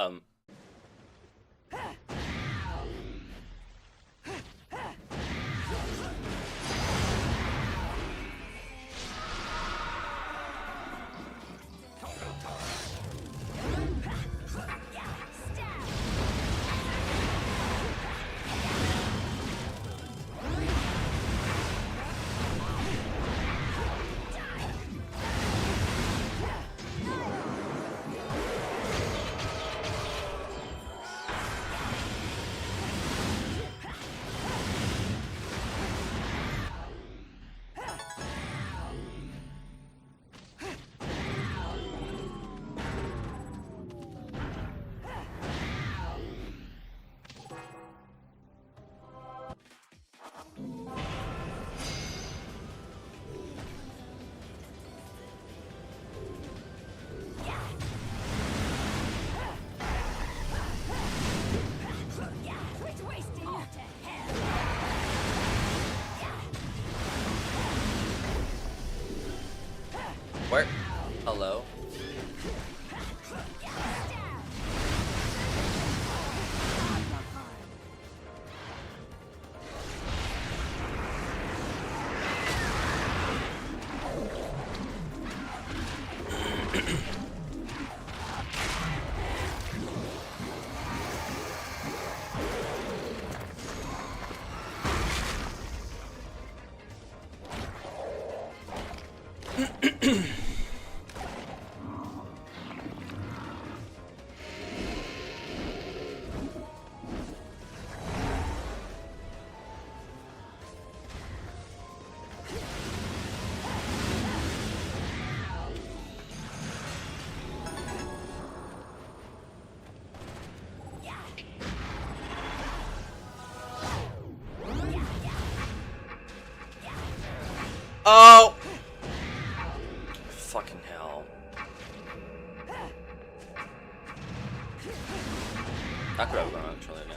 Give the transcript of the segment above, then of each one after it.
Um. Where? Hello? Oh! Fucking hell. That could have gone actually again.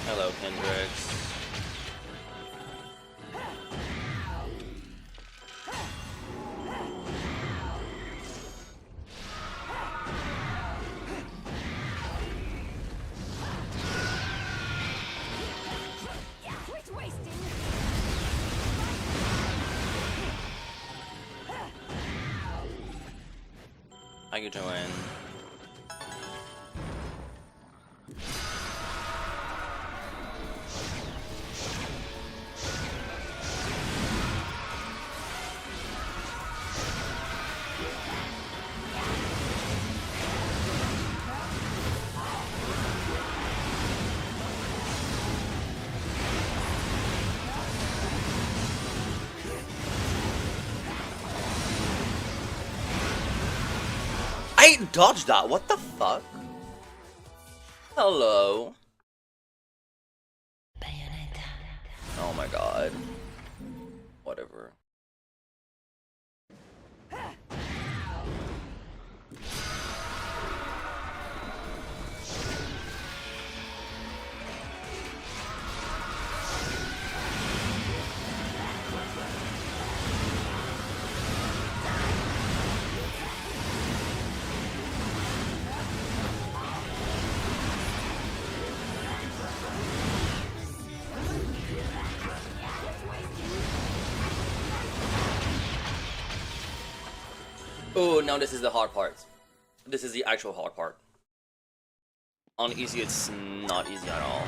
Hello, Kendricks. How you doing? I dodged that. What the fuck? Hello. Oh my god. Whatever. Oh, now this is the hard part. This is the actual hard part. On easy, it's not easy at all.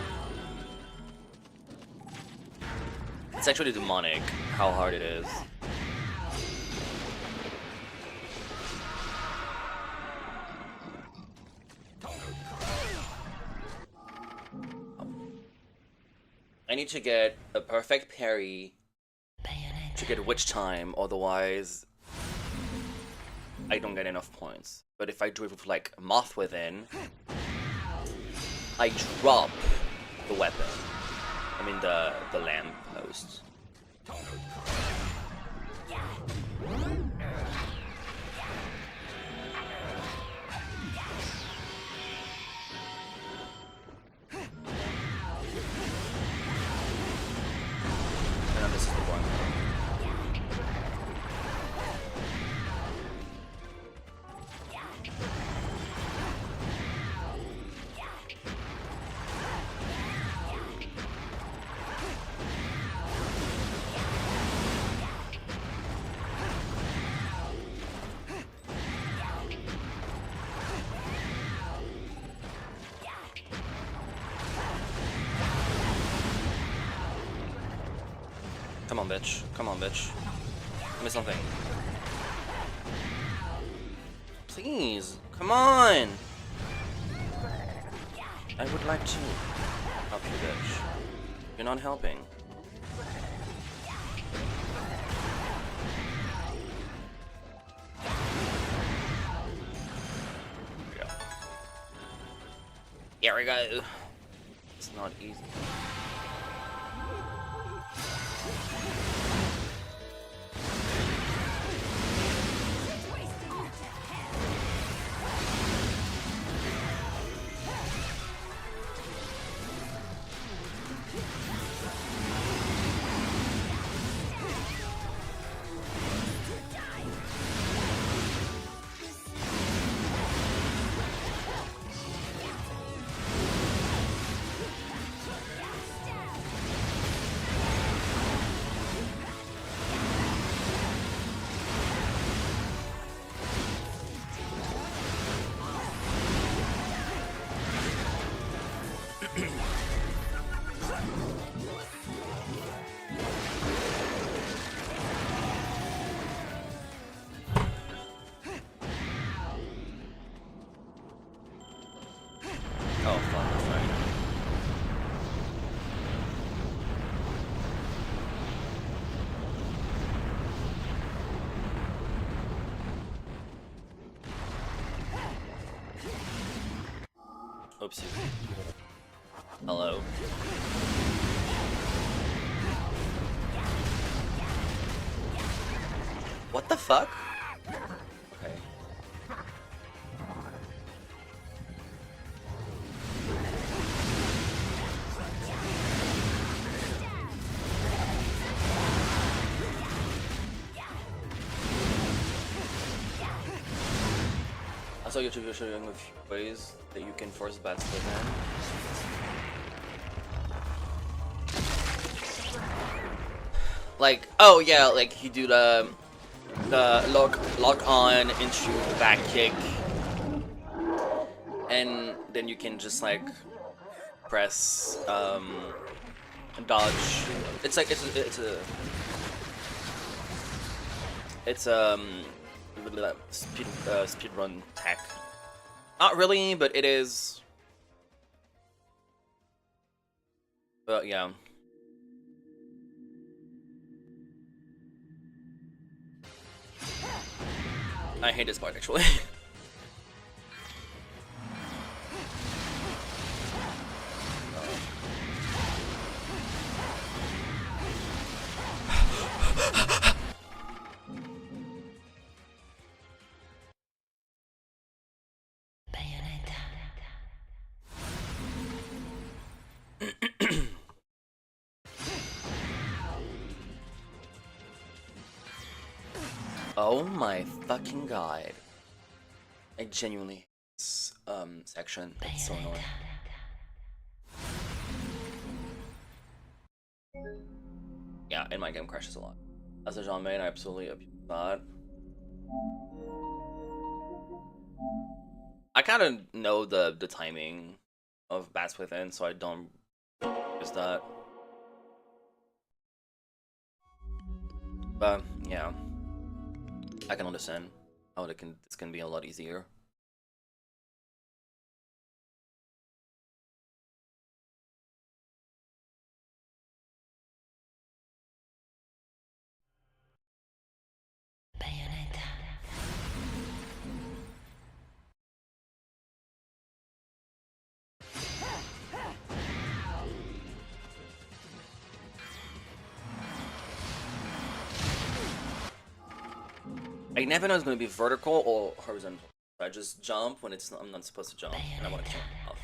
It's actually demonic how hard it is. I need to get a perfect parry to get witch time, otherwise I don't get enough points. But if I do it with like Moth Within, I drop the weapon. I mean the lamp post. And then this is the one. Come on, bitch. Come on, bitch. Give me something. Please, come on! I would like to help you, bitch. You're not helping. Here we go. It's not easy. Oh, fuck, that's right. Oopsie. Hello. What the fuck? Okay. I saw YouTube showing a few ways that you can force bats to them. Like, oh yeah, like you do the lock on into the back kick, and then you can just like press dodge. It's like it's speed run tech. Not really, but it is. But yeah. I hate this part actually. Oh my fucking god. I genuinely hate this section. It's so annoying. Yeah, and my game crashes a lot. As a genre main, I absolutely abuse that. kind of know the timing of Bats Within, so I don't use that. But yeah, I can understand how this can be a lot easier. I never know it's going to be vertical or horizontal. I just jump when I'm not supposed to jump, and I want to jump off.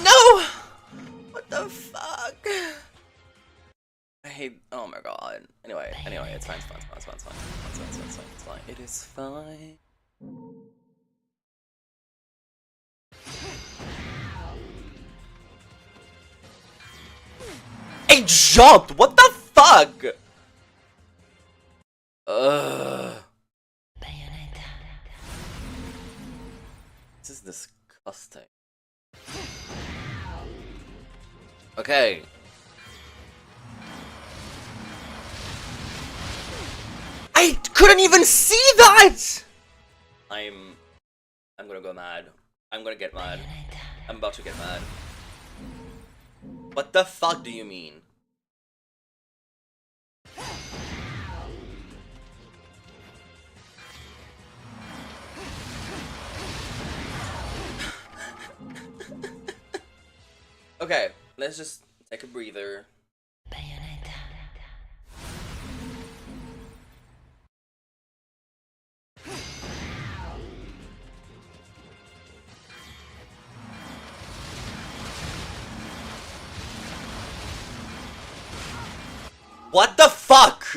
No! What the fuck? I hate. Oh my god. Anyway, it's fine. It's fine. It is fine. I jumped. What the fuck? This is disgusting. Okay. I couldn't even see that! I'm gonna go mad. I'm gonna get mad. I'm about to get mad. What the fuck do you mean? Okay, let's just take a breather. What the fuck?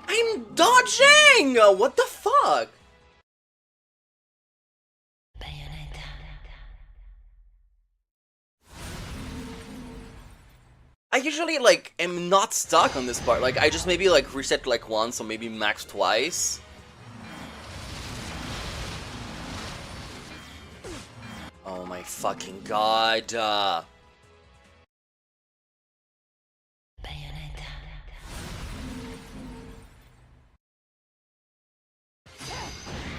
I'm dodging! What the fuck? I usually, like, am not stuck on this part. Like, I just maybe, like, reset, like, once or maybe max twice. Oh my fucking god.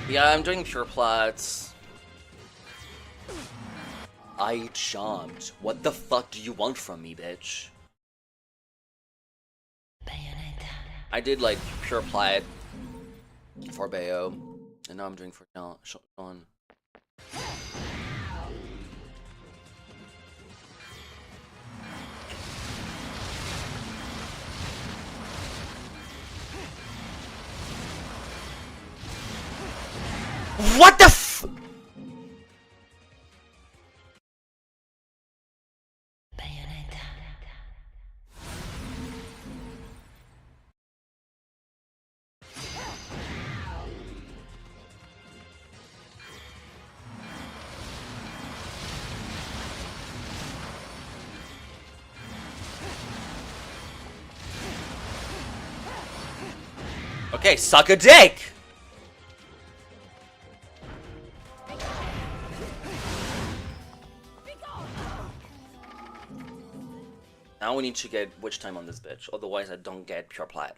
Yeah, I'm doing pure plats. I jumped. What the fuck do you want from me, bitch? I did like pure plat for Bayo, and now I'm doing for Sean. What the f- Okay, suck a dick! Now we need to get witch time on this bitch, otherwise I don't get pure plat.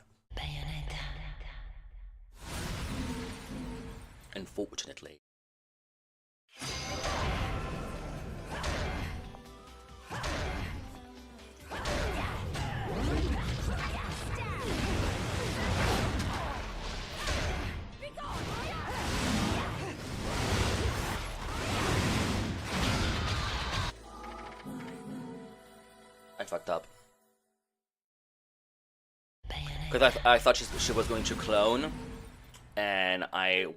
Unfortunately. fucked up. Because I thought she was going to clone, and I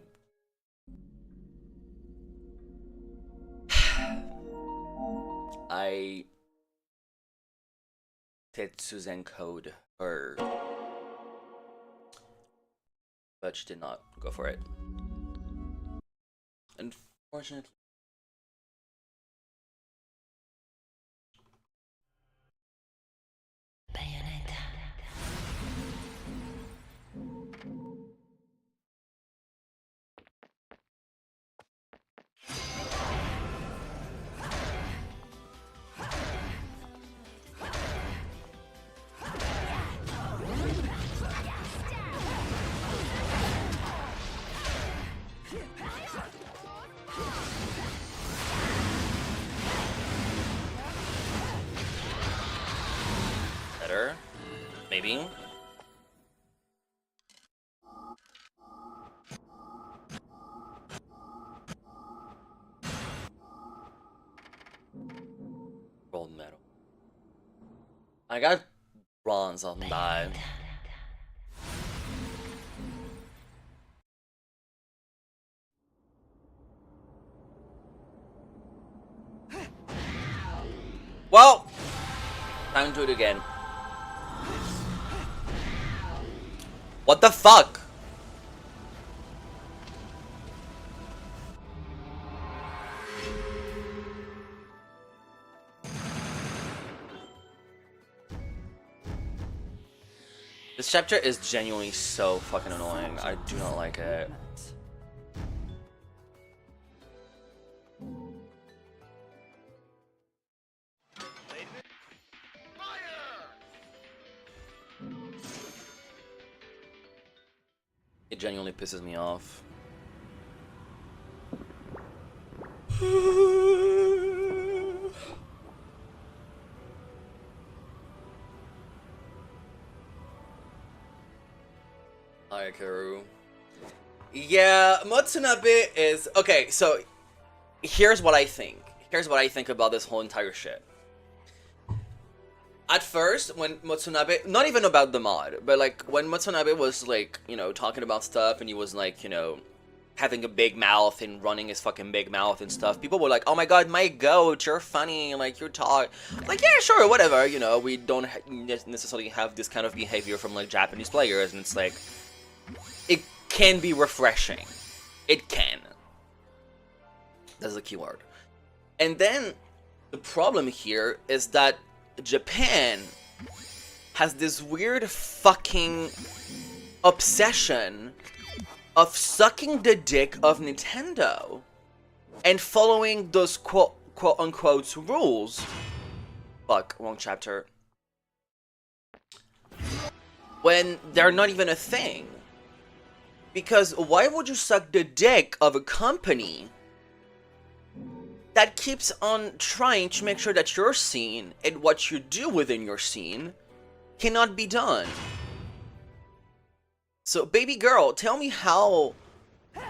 did Suzanne code her, but she did not go for it. Unfortunately. Better, maybe. Gold medal. I got bronze on that. Well, time to do it again. What the fuck? This chapter is genuinely so fucking annoying. I do not like it. It genuinely pisses me off. Hikaru. Yeah, Motsunabe is... Okay, so here's what I think. Here's what I think about this whole entire shit. At first, when Motsunabe... Not even about the mod, but like when Motsunabe was like, you know, talking about stuff and he was like, you know, having a big mouth and running his fucking big mouth and stuff, people were like, oh my god, my goat, you're funny, like, you're talk... Like, yeah, sure, whatever, you know, we don't necessarily have this kind of behavior from, like, Japanese players, and it's like... It can be refreshing. It can. That's the key word. And then, the problem here is that Japan has this weird fucking obsession of sucking the dick of Nintendo and following those quote-unquote rules. Fuck, wrong chapter. When they're not even a thing. Because why would you suck the dick of a company that keeps on trying to make sure that your scene and what you do within your scene cannot be done? So, baby girl, tell me how,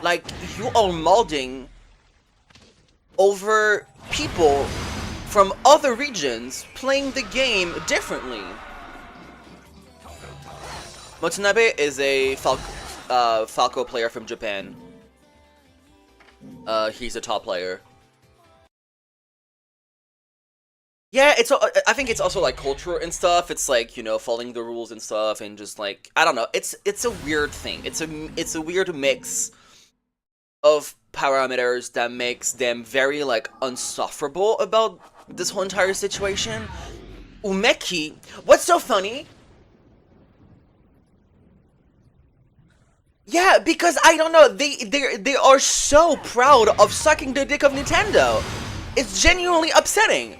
like, you are malding over people from other regions playing the game differently. Motsunabe is a Falco player from Japan. He's a top player. Yeah, I think it's also like culture and stuff. It's like, you know, following the rules and stuff, and just like, I don't know. It's a weird thing. It's a weird mix of parameters that makes them very like unsufferable about this whole entire situation. Umeki, what's so funny? Yeah, because I don't know, they are so proud of sucking the dick of Nintendo. It's genuinely upsetting.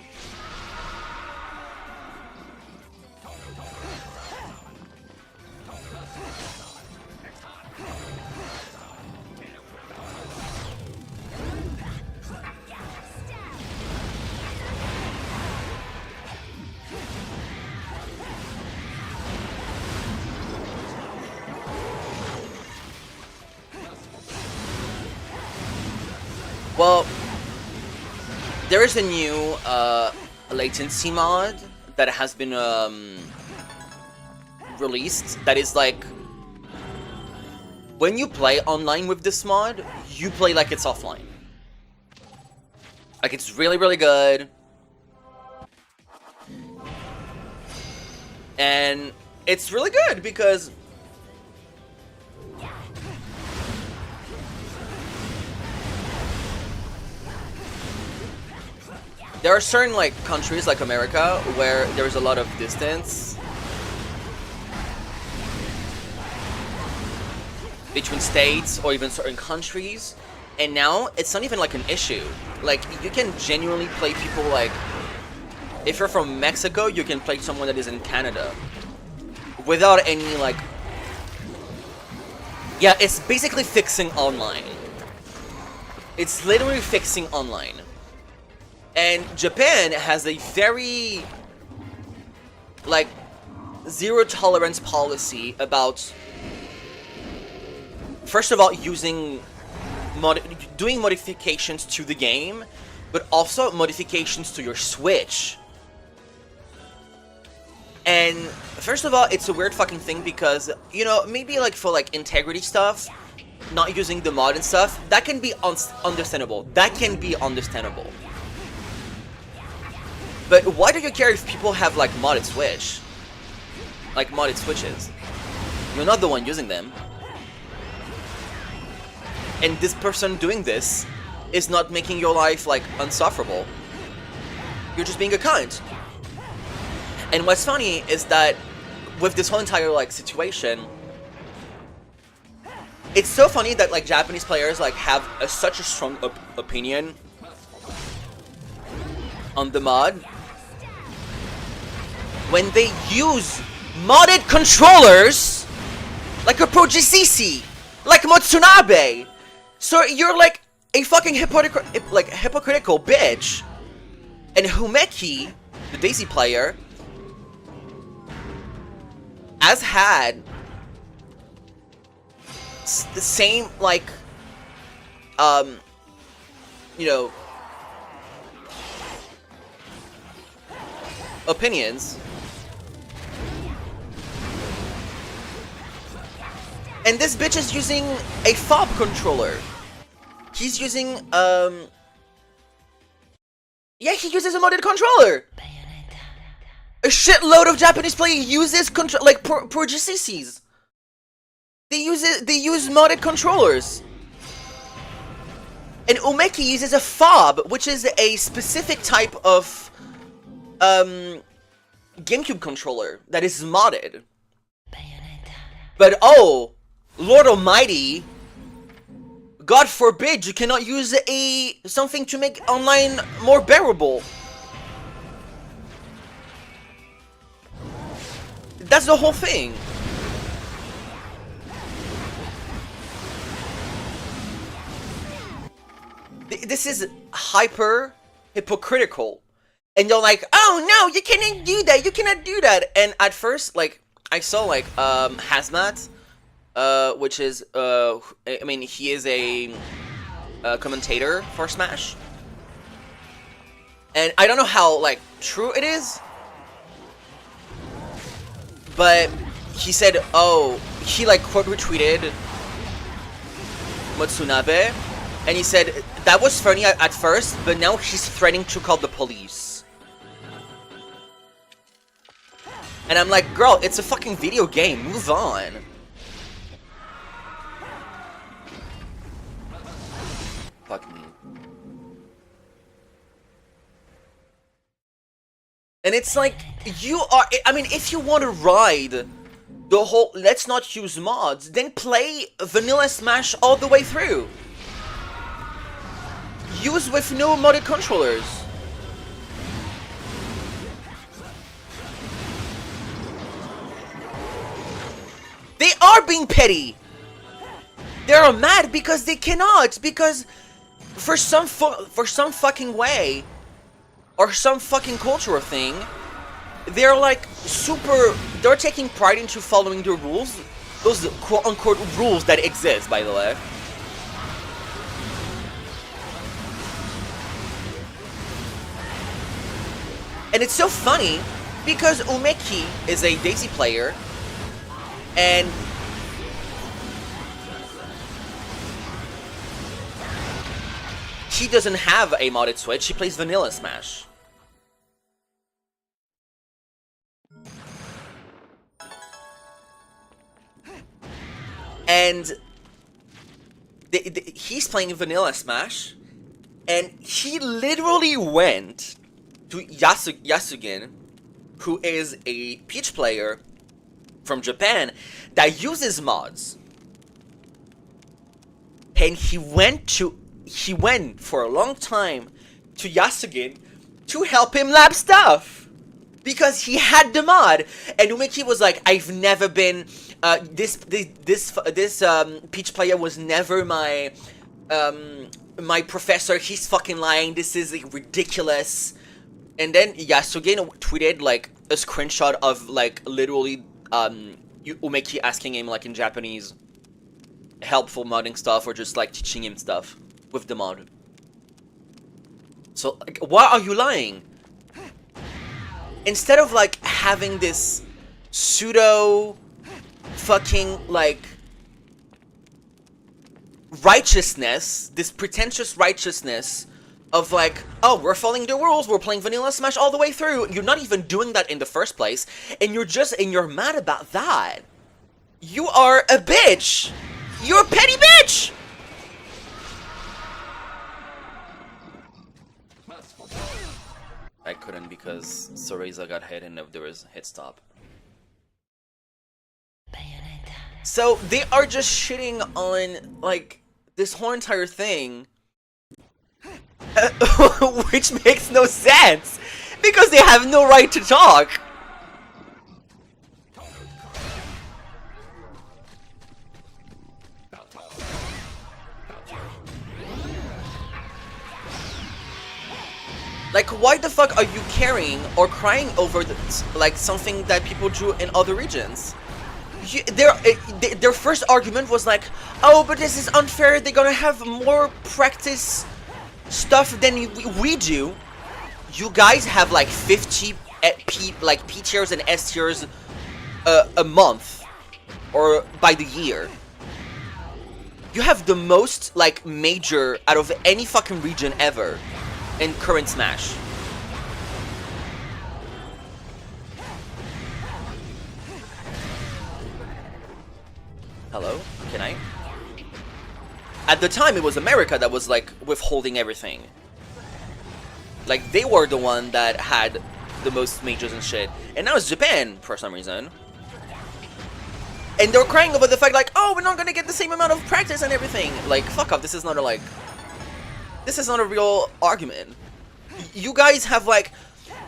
Well, there is a new latency mod that has been released that is like, when you play online with this mod, you play like it's offline. Like, it's really, really good. And it's really good because there are certain, like, countries like America where there's a lot of distance between states or even certain countries, and now it's not even like an issue. Like, you can genuinely play people, like, if you're from Mexico, you can play someone that is in Canada without any, like, yeah, it's basically fixing online. It's literally fixing online. And Japan has a very, like, zero tolerance policy about, first of all, doing modifications to the game, but also modifications to your Switch. And first of all, it's a weird fucking thing because, you know, maybe like for like integrity stuff, not using the mod and stuff, that can be understandable. That can be understandable. But why do you care if people have like modded Switch? Like modded Switches. You're not the one using them. And this person doing this is not making your life like unsufferable. You're just being a cunt. And what's funny is that with this whole entire like situation, it's so funny that like Japanese players like have such a strong opinion on the mod when they use modded controllers like a Pro GCC, like Motsunabe. So you're like a fucking hypocritical bitch. And Humeki, the Daisy player, has had the same, like, you know, opinions. And this bitch is using a fob controller. He's using, yeah, he uses a modded controller. A shitload of Japanese players use this like Pro GCCs. They use modded controllers. And Umeki uses a fob, which is a specific type of GameCube controller that is modded. But oh, Lord Almighty, God forbid you cannot use something to make online more bearable. That's the whole thing. This is hyper hypocritical. And you're like, oh no, you cannot do that, you cannot do that. And at first, like, I saw like Hazmat, which is I mean, he is a commentator for Smash. And I don't know how like true it is, but he said, oh, he like quote retweeted Matsunabe, and he said that was funny at first, but now he's threatening to call the police. And I'm like, girl, it's a fucking video game, move on. Fuck me. And it's like, I mean, if you want to ride the whole let's not use mods, then play vanilla Smash all the way through. Use with no modded controllers. They are being petty. They are mad because they cannot, because for some fucking way, or some fucking cultural thing, they're like they're taking pride into following the rules, those quote-unquote rules that exist, by the way. And it's so funny, Because Umeki is a Daisy player, and he doesn't have a modded Switch, he plays Vanilla Smash. And he's playing Vanilla Smash, and he literally went to Yasugin, who is a Peach player from Japan that uses mods. And he went for a long time to Yasugin to help him lab stuff because he had the mod. And Umeki was like, I've never been this Peach player was never my my professor. He's fucking lying. This is like, ridiculous. And then Yasugin tweeted like a screenshot of like literally Umeki asking him like in Japanese helpful modding stuff or just like teaching him stuff with the mod. So like, why are you lying? Instead of like having this pseudo fucking like righteousness, this pretentious righteousness of like, oh, we're following the rules, we're playing Vanilla Smash all the way through. You're not even doing that in the first place, and you're mad about that. You are a bitch. You're a petty bitch. I couldn't because Soreza got hit and there was hit stop. So they are just shitting on like this whole entire thing, which makes no sense because they have no right to talk. Like, why the fuck are you caring or crying over like something that people do in other regions? Their first argument was like, oh, but this is unfair, they're gonna have more practice stuff than we do. You guys have like 50 P tiers and S tiers a month or by the year. You have the most like major out of any fucking region ever in current Smash. Hello? Can I? At the time, it was America that was like withholding everything. Like they were the one that had the most majors and shit, and now it's Japan for some reason. And they're crying over the fact like, oh, we're not gonna get the same amount of practice and everything. Like, fuck off. This is not a like. This is not a real argument. You guys have like,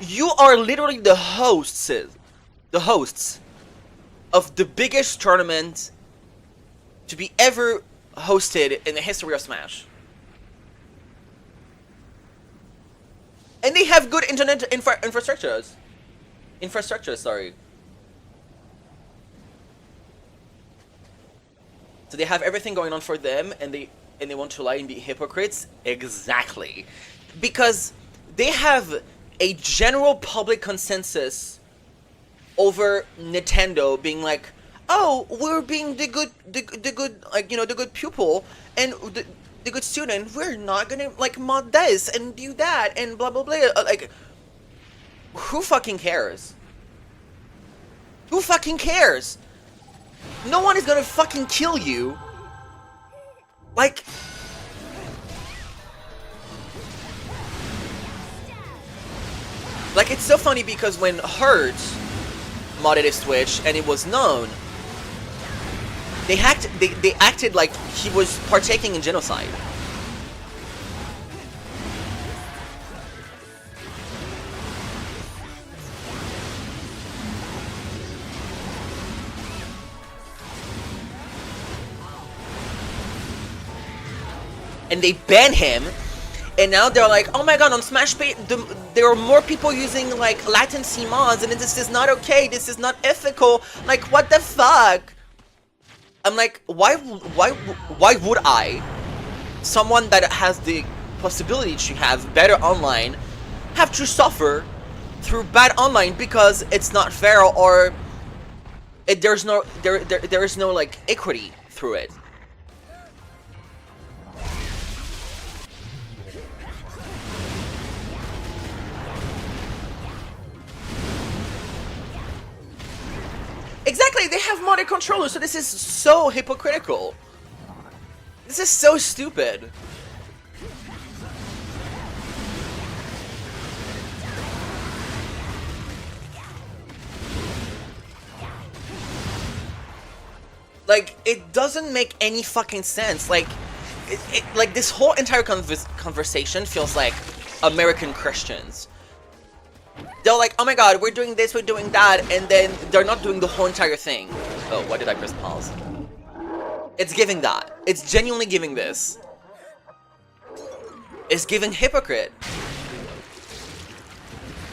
you are literally the hosts of the biggest tournament to be ever hosted in the history of Smash. And they have good internet infrastructures. Sorry. So they have everything going on for them, and they want to lie and be hypocrites? Exactly. Because they have a general public consensus over Nintendo being like, oh, we're being the good like, you know, the good pupil and the good student. We're not gonna like mod this and do that and blah blah blah. Like, who fucking cares? Who fucking cares? No one is gonna fucking kill you. Like, it's so funny because when Hurt modded his Switch and it was known, they acted like he was partaking in genocide. And they ban him, and now they're like, oh my god, on Smash Pay, there are more people using like latency mods, and this is not okay, this is not ethical. Like, what the fuck? I'm like, why would I, someone that has the possibility to have better online, have to suffer through bad online because it's not fair, or there is no like equity through it. Exactly, they have modded controllers, so this is so hypocritical. This is so stupid. Like, it doesn't make any fucking sense. Like, like this whole entire conversation feels like American Christians. They're like, oh my god, we're doing this, we're doing that, and then they're not doing the whole entire thing. Oh, why did I press pause? It's giving that. It's genuinely giving this. It's giving hypocrite.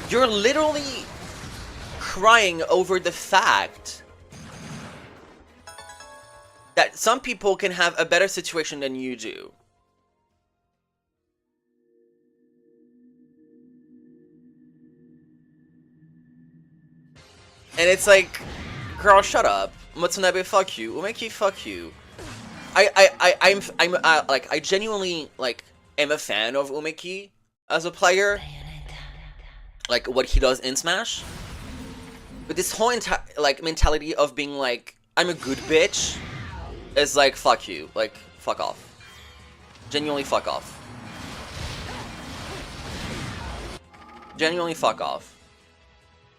You're literally crying over the fact that some people can have a better situation than you do. And it's like, girl, shut up. Matsunabe, fuck you. Umeki, fuck you. I'm like, I genuinely, like, am a fan of Umeki as a player. Like, what he does in Smash. But this whole like, mentality of being like, I'm a good bitch, is like, fuck you. Like, fuck off. Genuinely fuck off. Genuinely fuck off.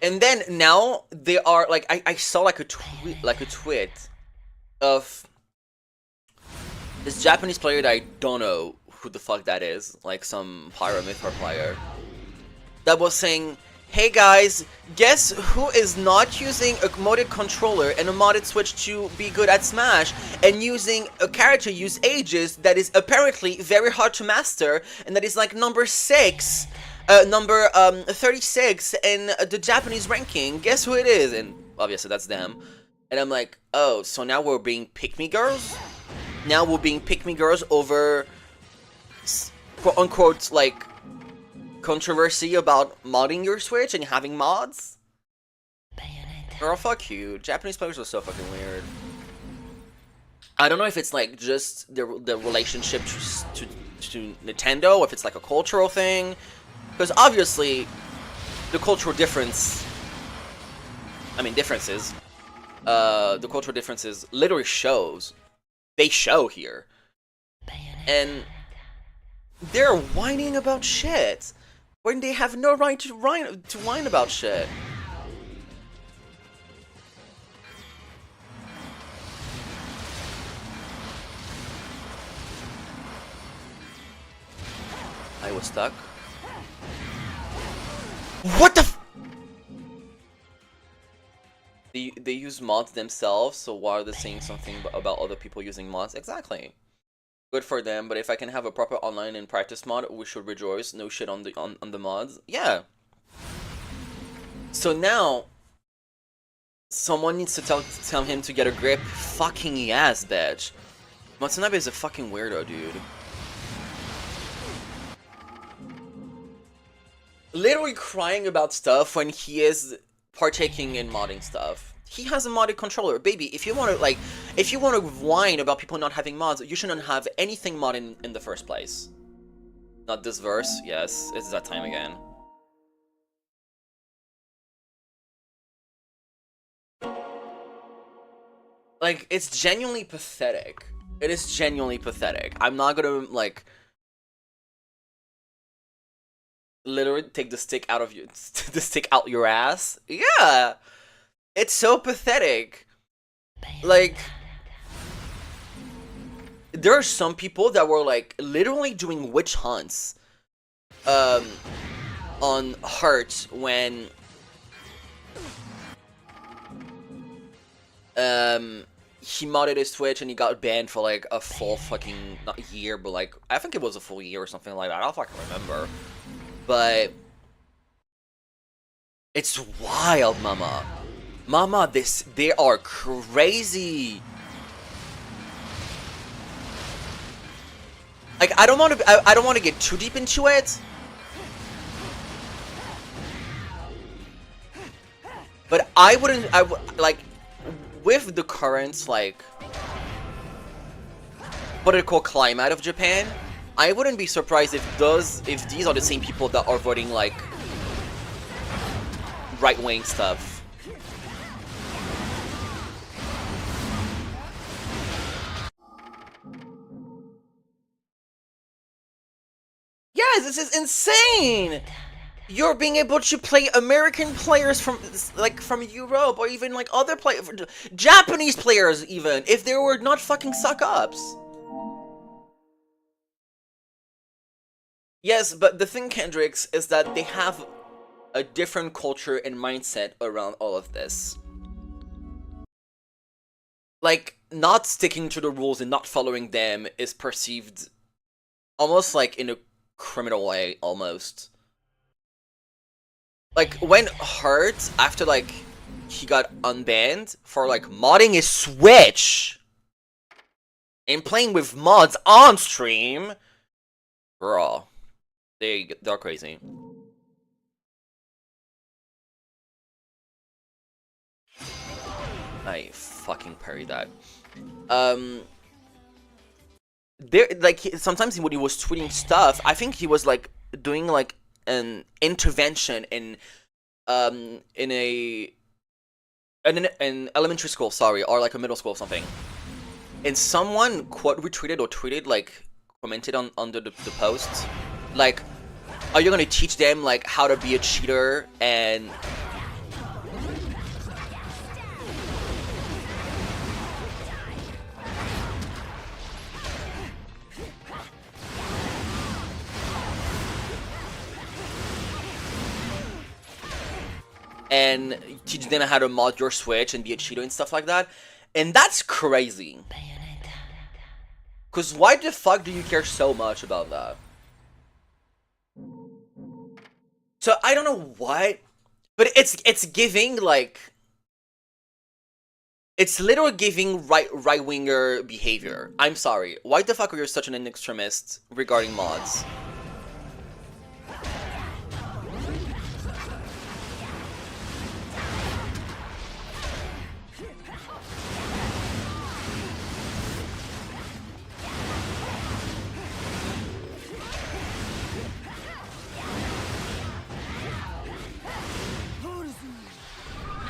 And then now they are like, I saw like a tweet of this Japanese player that I don't know who the fuck that is, like some Pyramithor player, that was saying, hey guys, guess who is not using a modded controller and a modded Switch to be good at Smash, and using a character use Aegis that is apparently very hard to master, and that is like number 6. Number 36 in the Japanese ranking. Guess who it is? And obviously that's them. And I'm like, oh, so now we're being pick-me girls? Now we're being pick-me girls over quote-unquote, like, controversy about modding your Switch and having mods? Girl, fuck you. Japanese players are so fucking weird. I don't know if it's like just the relationship to Nintendo, or if it's like a cultural thing. Because obviously, the cultural differences, the cultural differences literally shows. They show here. And they're whining about shit when they have no right to whine about shit. I was stuck. What the f- They use mods themselves, so why are they saying something about other people using mods? Exactly. Good for them, but if I can have a proper online and practice mod, we should rejoice. No shit on the mods. Yeah. So now, someone needs to tell him to get a grip. Fucking yes, bitch. Matsunabe is a fucking weirdo, dude. Literally crying about stuff when he is partaking in modding stuff. He has a modded controller. Baby, if you want to whine about people not having mods, you shouldn't have anything modded in the first place. Not this verse. Yes, it's that time again. Like, it's genuinely pathetic. It is genuinely pathetic. I'm not gonna, like, literally take the stick out of your ass. Yeah, it's so pathetic. Like, there are some people that were like literally doing witch hunts on Hurt when he modded his Twitch and he got banned for like a full fucking, not year, but like I think it was a full year or something like that. I don't fucking remember. But it's wild, mama. Mama, they are crazy. Like, I don't want to get too deep into it. But I wouldn't, like, with the current, like, political climate of Japan, I wouldn't be surprised if these are the same people that are voting, like, right-wing stuff. Yes, this is insane! You're being able to play American players from Europe, or even like other Japanese players, even if they were not fucking suck-ups. Yes, but the thing, Kendricks, is that they have a different culture and mindset around all of this. Like, not sticking to the rules and not following them is perceived almost like in a criminal way, almost. Like, when Hurt, after, like, he got unbanned for, like, modding his Switch and playing with mods on stream, girl, they're crazy. I fucking parried that. There, like, sometimes when he was tweeting stuff, I think he was, like, doing, like, an intervention in an elementary school, sorry, or like a middle school or something, and someone quote retweeted or tweeted, like, commented under the post, like, are you gonna teach them, like, how to be a cheater and teach them how to mod your Switch and be a cheater and stuff like that. And that's crazy. Cause why the fuck do you care so much about that? So I don't know what, but it's giving, like, it's literally giving right-winger behavior. I'm sorry. Why the fuck are you such an extremist regarding mods?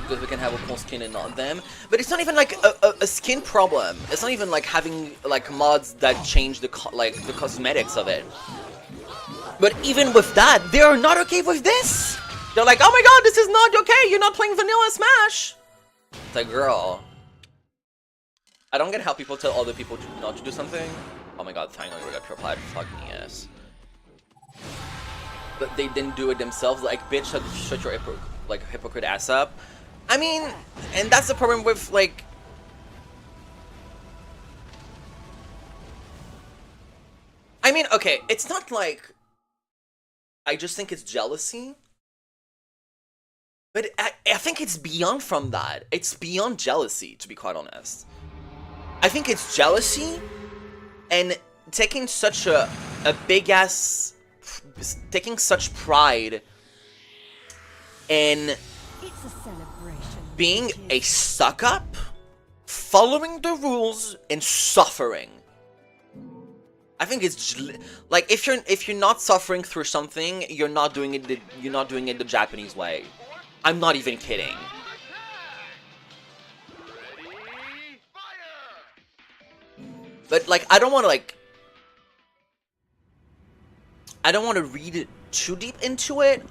Because we can have a cool skin and not them, but it's not even like a skin problem. It's not even like having like mods that change the cosmetics of it. But even with that, they are not okay with this. They're like, oh my god, this is not okay. You're not playing vanilla Smash. It's like, girl, I don't get how people tell other people not to do something. Oh my god, finally we got purified. Fuck me, yes. But they didn't do it themselves. Like, bitch, shut your hypocrite ass up. I mean, and that's the problem with, like, I mean, okay, it's not like, I just think it's jealousy, but I think it's beyond from that. It's beyond jealousy, to be quite honest. I think it's jealousy and taking such a big-ass, taking such pride in being a suck-up, following the rules, and suffering. I think it's like, if you're not suffering through something, you're not doing it the Japanese way. I'm not even kidding. But like, I don't want to read too deep into it.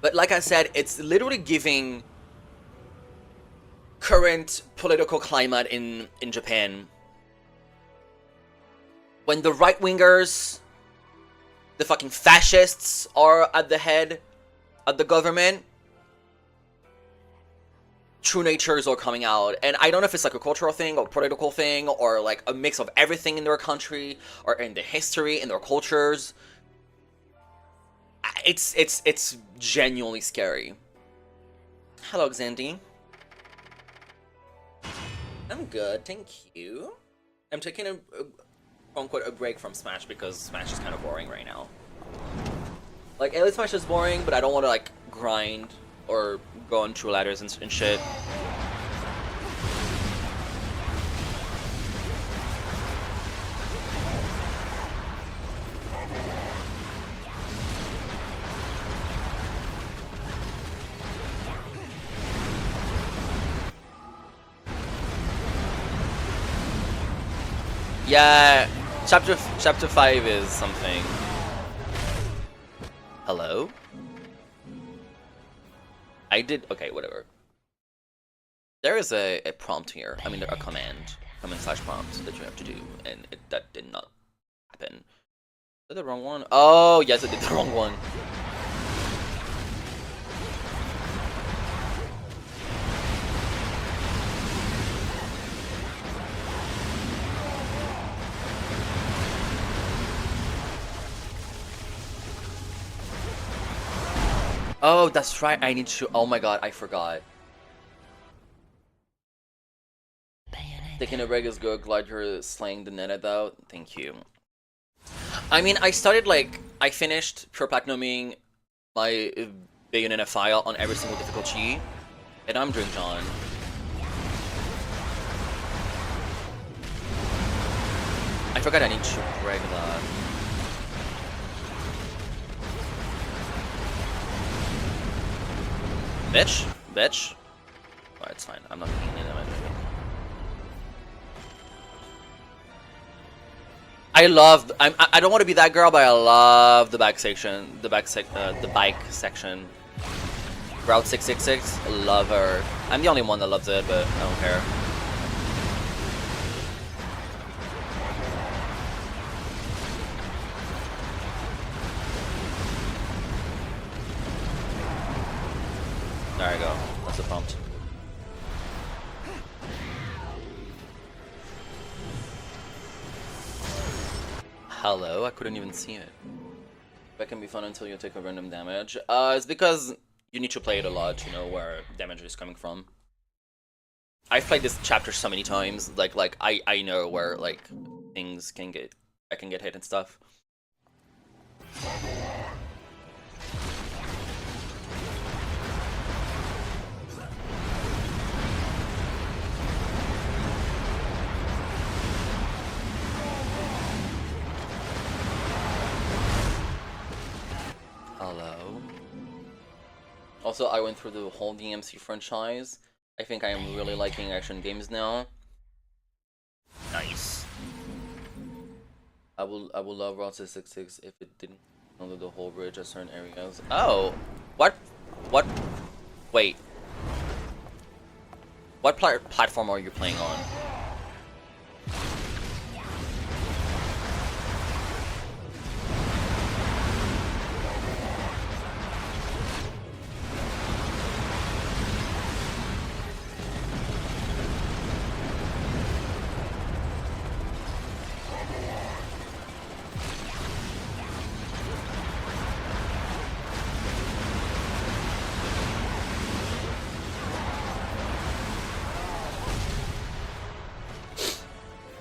But like I said, it's literally giving current political climate in Japan. When the right-wingers, the fucking fascists are at the head of the government, true natures are coming out. And I don't know if it's like a cultural thing or political thing or like a mix of everything in their country or in the history, in their cultures. It's genuinely scary. Hello, Xandy. I'm good, thank you. I'm taking a quote-unquote a break from Smash because Smash is kind of boring right now. Like, Elite Smash is boring, but I don't want to like grind or go on through ladders and shit. Yeah, chapter 5 is something. Hello? I did, okay, whatever. There is a prompt here. I mean, a command slash prompt that you have to do, and that did not happen. Is that the wrong one? Oh, yes, I did the wrong one. Oh, that's right. I need to. Oh my god, I forgot. Taking a break is good. Glad you're slaying the net out. Thank you. I mean, I started like I finished pure platinuming my Bayonetta file on every single difficulty, and I'm doing John. I forgot I need to break that. Bitch? Bitch? Oh, it's fine. I'm not getting any damage. I love. I don't want to be that girl, but I love the back section. The bike section. Route 666. Love her. I'm the only one that loves it, but I don't care. There you go. That's a prompt. Hello? I couldn't even see it. That can be fun until you take a random damage. It's because you need to play it a lot to know where damage is coming from. I've played this chapter so many times, like I know where like things can get I can get hit and stuff. Hello. Also, I went through the whole DMC franchise. I think I am really liking action games now. Nice. I will love Route 666 if it didn't under the whole bridge at certain areas. Oh, what? Wait. What platform are you playing on?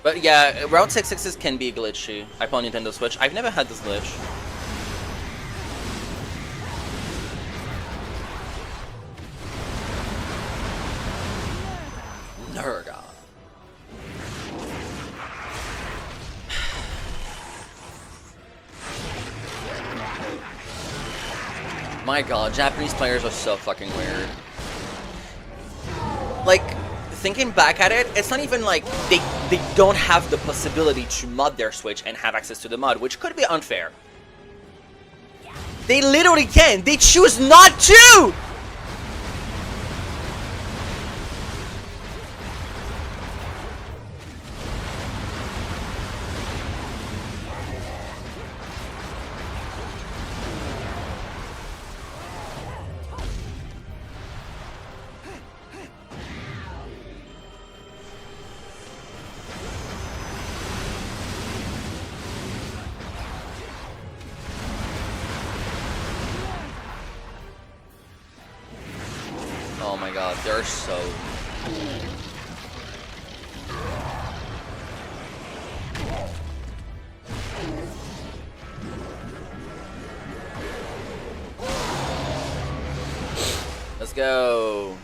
But yeah, Route 666 can be glitchy. I play on Nintendo Switch. I've never had this glitch. Nurga. My god, Japanese players are so fucking weird. Like, thinking back at it, it's not even like they don't have the possibility to mod their Switch and have access to the mod, which could be unfair. They literally can. They choose not to! Oh my god, they're so... Let's Let's go.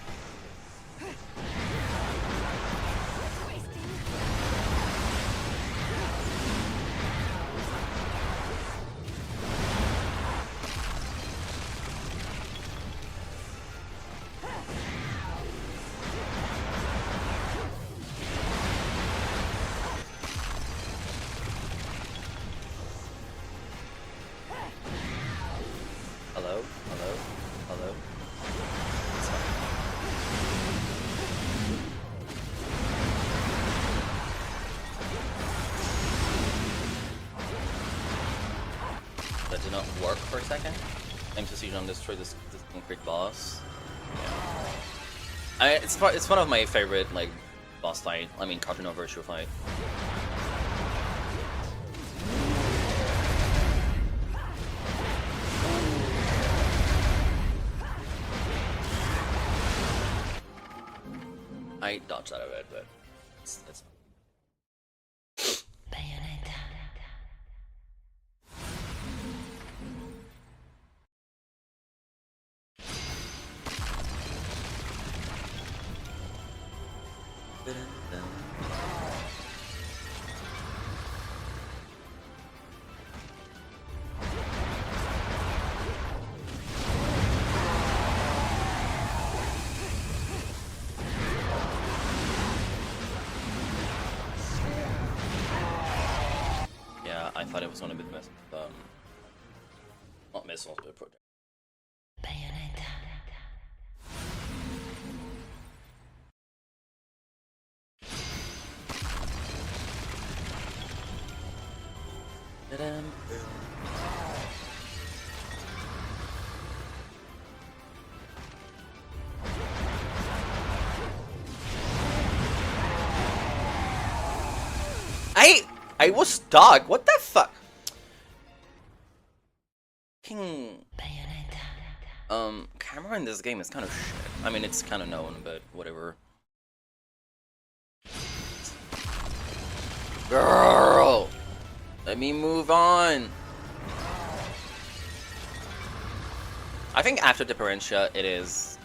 Hello? Hello? Hello? That did not work for a second. Aim to siege on destroy this concrete boss. Yeah. It's one of my favorite like boss fight. I mean cartoon over virtual fight. I dodged out of it, but it's yeah, I thought it was gonna be not missiles, but project. I was stuck. What the fuck? Camera in this game is kind of shit. I mean, it's kind of known, but whatever. Girl, let me move on. I think after Differentia, it is.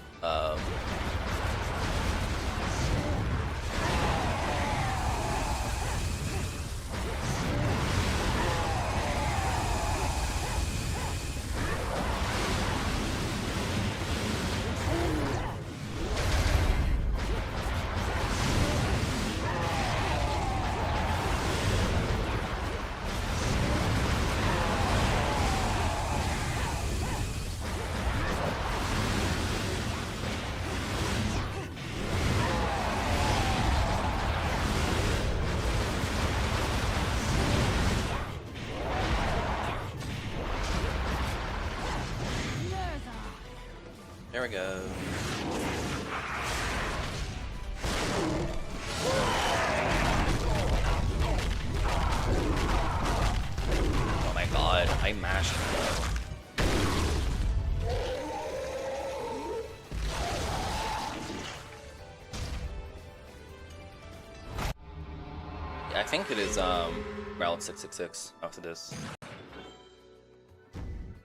There we go. Oh my god, I mashed though. Yeah, I think it is Route 666 after this.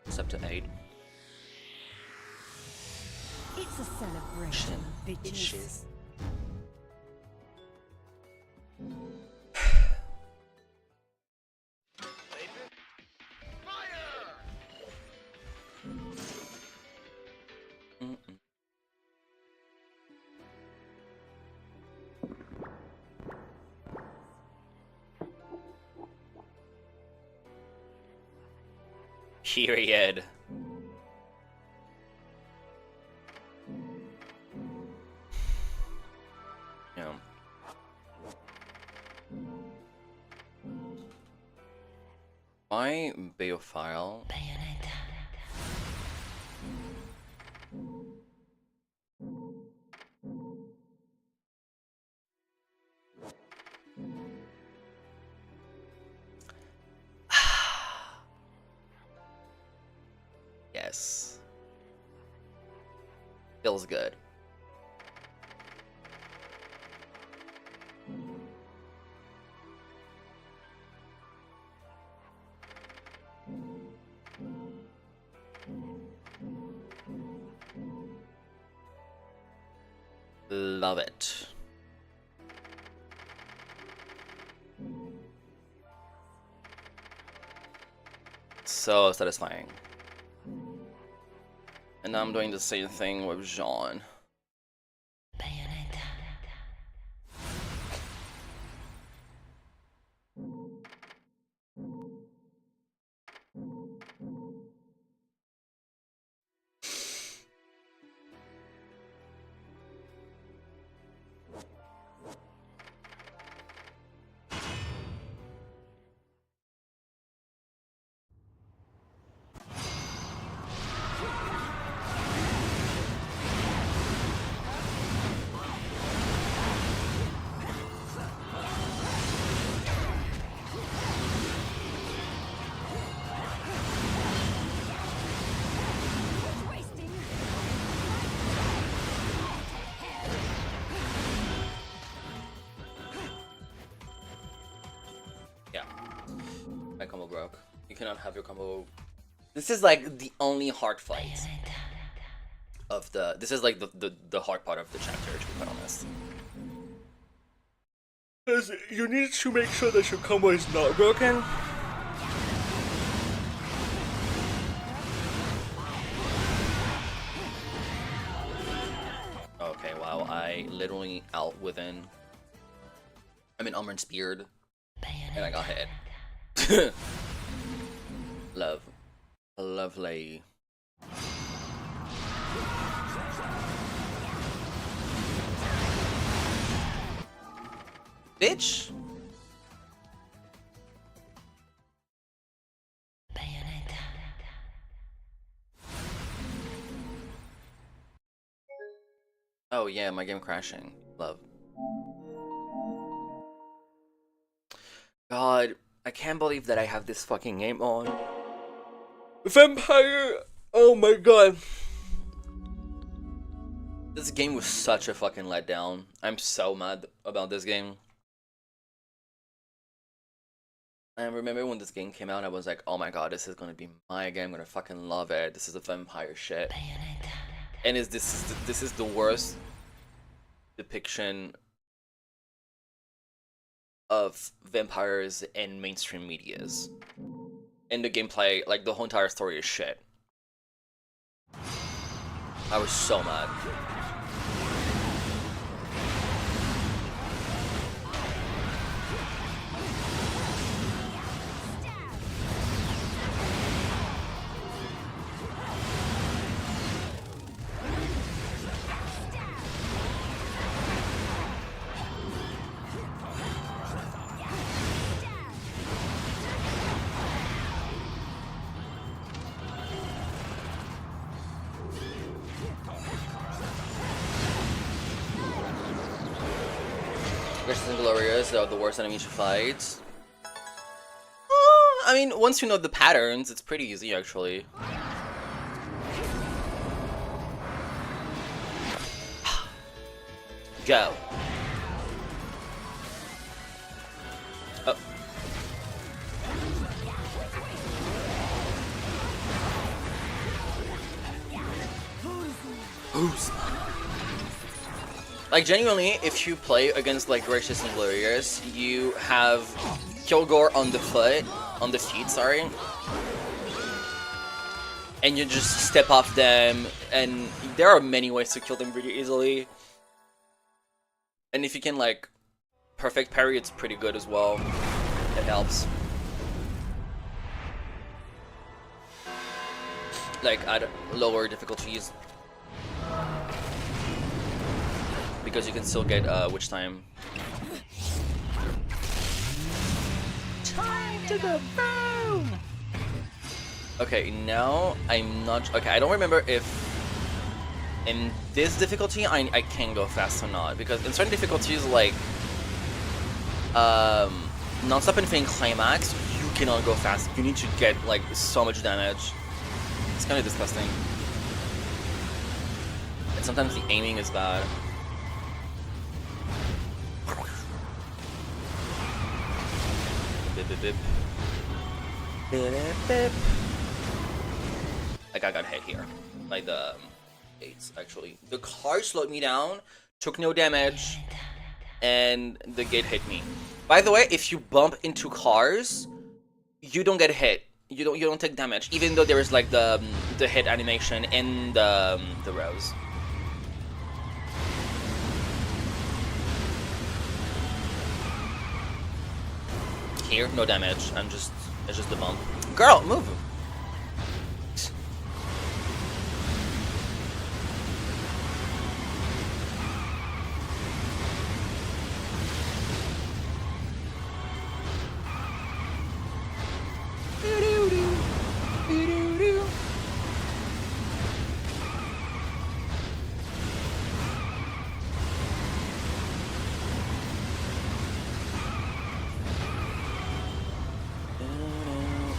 It's up to 8. It's a celebration, bitches. Period. Yeah. Why Beofile? Yes. Feels good. Love it. So satisfying. And now I'm doing the same thing with Jean. Yeah. My combo broke. You cannot have your combo. This is like the only hard fight of the. This is like the hard part of the chapter, to be quite honest. Because you need to make sure that your combo is not broken. Okay, wow, I literally out within. I'm in Umran's beard, and I got hit. Love. Lovely. Bitch! Oh yeah, my game crashing. Love. God, I can't believe that I have this fucking game on. Vampire! Oh my god. This game was such a fucking letdown. I'm so mad about this game. I remember when this game came out, I was like, oh my god, this is gonna be my game, I'm gonna fucking love it. This is a vampire shit. And this is the worst depiction of vampires in mainstream medias. And the gameplay, like the whole entire story is shit. I was so mad. Gracious and Glorious are the worst enemy to fight. I mean, once you know the patterns, it's pretty easy actually. Go. Oh. Who's? Like, genuinely, if you play against, like, Gracious and Glorious, you have Kilgore on the feet, sorry. And you just step off them, and there are many ways to kill them pretty easily. And if you can, like, perfect parry, it's pretty good as well. It helps. Like, at lower difficulties. Because you can still get witch time. Time to the boom! Okay, now I'm not. Okay, I don't remember if in this difficulty I can go fast or not. Because in certain difficulties, like non-stop infinite climax, you cannot go fast. You need to get like so much damage. It's kind of disgusting. And sometimes the aiming is bad. Bip, bip, bip. Bip, bip. Like I got hit here by the 8s actually. The car slowed me down took no damage, and the gate hit me. By the way, if you bump into cars, you don't get hit. You don't take damage, even though there is like the hit animation in the rows. Here, no damage. It's just the bump. Girl, move.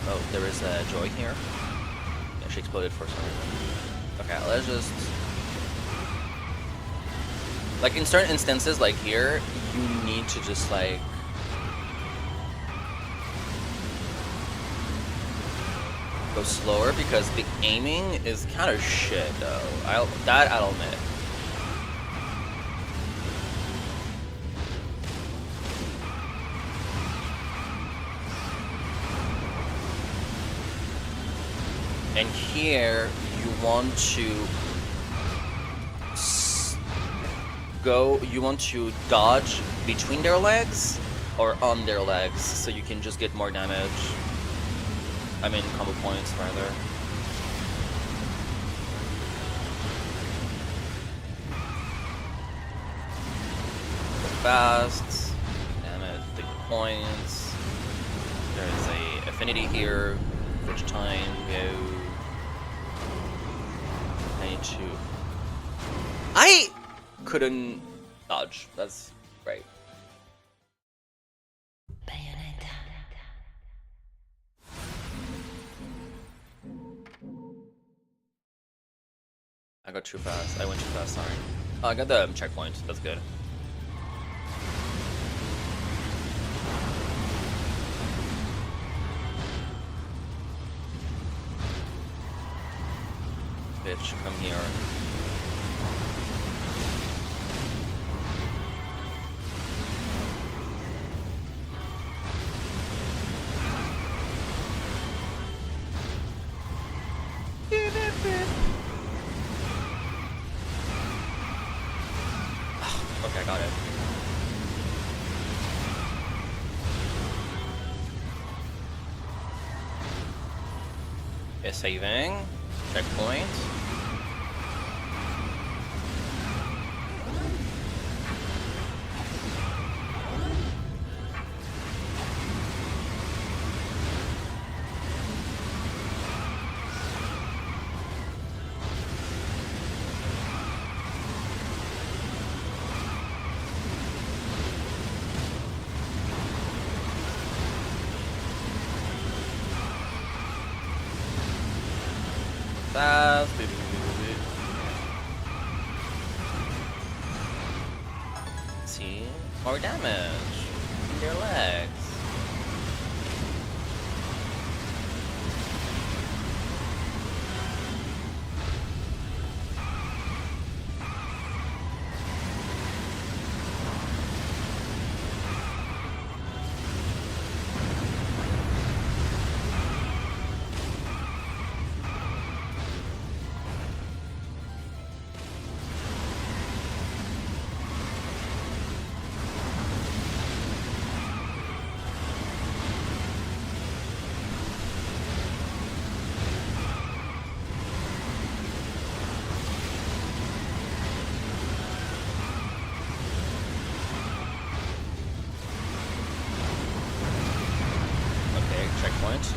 Oh, there is a Joy here. Yeah, she exploded for some reason. Okay, let's just... Like, in certain instances, like here, you need to just, like... go slower, because the aiming is kind of shit, though. I'll admit. And here, you want to dodge between their legs or on their legs, so you can just get more damage. I mean, combo points, rather. Go fast. Damage, take points. There is a affinity here. Which time, go. I couldn't dodge. That's right. I got too fast. I went too fast, sorry. Oh, I got the checkpoint. That's good. Bitch, come here. Okay, I got it. It's saving. Checkpoint. Fast. See? More damage in their legs. Checkpoint.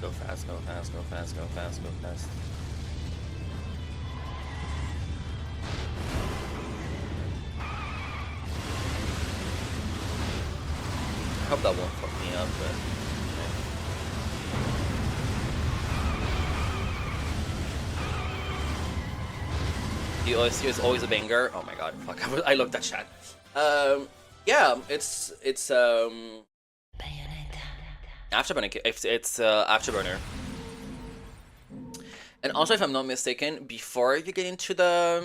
Go fast, go fast, go fast, go fast, go fast. I hope that won't fuck me me up, but. The OST is always a banger. Oh my god, fuck! I looked at chat. Yeah, it's Afterburner. It's Afterburner. And also, if I'm not mistaken, before you get into the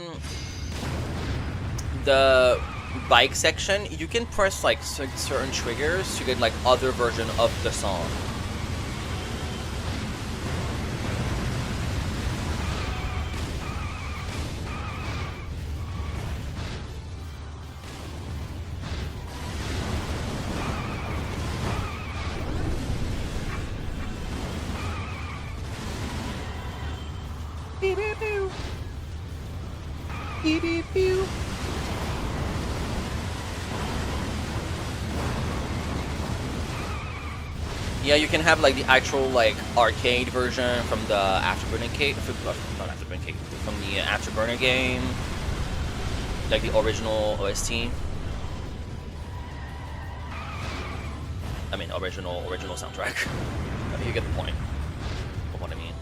bike section, you can press like certain triggers to get like other version of the song. Beep, beep, beep. Beep, beep, beep. Yeah, you can have like the actual like arcade version from the Afterburner cake, not Afterburner cake, from the Afterburner game, like the original OST. I mean, original soundtrack. I mean, you get the point of what I mean.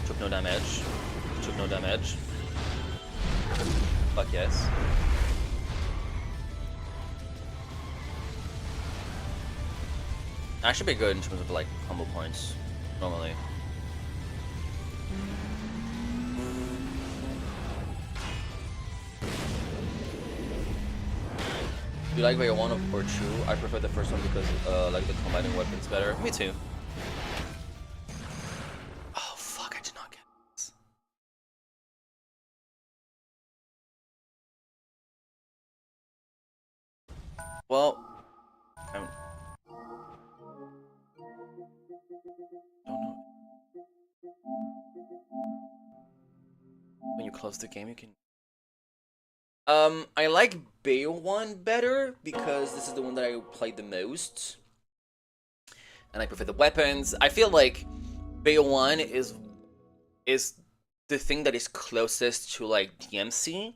Took no damage. Took no damage. Fuck yes. That should be good in terms of like combo points, normally. Do you like Layer 1 or 2? I prefer the first one because like the combining weapons better. Me too. Oh fuck, I did not get this. Well, I don't know. When you close the game, you can. I like Bayo 1 better because this is the one that I played the most. And I prefer the weapons. I feel like Bayo 1 is the thing that is closest to like DMC.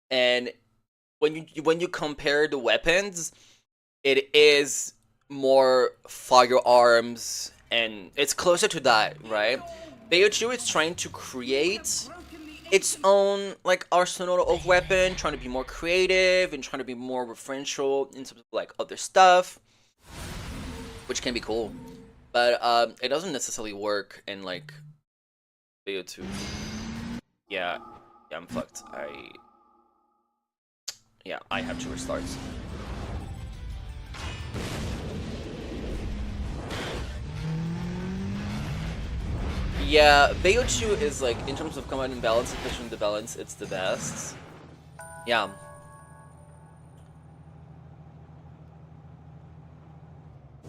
And when you compare the weapons, it is more firearms and it's closer to that, right? Bayo 2 is trying to create its own like arsenal of weapon, trying to be more creative and trying to be more referential in terms of like other stuff, which can be cool, but it doesn't necessarily work in like Bayo 2. Yeah, I'm fucked. I have to restart. Yeah, Bayo 2 is like, in terms of combat and balance, especially the balance, it's the best. Yeah.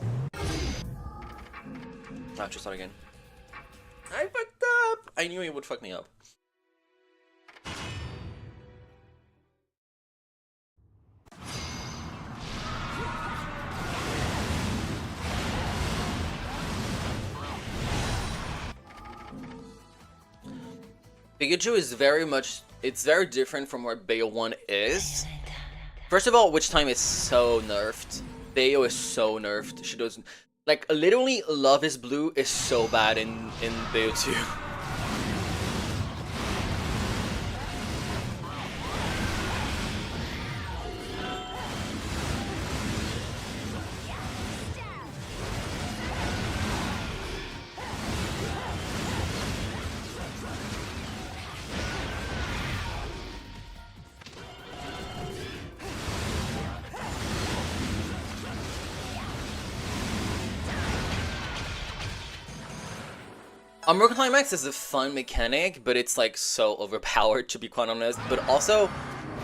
I have to start again. I fucked up! I knew he would fuck me up. Pikachu is it's very different from where Bayo 1 is. First of all, Witch Time is so nerfed. Bayo is so nerfed. She doesn't, like, literally Love is Blue is so bad in Bayo 2. Umbral Climax is a fun mechanic, but it's like so overpowered, to be quite honest. But also,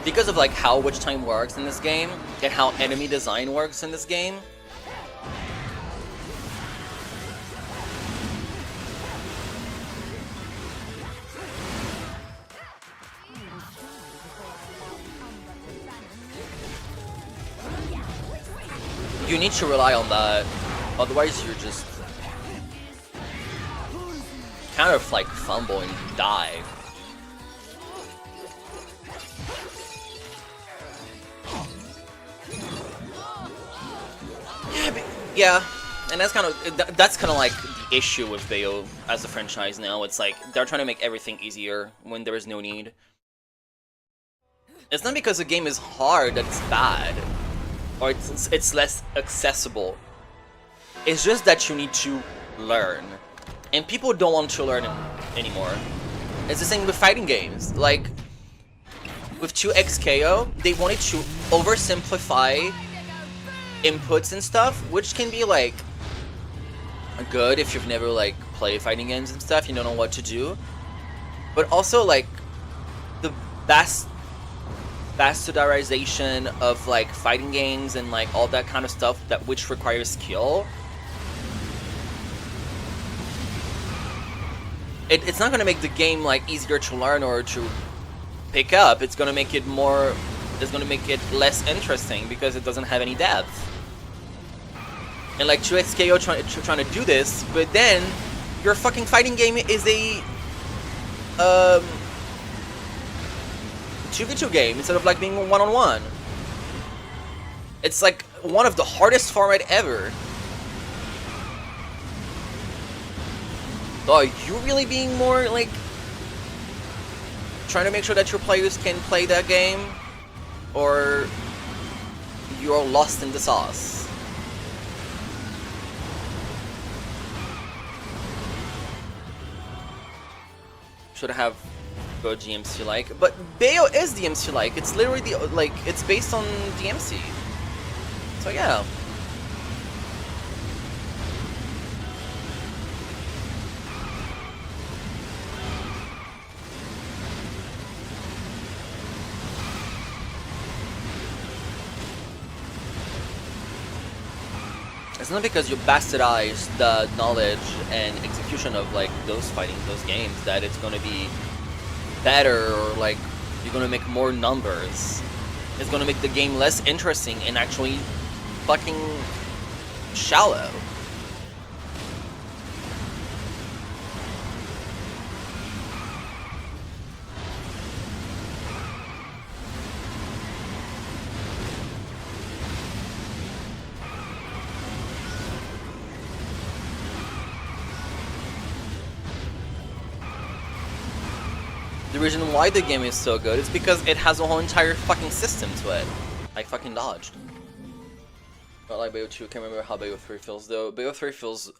because of like how Witch Time works in this game, and how enemy design works in this game, You need to rely on that, otherwise you're just kind of like fumble and die. Yeah, and that's kind of like the issue with Bayo as a franchise now. It's like they're trying to make everything easier when there is no need. It's not because the game is hard that it's bad, or it's less accessible. It's just that you need to learn, and people don't want to learn anymore. It's the same with fighting games. Like with 2XKO, they wanted to oversimplify inputs and stuff, which can be like good if you've never like played fighting games and stuff, you don't know what to do. But also like the bastardization of like fighting games and like all that kind of stuff that which requires skill. It's not gonna make the game like easier to learn or to pick up. It's gonna make it more. It's gonna make it less interesting because it doesn't have any depth. And like 2XKO trying to do this, but then your fucking fighting game is a 2v2 game instead of like being one-on-one. It's like one of the hardest format ever. So are you really being more like trying to make sure that your players can play that game, or you're lost in the sauce? Should have good DMC like, but Bayo is DMC like. It's literally the like it's based on DMC. So yeah. It's not because you bastardize the knowledge and execution of like those games that it's gonna be better, or like you're gonna make more numbers. It's gonna make the game less interesting and actually fucking shallow. The reason why the game is so good is because it has a whole entire fucking system to it. I fucking dodged. Not like Bayo 2, can't remember how Bayo 3 feels though. Bayo 3 feels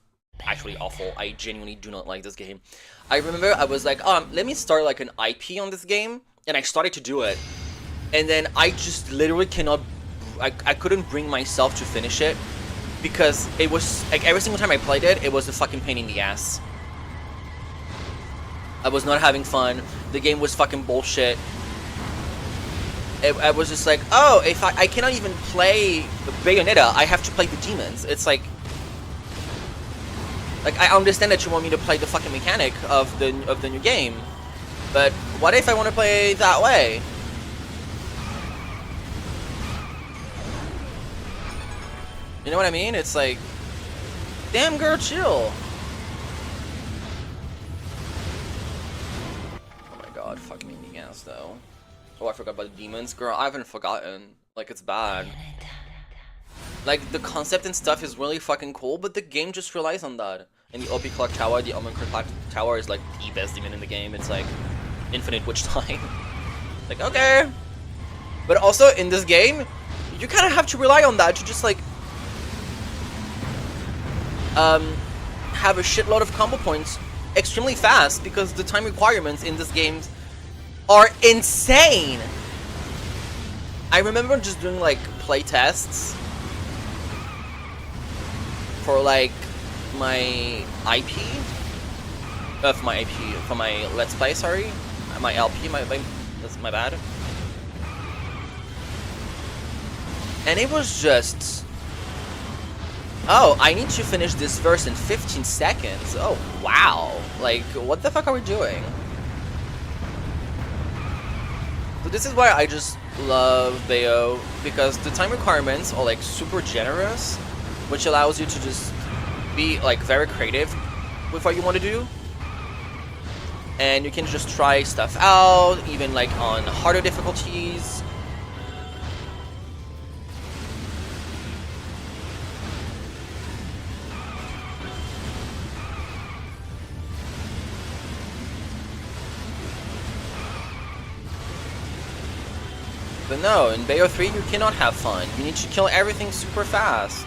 actually awful. I genuinely do not like this game. I remember I was like, let me start like an IP on this game, and I started to do it. And then I just literally cannot, I couldn't bring myself to finish it, because it was, like every single time I played it, it was a fucking pain in the ass. I was not having fun. The game was fucking bullshit. I was just like, oh, if I cannot even play Bayonetta, I have to play the demons. It's like I understand that you want me to play the fucking mechanic of the new game, but what if I want to play that way? You know what I mean? It's like, damn girl, chill. God, fuck me in the ass though. Oh, I forgot about the demons. Girl, I haven't forgotten. Like, it's bad. Like, the concept and stuff is really fucking cool, but the game just relies on that. And the OP Clock Tower, the Omen Clock Tower is like the best demon in the game. It's like infinite witch time. Like, okay. But also, in this game, you kind of have to rely on that to just like have a shitload of combo points extremely fast, because the time requirements in this game are insane. I remember just doing like play tests for like my IP for my Let's Play, sorry, my LP, that's my bad. And it was just, oh, I need to finish this verse in 15 seconds. Oh, wow. Like, what the fuck are we doing? So this is why I just love Bayo because the time requirements are like super generous, which allows you to just be like very creative with what you want to do. And you can just try stuff out, even like on harder difficulties. But no, in Bayo 3 you cannot have fun. You need to kill everything super fast.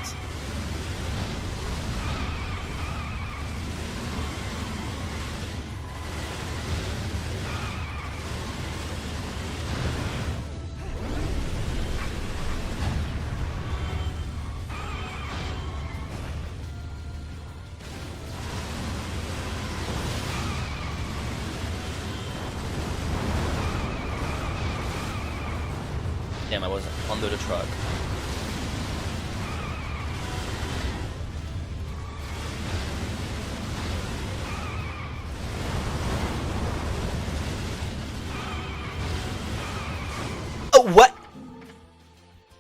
Damn, I was under the truck. Oh, what?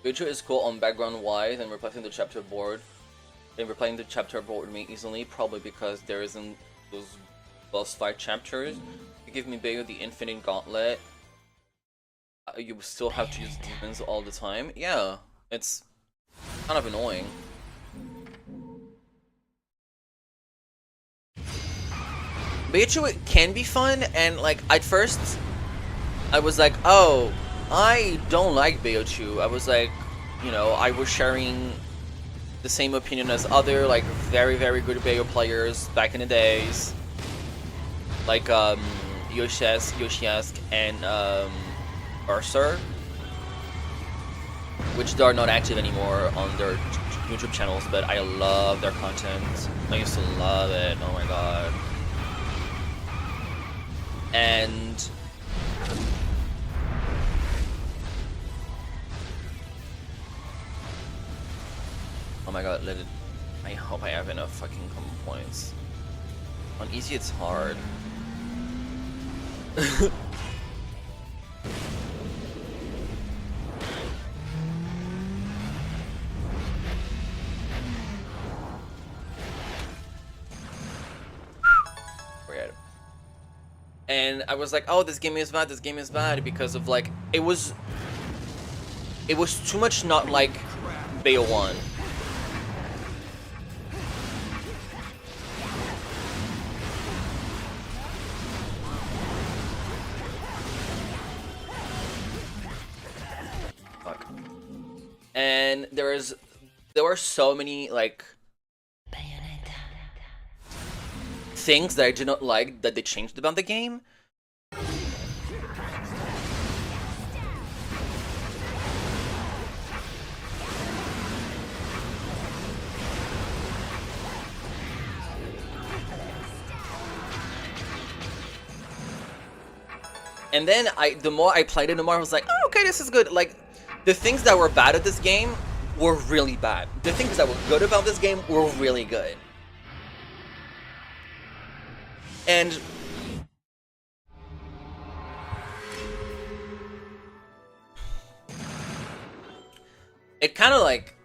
Future is cool on background wise and replacing the chapter board. And replaying the chapter board me easily, probably because there isn't those boss fight chapters. You give me Bayo the Infinite Gauntlet. You still have to use demons all the time. Yeah, it's kind of annoying. Beichu can be fun, and like at first I was like, oh, I don't like Beichu. I was like, you know, I was sharing the same opinion as other like very good Bayo players back in the days, like Yoshiask and Ursa, which they are not active anymore on their YouTube channels, but I love their content. I used to love it. Oh my god. And oh my god, let it. I hope I have enough fucking combo points. On easy, it's hard. And I was like, oh, this game is bad, because of like, it was too much not like Bayo 1. Fuck. And there were so many like things that I did not like that they changed about the game. And then the more I played it, the more I was like, oh, okay, this is good. Like, the things that were bad at this game were really bad. The things that were good about this game were really good. And it kind of like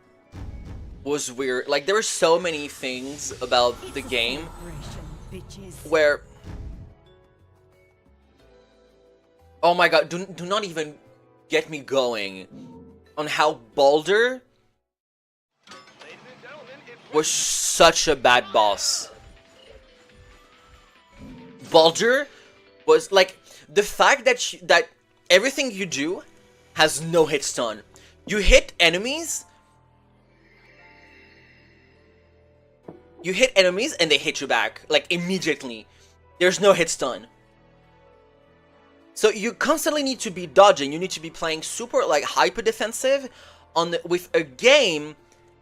was weird. Like, there were so many things about the game where, oh my god, do not even get me going on how Baldur was such a bad boss. Baldur was like, the fact that that everything you do has no hit stun. You hit enemies and they hit you back like immediately. There's no hit stun. So you constantly need to be dodging. You need to be playing super like hyper defensive with a game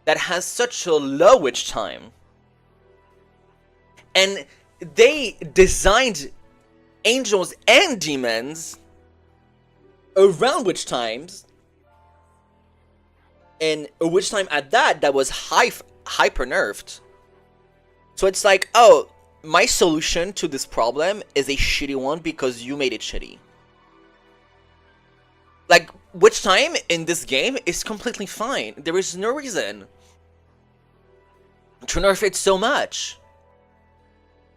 that has such a low witch time. And they designed angels and demons around witch times, and a witch time at that was hyper nerfed. So it's like, oh, my solution to this problem is a shitty one because you made it shitty. Like, witch time in this game is completely fine. There is no reason to nerf it so much.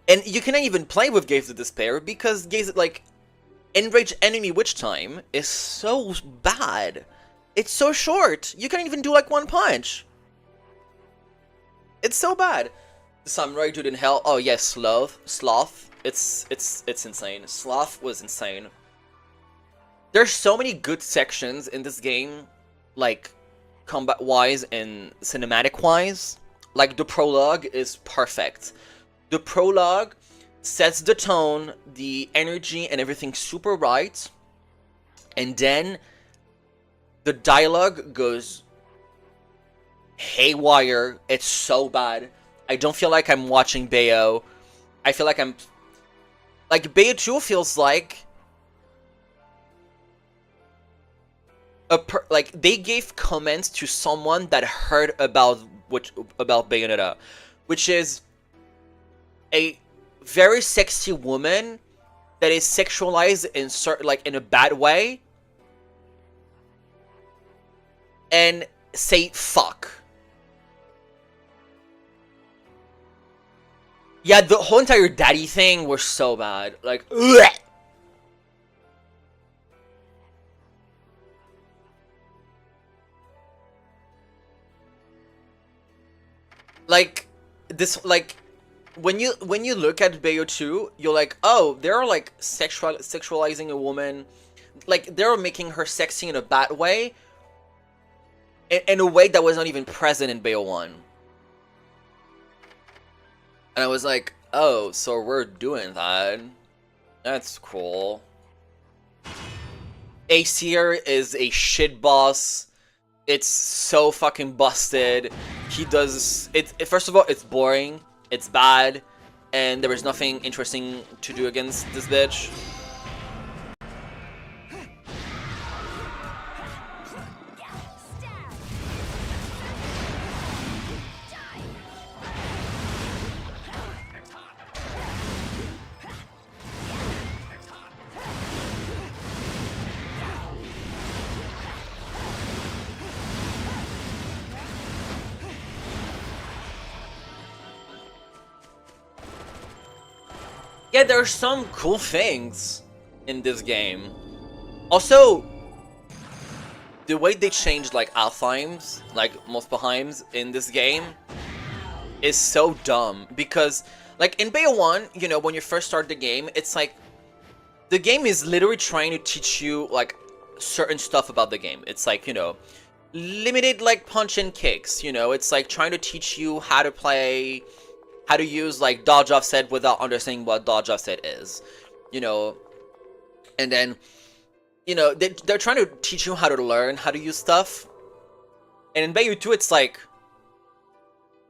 And you cannot even play with Gaze of Despair because Gaze, like, Enrage Enemy Witch Time is so bad. It's so short. You can't even do like one punch. It's so bad. The Samurai Dude in Hell. Oh yes, Sloth. It's insane. Sloth was insane. There's so many good sections in this game, like combat-wise and cinematic-wise. Like the prologue is perfect. The prologue sets the tone, the energy, and everything super right. And then the dialogue goes haywire. It's so bad. I don't feel like I'm watching Bayo. I feel like I'm... Like, Bayo 2 feels like... like, they gave comments to someone that heard about Bayonetta. Which is... a very sexy woman that is sexualized in in a bad way, and say fuck. Yeah, the whole entire daddy thing was so bad. Like, ugh. Like this, like. When you look at Bayo 2, you're like, oh, they're like sexualizing a woman, like they're making her sexy in a bad way, in a way that was not even present in Bayo 1. And I was like, oh, so we're doing that. That's cool. Aesir is a shit boss. It's so fucking busted. He does it. First of all, it's boring. It's bad, and there is nothing interesting to do against this bitch. Yeah, there are some cool things in this game. Also, the way they changed like Alfheims, like Muspelheims in this game, is so dumb. Because, like in Bayo 1, you know, when you first start the game, it's like the game is literally trying to teach you like certain stuff about the game. It's like, you know, limited like punch and kicks, you know, it's like trying to teach you how to play, how to use like dodge offset without understanding what dodge offset is, you know. And then, you know, they're trying to teach you how to learn how to use stuff. And in Bayo 2, it's like,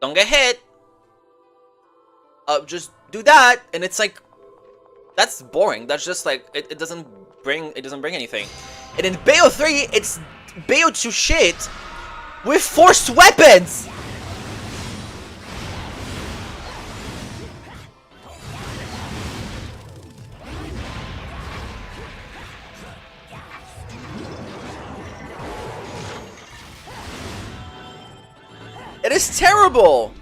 don't get hit, just do that. And it's like, that's boring. That's just like, it doesn't bring anything. And in Bayo 3, it's Bayo 2 shit with forced weapons. It is terrible!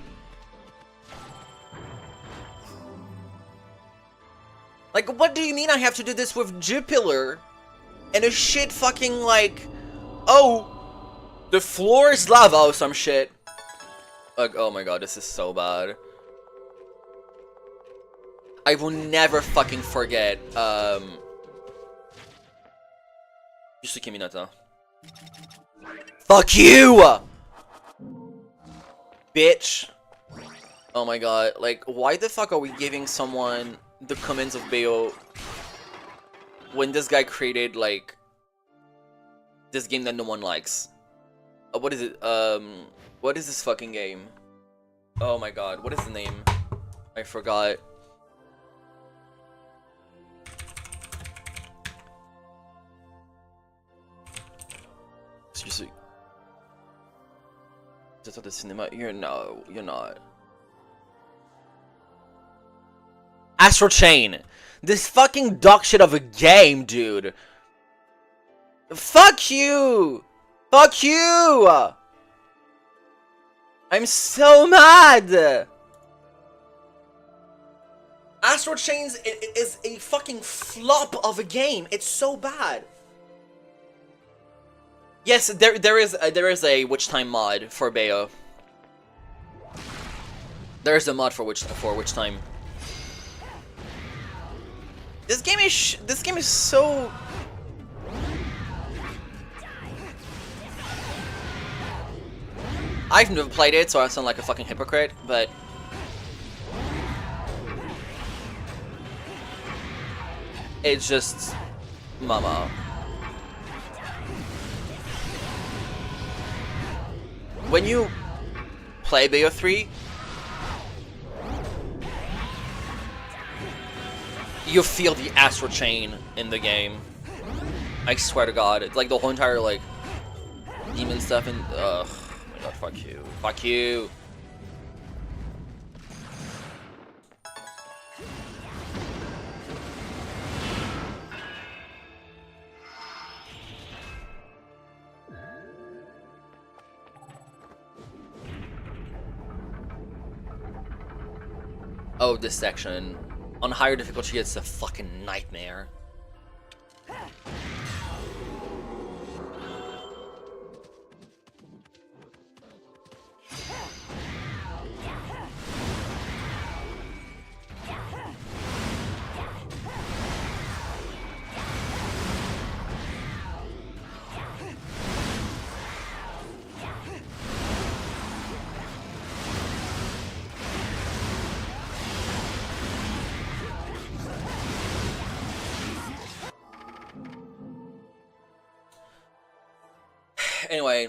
Like, what do you mean I have to do this with Jupiler? And a shit fucking, like... Oh! The floor is lava or some shit. Like, oh my god, this is so bad. I will never fucking forget, Yusuke Minata. Fuck you! Bitch. Oh my god, like, why the fuck are we giving someone the comments of Bayo when this guy created, like, this game that no one likes? What is it? What is this fucking game? Oh my god, what is the name? I forgot. Seriously. That's not the cinema. You're not. Astral Chain. This fucking dog shit of a game, dude. Fuck you! Fuck you! I'm so mad! Astral Chains is a fucking flop of a game. It's so bad. Yes, there is a Witch Time mod for Bayo. There is a mod for Witch Time. This game is so. I've never played it, so I sound like a fucking hypocrite, but it's just mama. When you play Bayo 3, you feel the Astral Chain in the game. I swear to God, it's like the whole entire like demon stuff and ugh. Oh my God, fuck you. Fuck you. Oh, this section. On higher difficulty, it's a fucking nightmare. Anyway,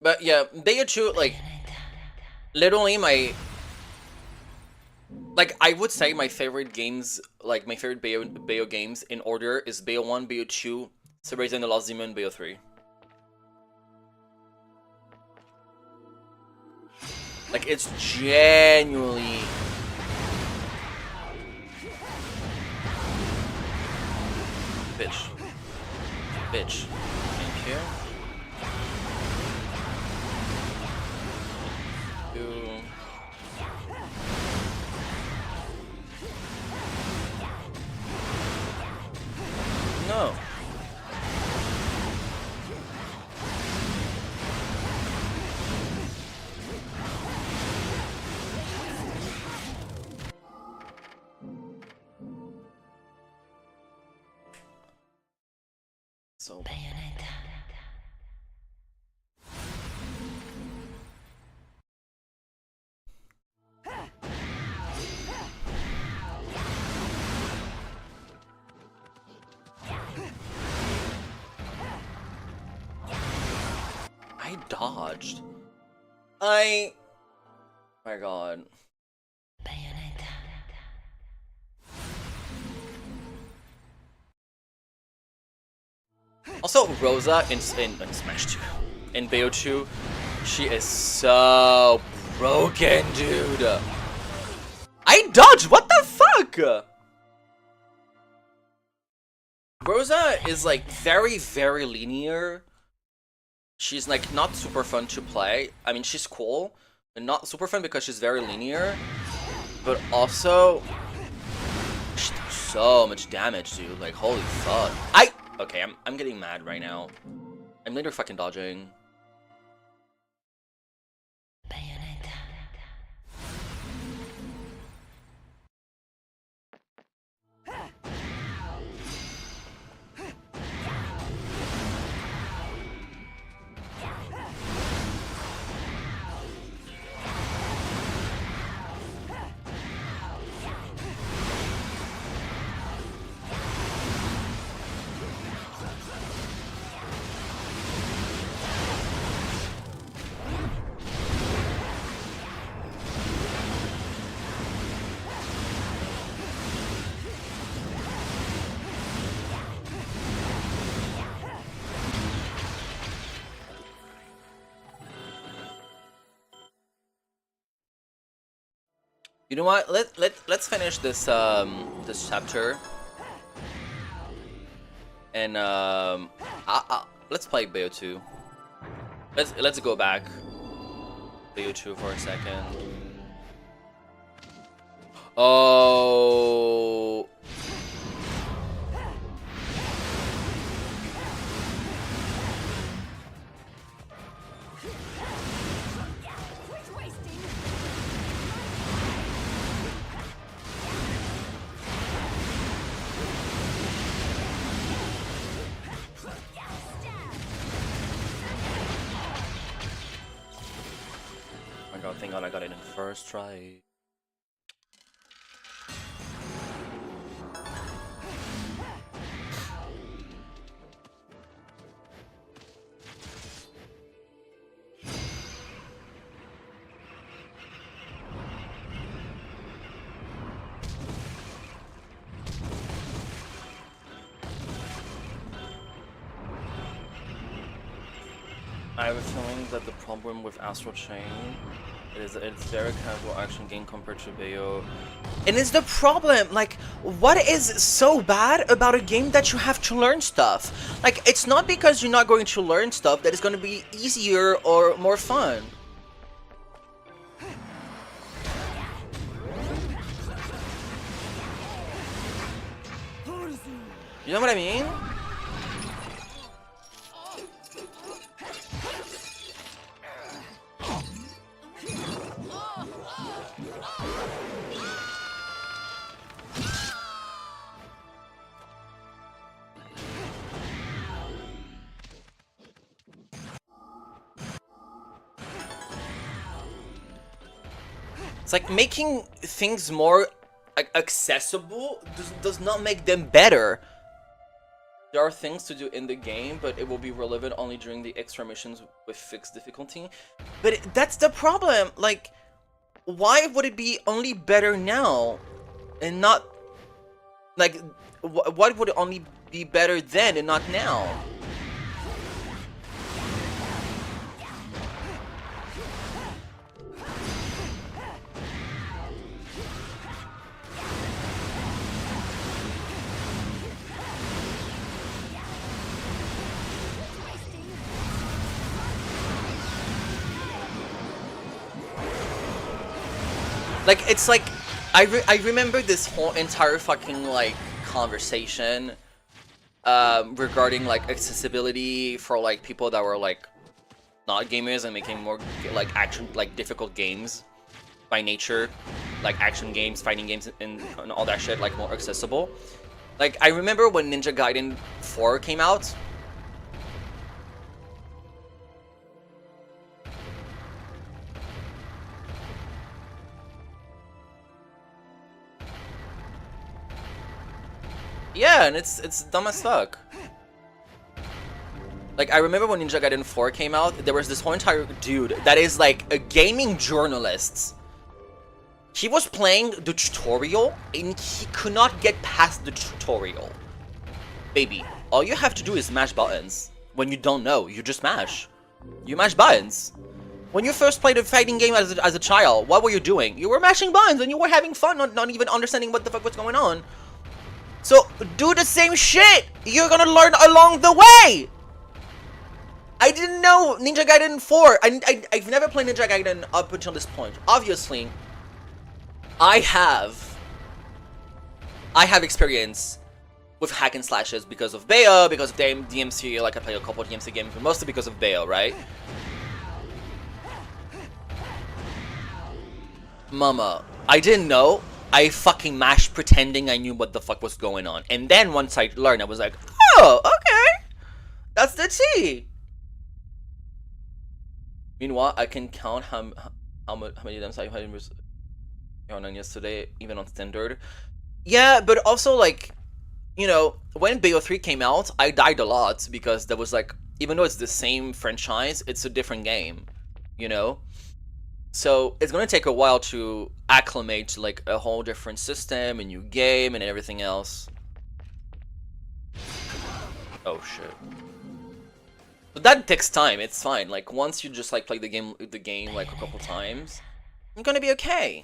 but yeah, Bayo 2, like, literally like, I would say my favorite games, like, my favorite Bayo games in order is Bayo 1, Bayo 2, Celebrating the Lost Demon, Bayo 3. Like, it's genuinely... Bitch. Bitch. Thank you. No. So I dodged. Oh my God. Also, Rosa in Smash 2, in Bayo 2, she is so broken, dude. I dodged. What the fuck? Rosa is like very, very linear. She's like not super fun to play. I mean, she's cool, and not super fun because she's very linear, but also she does so much damage, dude. Like, holy fuck. Okay, I'm getting mad right now. I'm literally fucking dodging. You know what? Let's finish this this chapter. And let's play Bayo 2. Let's go back Bayo 2 for a second. Oh. Oh my god, thank god I got it in first try. I have a feeling that the problem with Astral Chain is that it's very casual action game compared to Bayo. And it's the problem, like, what is so bad about a game that you have to learn stuff? Like, it's not because you're not going to learn stuff that it's going to be easier or more fun. You know what I mean? It's like making things more accessible does not make them better. There are things to do in the game, but it will be relevant only during the extra missions with fixed difficulty. But that's the problem. Like, why would it be only better now and not like what would it only be better then and not now? Like, it's like, I remember this whole entire fucking, like, conversation, regarding, like, accessibility for, like, people that were, like, not gamers and making more, like, action, like, difficult games by nature, like, action games, fighting games, and all that shit, like, more accessible. Like, I remember when Ninja Gaiden 4 came out. Yeah, and it's dumb as fuck. Like, I remember when Ninja Gaiden 4 came out, there was this whole entire dude that is like a gaming journalist. He was playing the tutorial and he could not get past the tutorial. Baby, all you have to do is mash buttons. When you don't know, you just mash. You mash buttons. When you first played a fighting game as a child, what were you doing? You were mashing buttons and you were having fun, not even understanding what the fuck was going on. So, do the same shit! You're gonna learn along the way! I didn't know Ninja Gaiden 4. I've never played Ninja Gaiden up until this point. Obviously, I have experience with hack and slashes because of Bayo, because of DMC, like I played a couple of DMC games, but mostly because of Bayo, right? Mama, I didn't know. I fucking mashed pretending I knew what the fuck was going on. And then once I learned, I was like, oh, okay. That's the tea. Meanwhile, I can count how many times I had on yesterday, even on standard. Yeah, but also, like, you know, when Bayo 3 came out, I died a lot because there was, like, even though it's the same franchise, it's a different game, you know? So it's gonna take a while to acclimate to like a whole different system, a new game, and everything else. Oh shit! But that takes time. It's fine. Like once you just like play the game like a couple times, you're gonna be okay.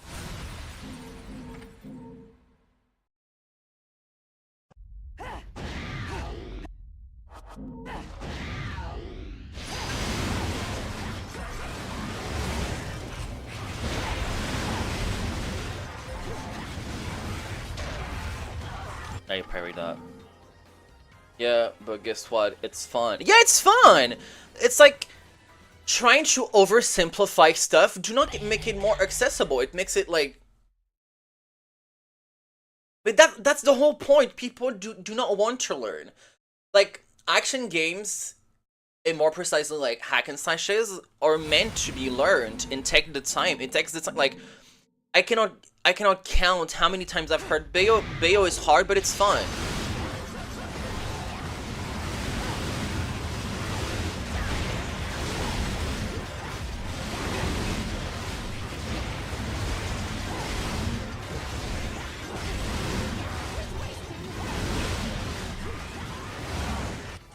I parried that. Yeah, but guess what? It's fun. Yeah, it's fun! It's like trying to oversimplify stuff. Do not make it more accessible. It makes it like... But that's the whole point. People do not want to learn. Like, action games, and more precisely like hack and slashes, are meant to be learned and take the time. It takes the time. Like, I cannot count how many times I've heard Bayo is hard, but it's fun.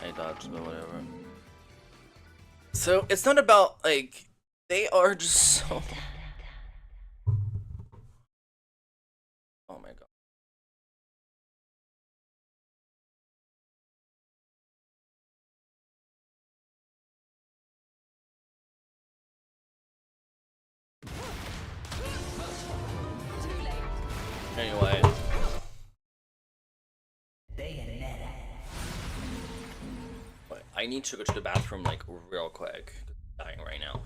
I dodged, but whatever. So it's not about like they are just so. Oh my god. Anyway. I need to go to the bathroom like real quick. I'm dying right now.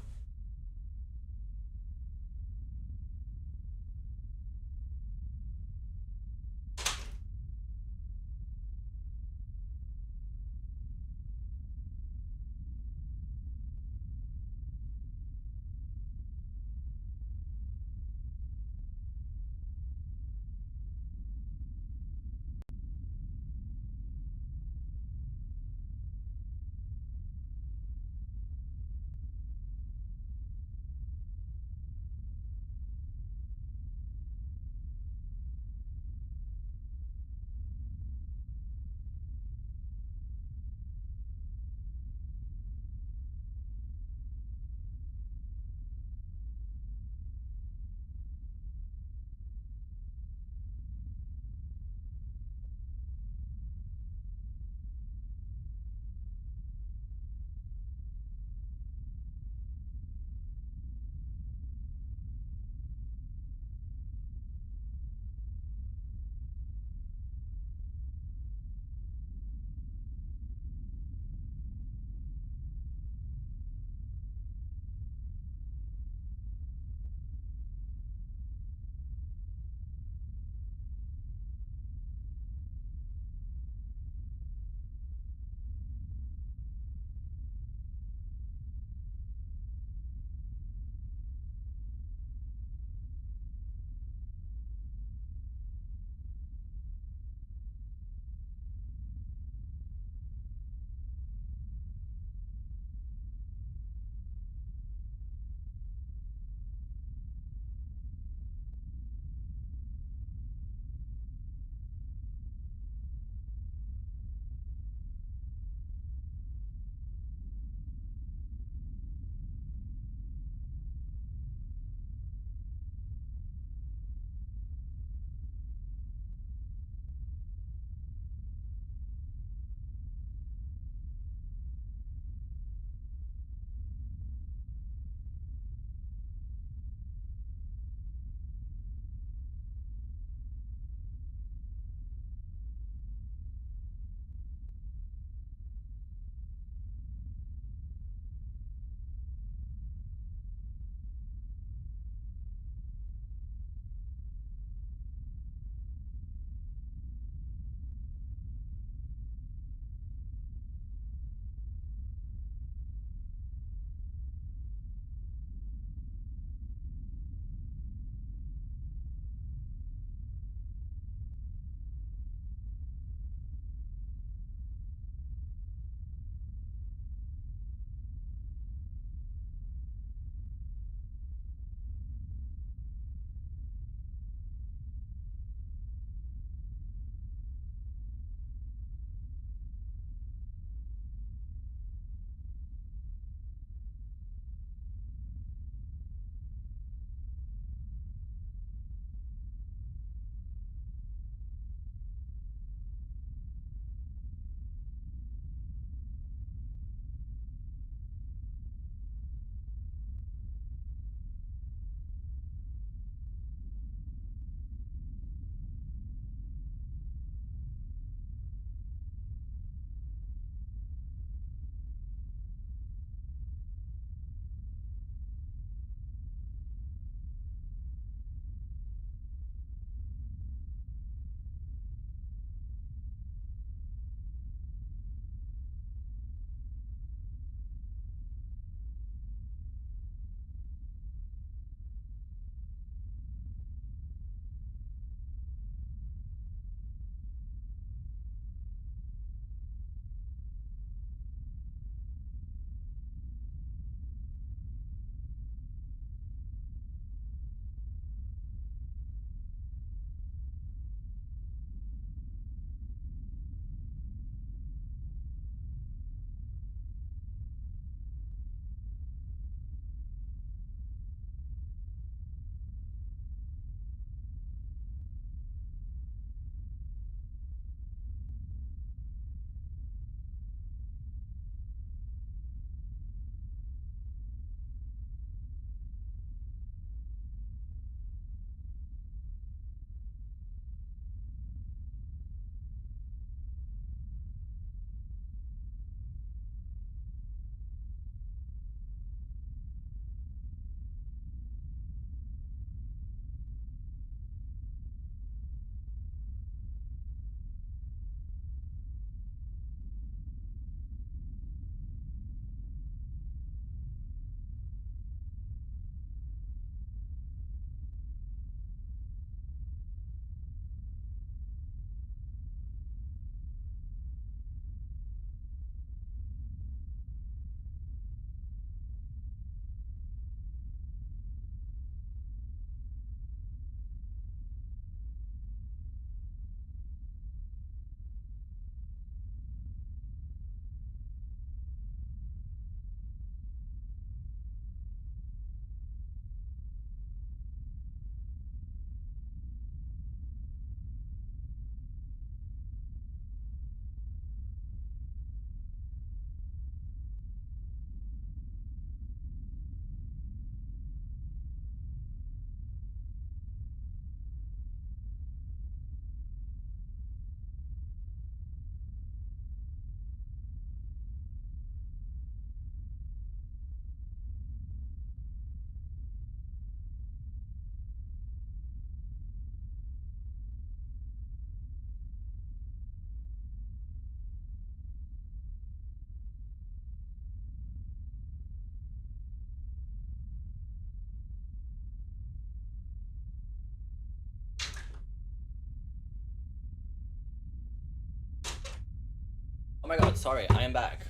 Oh my god, sorry, I am back.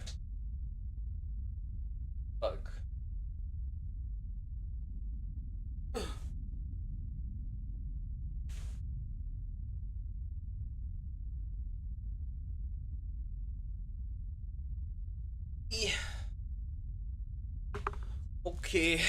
Fuck. Yeah. Okay.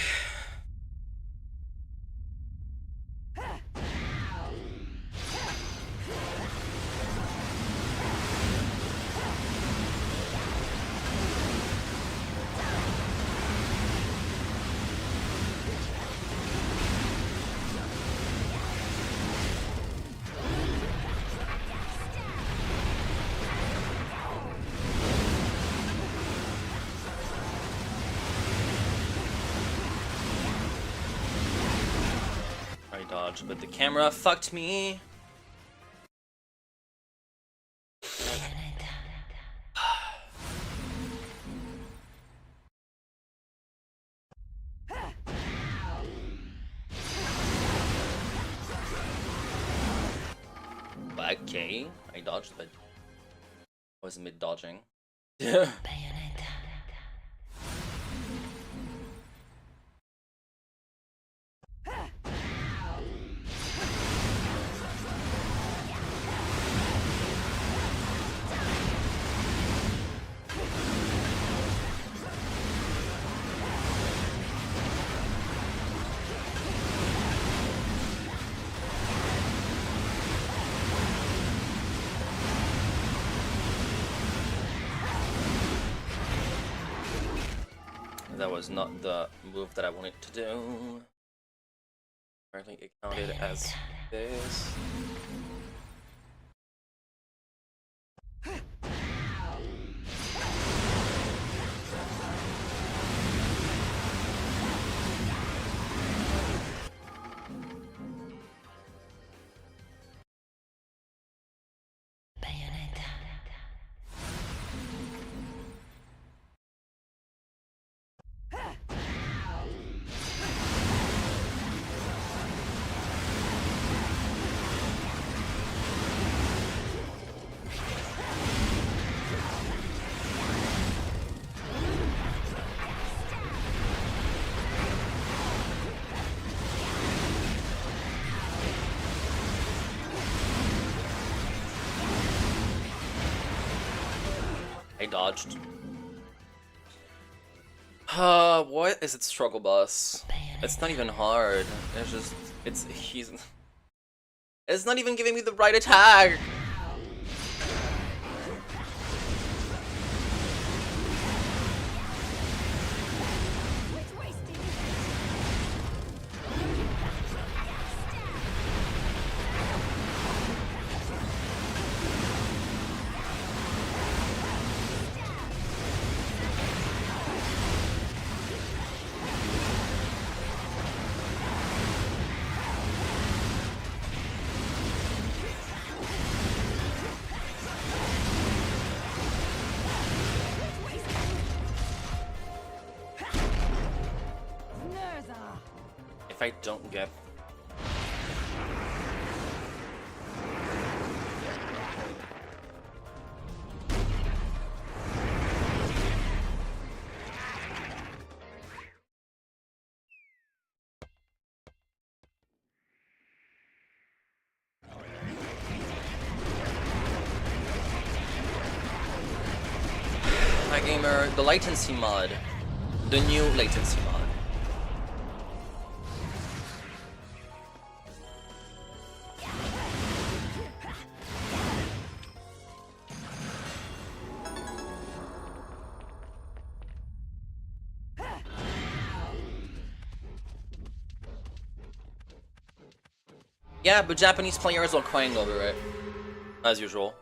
I dodged, but the camera fucked me. Okay, I dodged, but I was mid dodging. Yeah. That was not the move that I wanted to do. Apparently it counted as this. I dodged. What is it, struggle bus? It's not even hard. It's just, it's not even giving me the right attack. If I don't get... Hi gamer, the latency mod. The new latency mod. Yeah, but Japanese players are crying over it. As usual.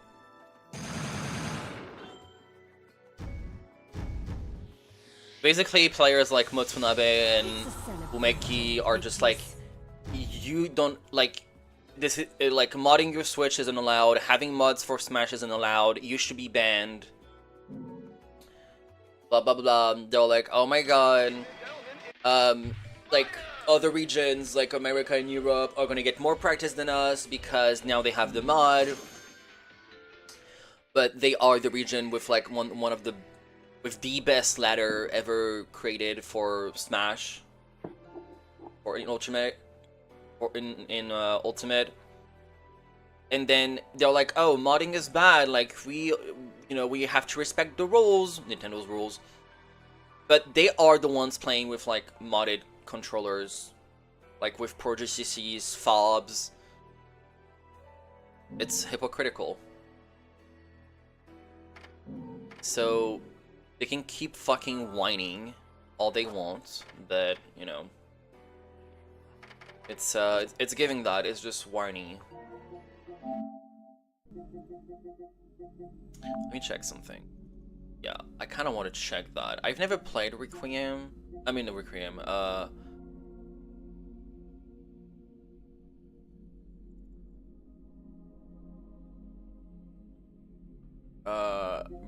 Basically, players like Motsunabe and Umeki are just like, you don't, like, this is, like, modding your Switch isn't allowed, having mods for Smash isn't allowed, you should be banned. Blah blah blah. They're like, oh my god. Like, other regions, like America and Europe, are gonna get more practice than us because now they have the mod. but they are the region with like one of the with the best ladder ever created for Smash or in Ultimate or in Ultimate. And then they're like, oh, modding is bad, like we have to respect the rules, Nintendo's rules. But they are the ones playing with like modded controllers, like with Pro GCCs, fobs. It's hypocritical. So they can keep fucking whining all they want, but you know, it's giving that. It's just whiny. Let me check something. Yeah, I kind of want to check that. I've never played Requiem. I mean, the Requiem.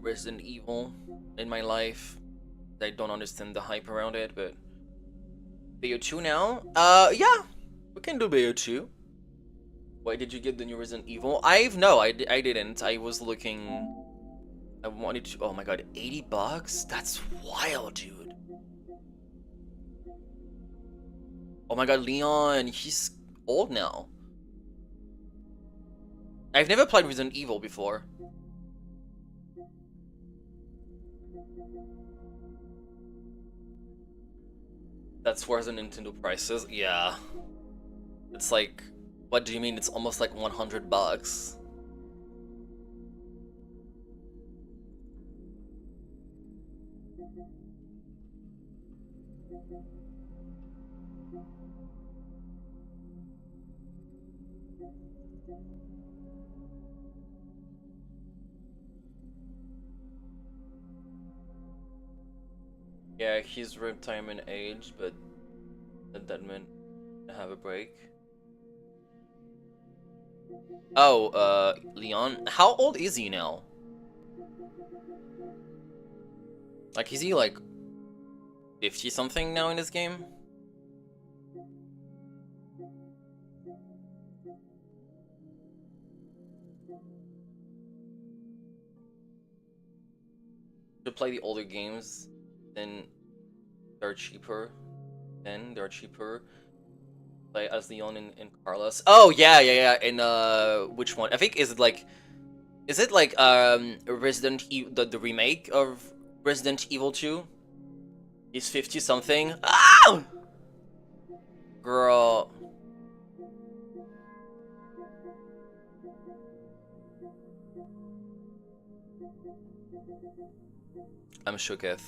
Resident Evil in my life. I don't understand the hype around it, but Bayo 2 now? Yeah, we can do Bayo 2. Why did you get the new Resident Evil? I didn't. I was looking. I wanted to. Oh my god, $80? That's wild, dude. Oh my god, Leon, he's old now. I've never played Resident Evil before. That's worse than Nintendo prices. Yeah. It's like, what do you mean? It's almost like $100. Yeah, he's retirement age, but that meant have a break. Oh, Leon, how old is he now? Like, is he like 50 something now in this game? To play the older games, then they're cheaper. Play as Leon and Carlos. Oh yeah. And which one? I think is it like Resident Evil, the remake of Resident Evil 2? He's 50 something. Ah! Girl. I'm shooketh.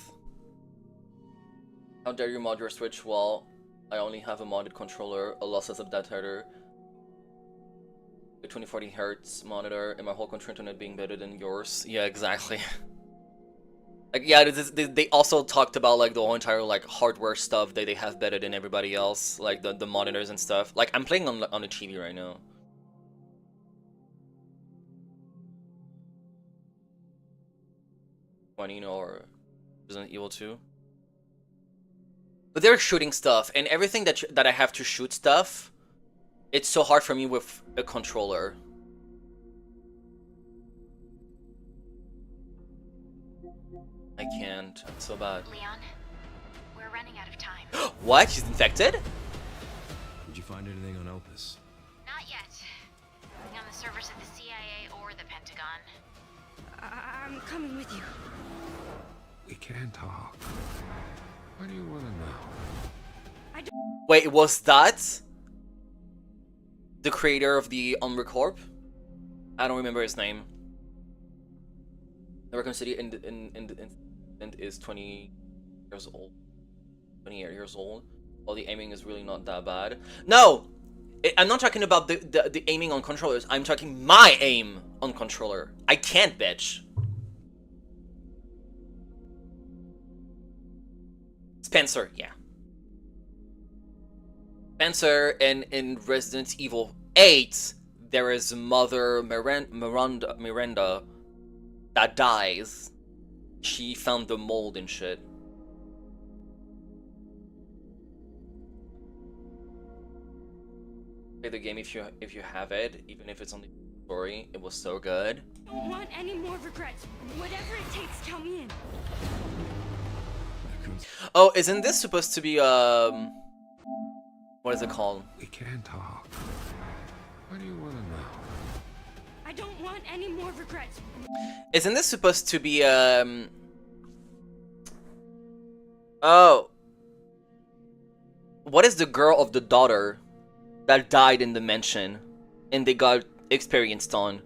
How dare you mod your Switch? Well, I only have a modded controller, a lossless adapter, a 2040 Hz monitor, and my whole control internet being better than yours. Yeah, exactly. Like, yeah, they also talked about like the whole entire like hardware stuff that they have better than everybody else, like the monitors and stuff. Like, I'm playing on the TV right now. Or Resident Evil 2. But they're shooting stuff, and everything that I have to shoot stuff, it's so hard for me with a controller. I can't. It's so bad. Leon, we're running out of time. What? She's infected? Did you find anything on Elpis? Not yet. Nothing on the servers of the CIA or the Pentagon. I'm coming with you. We can't talk. What do you want to know? Wait, was that the creator of the Umber Corp? I don't remember his name. The Raccoon City and is 20 years old. 28 years old. Well, the aiming is really not that bad. No! I'm not talking about the aiming on controllers. I'm talking my aim on controller. I can't, bitch. Spencer, yeah. Spencer, and in Resident Evil 8, there is Mother Miranda that dies. She found the mold and shit. Play the game if you have it, even if it's only story. It was so good. don't want any more regrets. Whatever it takes, count me in. Oh, isn't this supposed to be what is it called? We can talk. What do you want to know? I don't want any more regrets. Isn't this supposed to be oh, what is the girl of the daughter that died in the mansion and they got experienced on?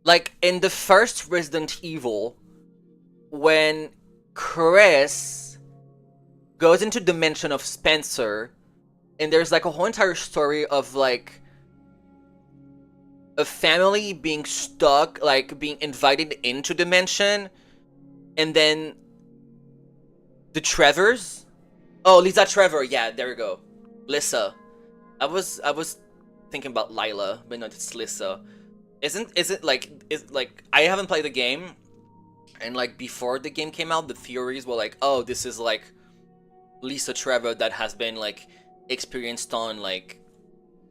Like in the first Resident Evil, when Chris goes into the mansion of Spencer, and there's like a whole entire story of like a family being stuck, like being invited into the mansion, and then the Trevors. Oh, Lisa Trevor, yeah, there we go. Lissa. I was thinking about Lila, but no, it's Lissa. Isn't like I haven't played the game, and like before the game came out, the theories were like, oh, this is like Lisa Trevor that has been like experienced on like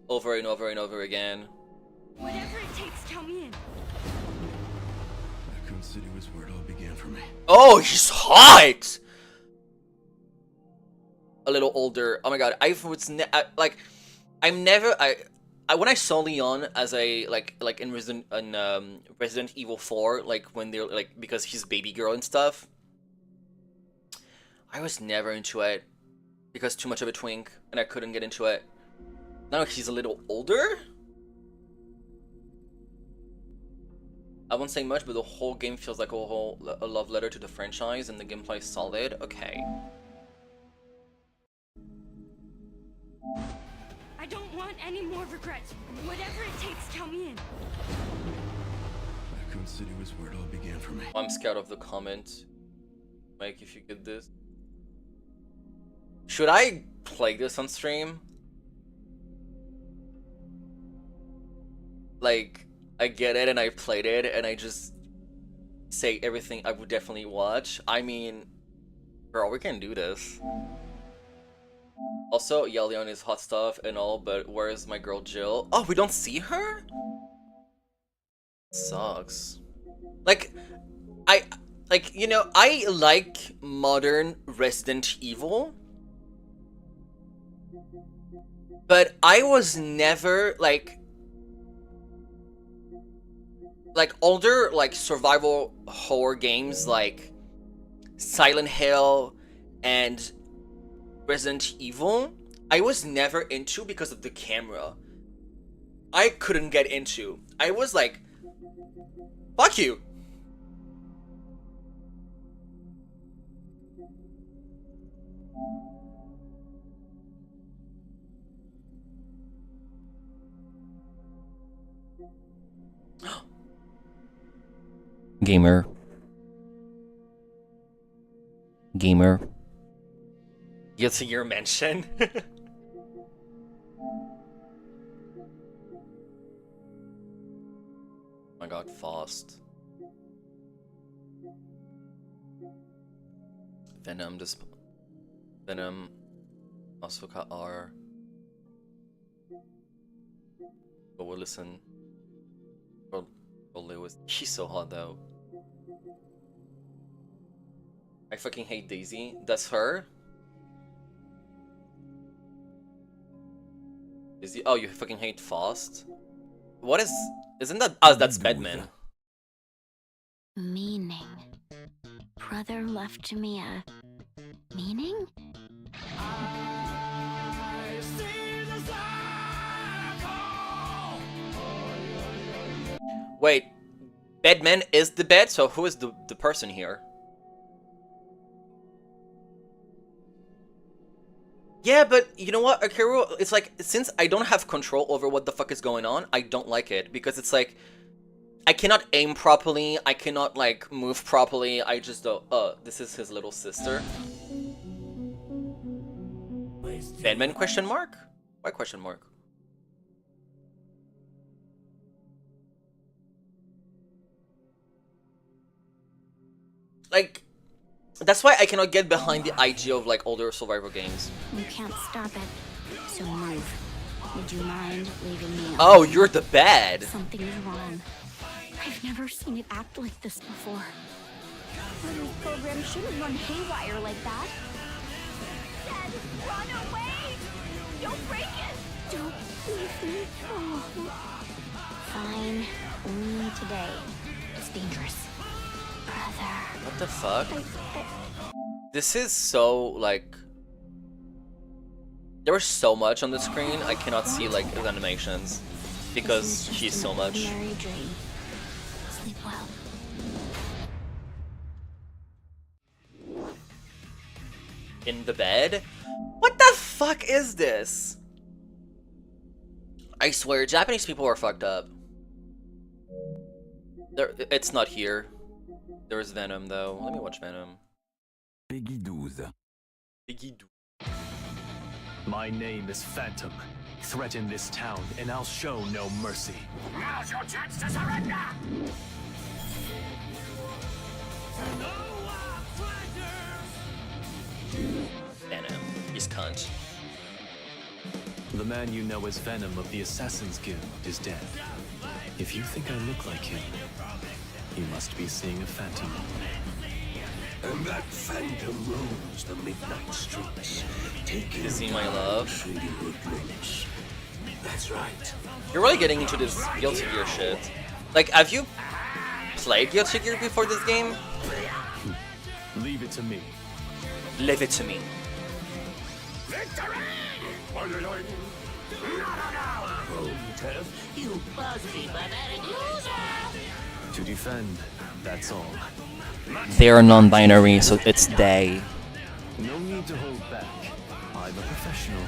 over and over and over again. Whatever it takes, count me in. Raccoon City was where it all began for me. Oh, he's hot. A little older. Oh my god, when I saw Leon as a like in Resident Evil 4, like when they're like, because he's baby girl and stuff, I was never into it because too much of a twink and I couldn't get into it. Now he's a little older. I won't say much, but the whole game feels like a love letter to the franchise, and the gameplay is solid. Okay. I don't want any more regrets. Whatever it takes, count me in. Raccoon City was where it all began for me. I'm scared of the comment. Mike, if you get this. Should I play this on stream? Like, I get it and I played it and I just say everything I would definitely watch. I mean, bro, we can do this. Also, yeah, Leon is hot stuff and all, but where's my girl Jill? Oh, we don't see her? Sucks. Like, I like modern Resident Evil, but I was never like older like survival horror games like Silent Hill and Resident Evil. I was never into because of the camera. I couldn't get into. I was like, fuck you. Gamer. You see your mention? Oh my god, Faust. Venom, Asuka R. But we'll listen. For Lewis. She's so hot though. I fucking hate Daisy. That's her? Daisy? Oh, you fucking hate Faust? What is... Isn't that... Oh, that's Batman. Meaning. Brother left me a... meaning? Wait. Batman is the bed? So who is the person here? Yeah, but you know what, Akira? It's like, since I don't have control over what the fuck is going on, I don't like it. Because it's like, I cannot aim properly, I cannot, like, move properly, I just don't... this is his little sister. Batman question mark? Why question mark? like, that's why I cannot get behind the idea of like older survival games. You can't stop it. So move. Would you mind leaving me alone? Oh, you're the bed. Something is wrong. I've never seen it act like this before. Mother's program shouldn't run haywire like that. Dad, run away! Don't break it! Don't leave me. Oh. Fine. Only today. It's dangerous. Brother. What the fuck? This is so like. There was so much on the screen. I cannot see like his animations because he's so much. Dream. Sleep well. In the bed? What the fuck is this? I swear, Japanese people are fucked up. It's not here. There's Venom though. Let me watch Venom. Peggy 12. Peggy 12. My name is Phantom. Threaten this town, and I'll show no mercy. Now's your chance to surrender! Venom. He's cunt. The man you know as Venom of the Assassin's Guild is dead. If you think I look like him, you must be seeing a phantom. And that phantom roams the midnight streets, taking You see my love? shady hoodlums. That's right. You're really getting into this Guilty Gear shit. Like, have you played Guilty Gear before this game? Leave it to me. Leave it to me. Victory! You buzzing pathetic loser! To defend, that's all. They are non-binary, so it's they. No need to hold back. I'm a professional.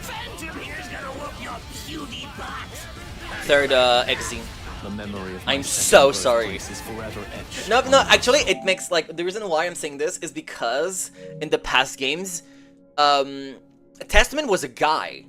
Phantom here's gonna whoop your puny butt! Third, XZ. The memory of my I'm second so sorry. birthplace is forever etched. No, actually, it makes, like, the reason why I'm saying this is because in the past games, Testament was a guy.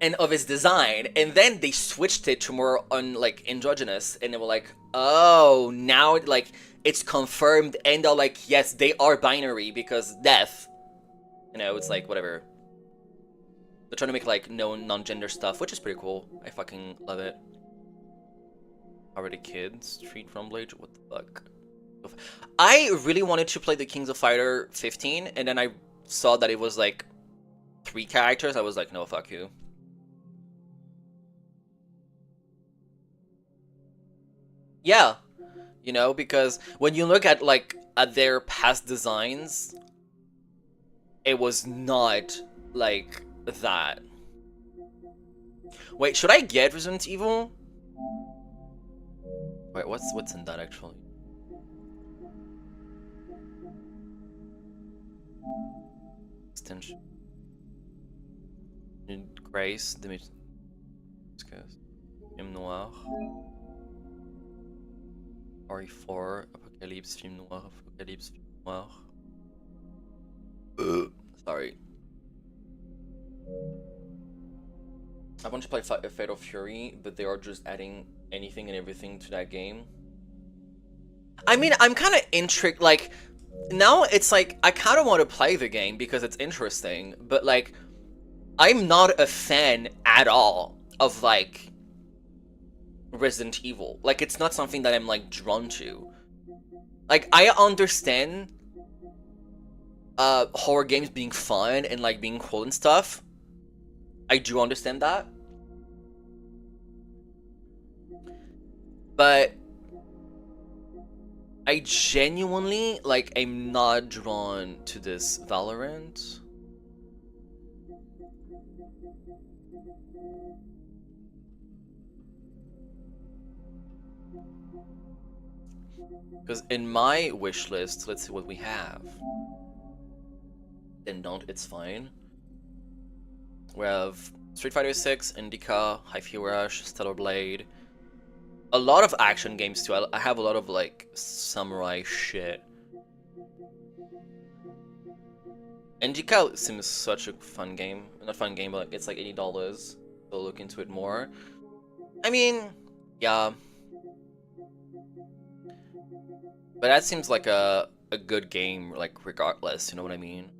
And of his design, and then they switched it to more like androgynous, and they were like, oh, now like it's confirmed, and they're like, yes, they are binary because death. You know, it's like whatever. They're trying to make like no non-gender stuff, which is pretty cool. I fucking love it. Already kids, Street Rumblage, what the fuck? I really wanted to play the Kings of Fighter 15, and then I saw that it was like 3 characters. I was like, no, fuck you. Yeah, you know, because when you look at like at their past designs, it was not like that. Wait, should I get Resident Evil? Wait, what's in that actually? Extension. Grace, Film Noir. RE4, Apocalypse, Film Noir, Apocalypse, Film Noir. Sorry. I want to play Fatal Fury, but they are just adding anything and everything to that game. I mean, I'm kind of intrigued, like, now it's like, I kind of want to play the game because it's interesting, but like, I'm not a fan at all of like, Resident Evil. Like, it's not something that I'm like drawn to. Like, I understand horror games being fun and like being cool and stuff. I do understand that. But I genuinely like am not drawn to this Valorant. Because in my wish list, let's see what we have. Then don't, it's fine. We have Street Fighter 6, IndyCar, Hi-Fi Rush, Stellar Blade. A lot of action games too. I have a lot of like samurai shit. NGCal seems such a fun game. Not fun game, but it's like $80. So look into it more. I mean, yeah. But that seems like a good game, like, regardless, you know what I mean?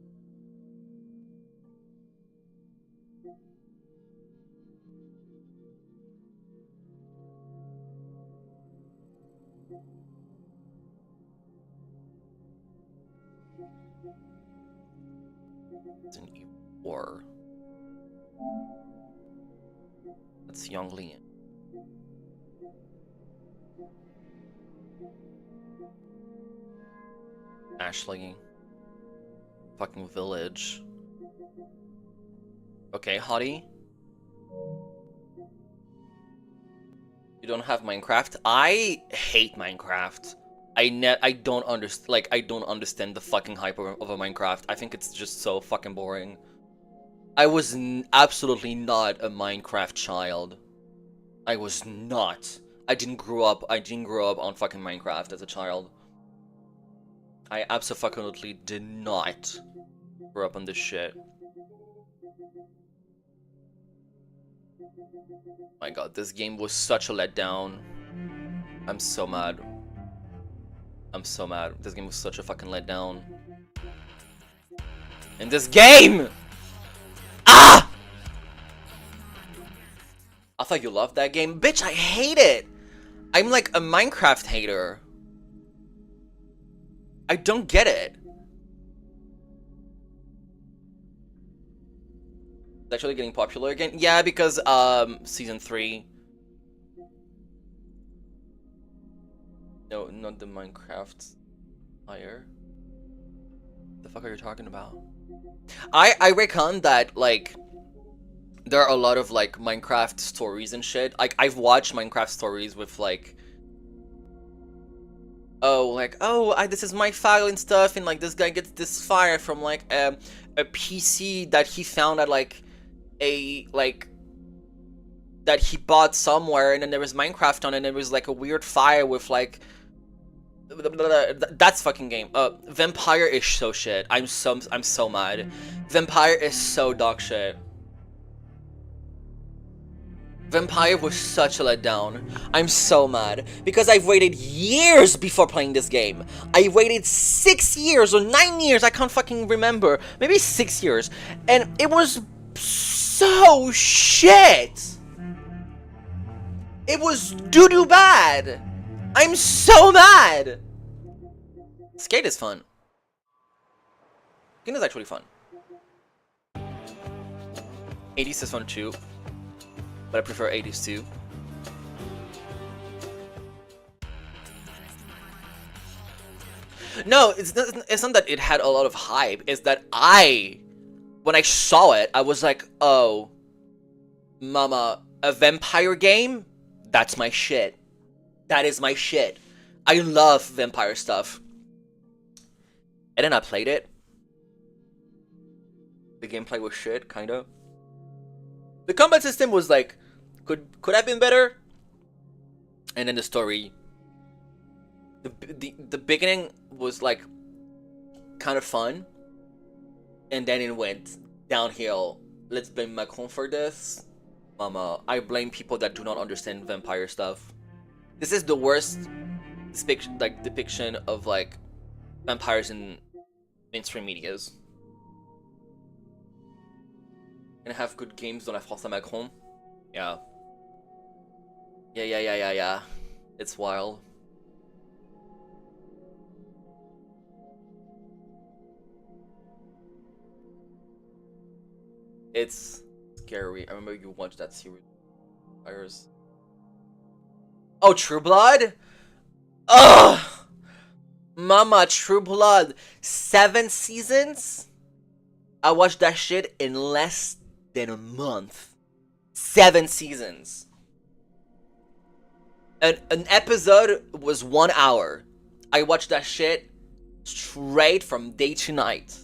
It's an E4. That's Young Leon. Ashley. Fucking village. Okay, hottie. You don't have Minecraft? I hate Minecraft. I don't understand, like, I don't understand the fucking hype of a Minecraft. I think it's just so fucking boring. I was absolutely not a Minecraft child. I was not. I didn't grow up on fucking Minecraft as a child. I absolutely did not grow up on this shit. My god, this game was such a letdown. I'm so mad. I'm so mad. This game was such a fucking letdown. And this game! Ah! I thought you loved that game. Bitch, I hate it! I'm like a Minecraft hater. I don't get it. It's actually getting popular again? Yeah, because, Season 3. No, not the Minecraft fire. The fuck are you talking about? I reckon that, like, there are a lot of, like, Minecraft stories and shit. Like, I've watched Minecraft stories with, like, oh, like, oh, this is my file and stuff, and, like, this guy gets this fire from, like, a PC that he found at, like, that he bought somewhere, and then there was Minecraft on it, and there was, like, a weird fire with, like, that's fucking game. Vampire is so shit. I'm so mad. Vampire is so dog shit. Vampire was such a letdown. I'm so mad because I've waited years before playing this game. I waited 6 years or 9 years. I can't fucking remember. Maybe 6 years, and it was so shit. It was doo-doo bad. I'm so mad. Skate is fun. Skate is actually fun. 80s is fun too, but I prefer 80s too. No, it's not that it had a lot of hype. It's that when I saw it, I was like, oh, mama, a vampire game? That's my shit. That is my shit. I love vampire stuff. And then I played it. The gameplay was shit, kinda. The combat system was like, could have been better. And then the story, the beginning was like kind of fun, and then it went downhill. Let's blame Macron for this. Mama, I blame people that do not understand vampire stuff. This is the worst depiction of like vampires in mainstream medias. And have good games dans la France à Macron. Yeah. Yeah. It's wild. It's scary. I remember you watched that series. Vampires. Oh, True Blood? Ugh! Mama, True Blood. 7 seasons? I watched that shit in less than a month. 7 seasons. An episode was 1 hour. I watched that shit straight from day to night.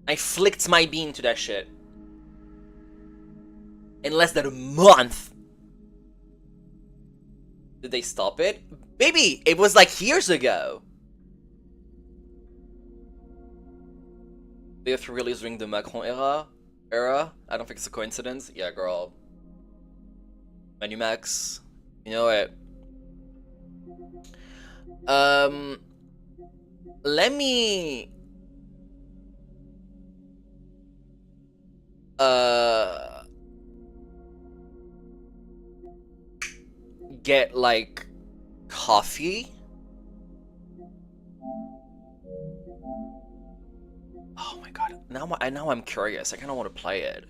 I flicked my bean to that shit. In less than a month. Did they stop it? Baby, it was like years ago. They have released during the Macron era. I don't think it's a coincidence. Yeah, girl. Manumax. You know it. Let me get like coffee. Oh my god! Now I'm curious. I kind of want to play it.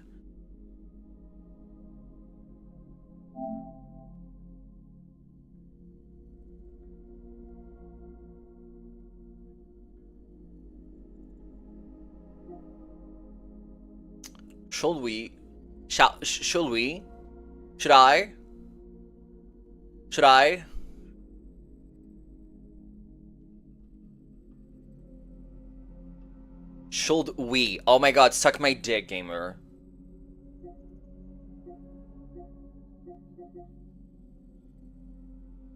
Should we? Should we? Should I? Should I? Should we? Oh my god, suck my dick, gamer.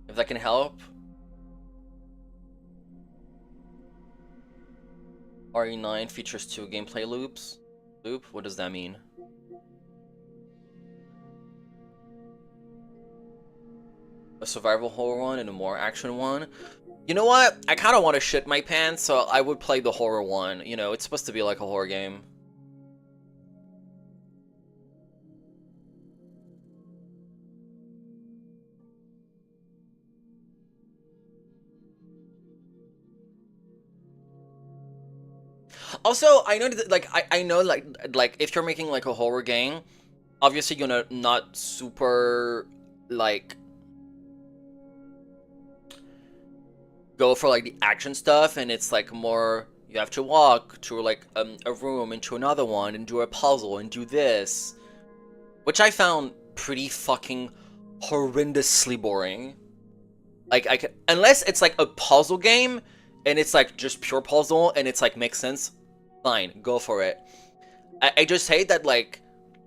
If that can help. RE9 features 2 gameplay loops. What does that mean? A survival horror one and a more action one? You know what? I kind of want to shit my pants, so I would play the horror one. You know, it's supposed to be like a horror game. Also, I know that, like, I know, like if you're making like a horror game, obviously you're not super like go for like the action stuff, and it's like more you have to walk through like a room into another one and do a puzzle and do this, which I found pretty fucking horrendously boring. Like unless it's like a puzzle game and it's like just pure puzzle and it's like makes sense, fine, go for it. I just hate that like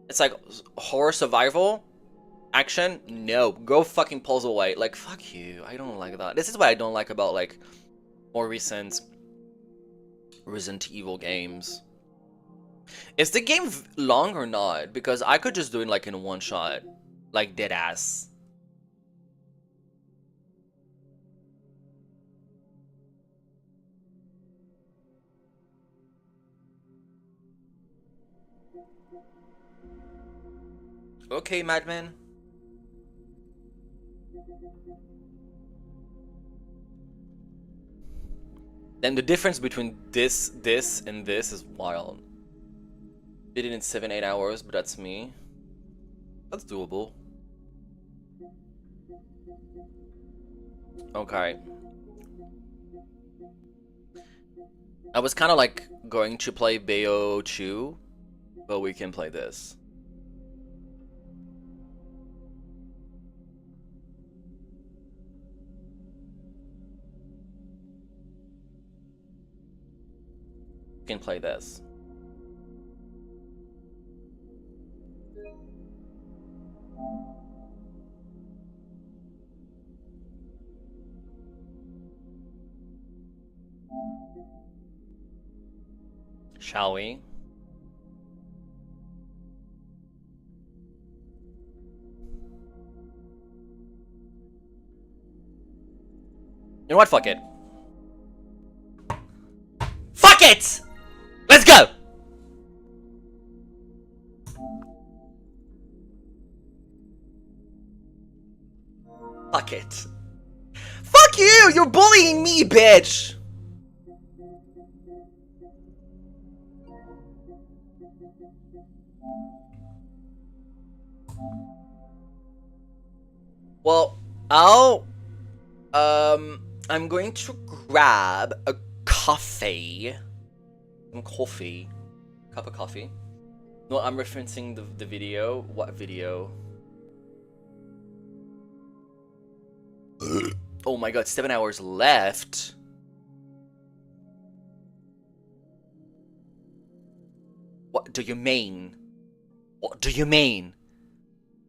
it's like horror survival action. No, go fucking puzzle away. Like fuck you. I don't like that. This is what I don't like about like more recent Resident Evil games. Is the game long or not? Because I could just do it like in one shot, like dead ass. Okay, madman. Then the difference between this, and this is wild. Did it in 7-8 hours, but that's me. That's doable. Okay. I was kind of like going to play Bayo 2, but we can play this. Can play this. Shall we? You know what? Fuck it. Fuck it! Let's go! Fuck it. Fuck you! You're bullying me, bitch! Well, I'm going to grab a coffee. Some coffee. Cup of coffee. No, I'm referencing the video. What video? Oh my god, 7 hours left. What do you mean? What do you mean?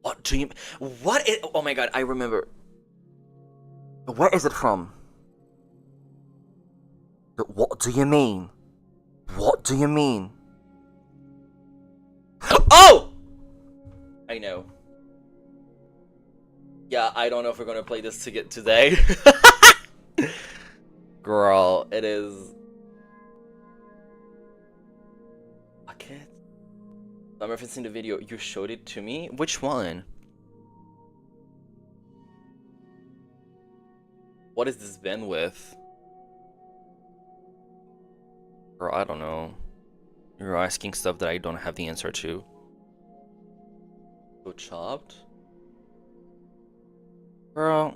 What do you... What is... Oh my god, I remember. Where is it from? What do you mean? What do you mean? Oh! I know. Yeah, I don't know if we're gonna play this today. Girl, it is. Fuck it. I'm referencing the video. You showed it to me? Which one? What is this been with? Girl, I don't know. You're asking stuff that I don't have the answer to. So chopped? Girl.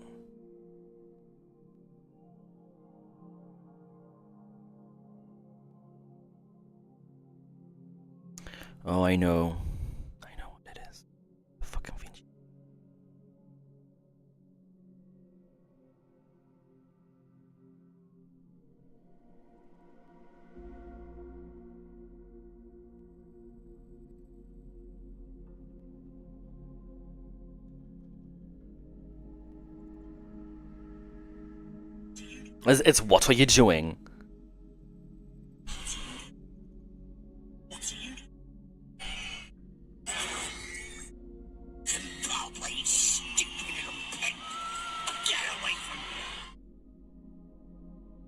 Oh, I know. I know what it is. The fucking Vinci. It's what are you doing?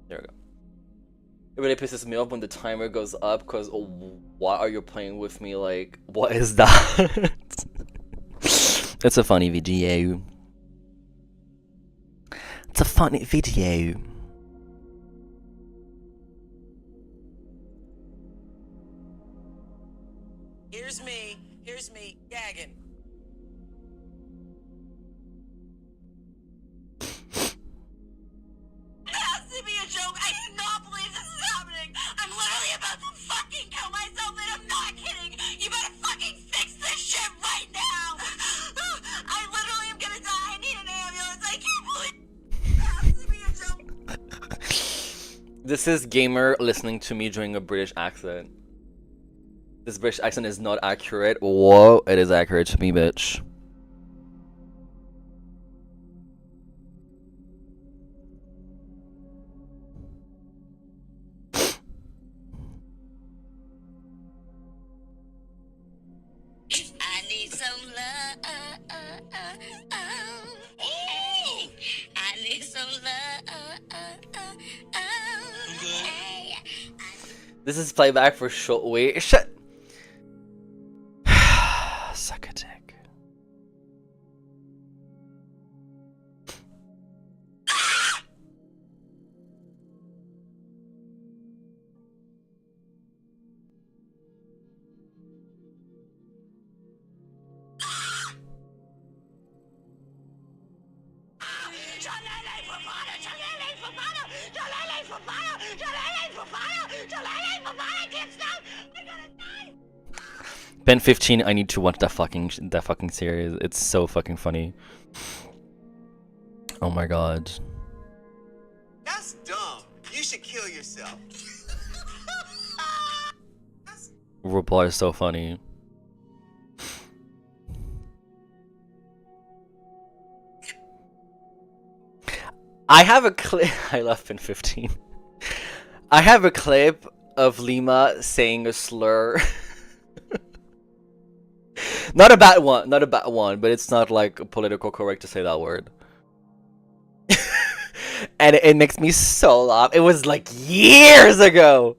There we go. It really pisses me off when the timer goes up because why are you playing with me? Like, what is that? It's a funny video. It's a funny video. Here's me, gagging. It has to be a joke. I do not believe this is happening. I'm literally about to fucking kill myself, and I'm not kidding. You better fucking fix this shit right now. I literally am gonna die. I need an ambulance. I can't believe it has to be a joke. This is gamer listening to me doing a British accent. This British accent is not accurate. Whoa, it is accurate to me, bitch. I need some love. I need some love. This is playback for sure. Wait, shut. Suck a dick. Ben 15, I need to watch that fucking series. It's so fucking funny. Oh my god. That's dumb. You should kill yourself. RuPaul is so funny. I have a clip. I love Ben 15. I have a clip of Lima saying a slur. Not a bad one, not a bad one, but it's not like political correct to say that word. And it makes me so laugh. It was like years ago.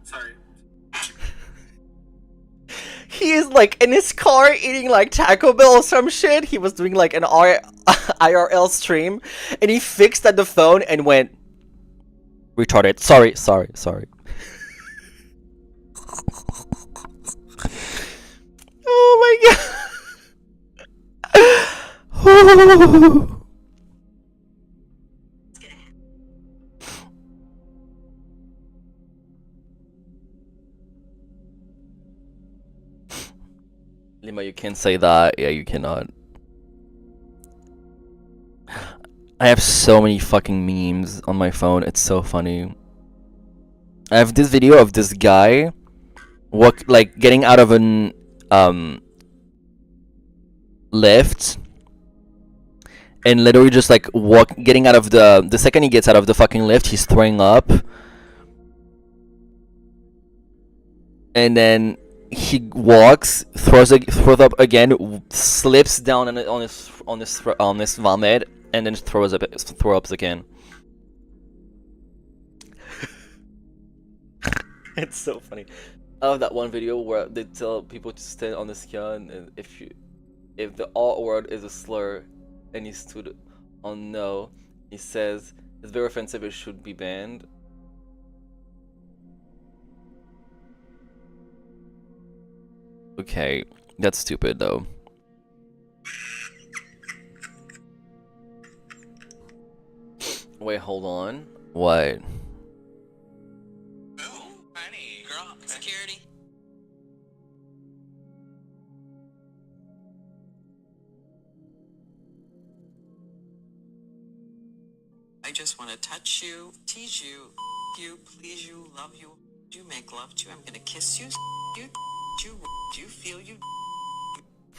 Sorry. He is like in his car eating like Taco Bell or some shit. He was doing like an IRL stream and he fixed at the phone and went retarded. Sorry. Oh my god. Lima, you can't say that. Yeah, you cannot. I have so many fucking memes on my phone. It's so funny. I have this video of this guy walk, like getting out of an lift, and literally just like getting out of the second he gets out of the fucking lift, he's throwing up, and then he walks, throws up again, slips down on his vomit, and then throws up again. It's so funny. I love that one video where they tell people to stand on the scale, and if the R word is a slur, and he stood on no, he says it's very offensive. It should be banned. Okay, that's stupid though. Wait, hold on. What? Honey, girl, security. I just want to touch you, tease you, please you, love you, you make love to you. I'm gonna kiss you, you feel you.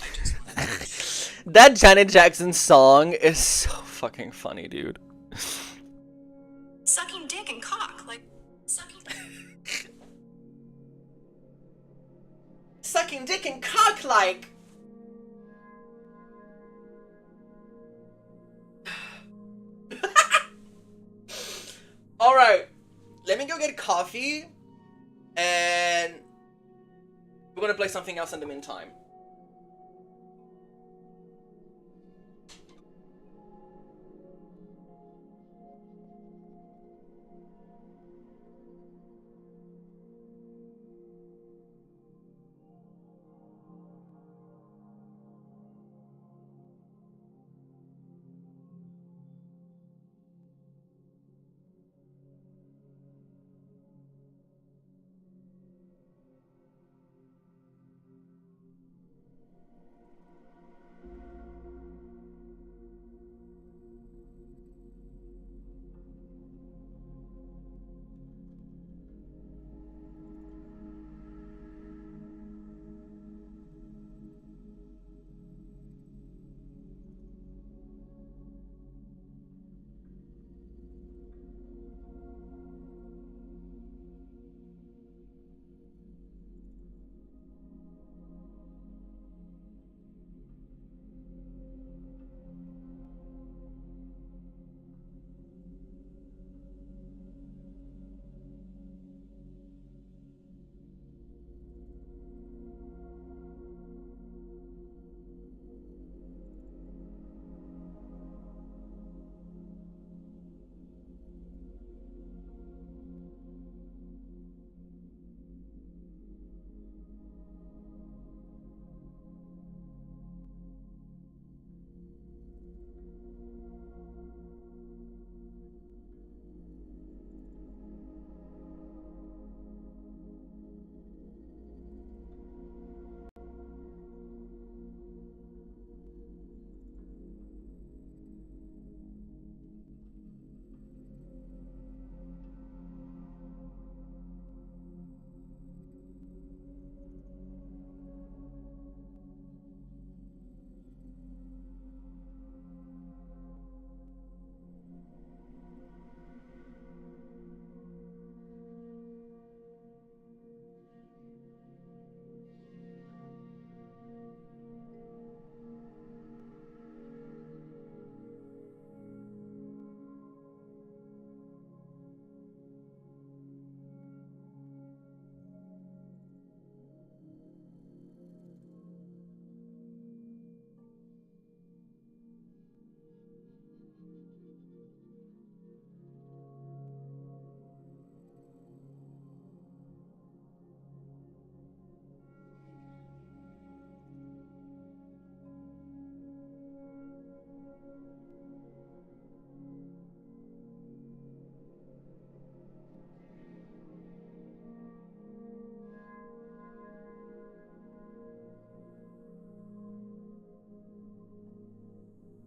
I just want to touch you. That Janet Jackson song is so fucking funny, dude. Sucking dick and cock, like sucking. Sucking dick and cock, like. Alright, let me go get coffee, and we're gonna play something else in the meantime.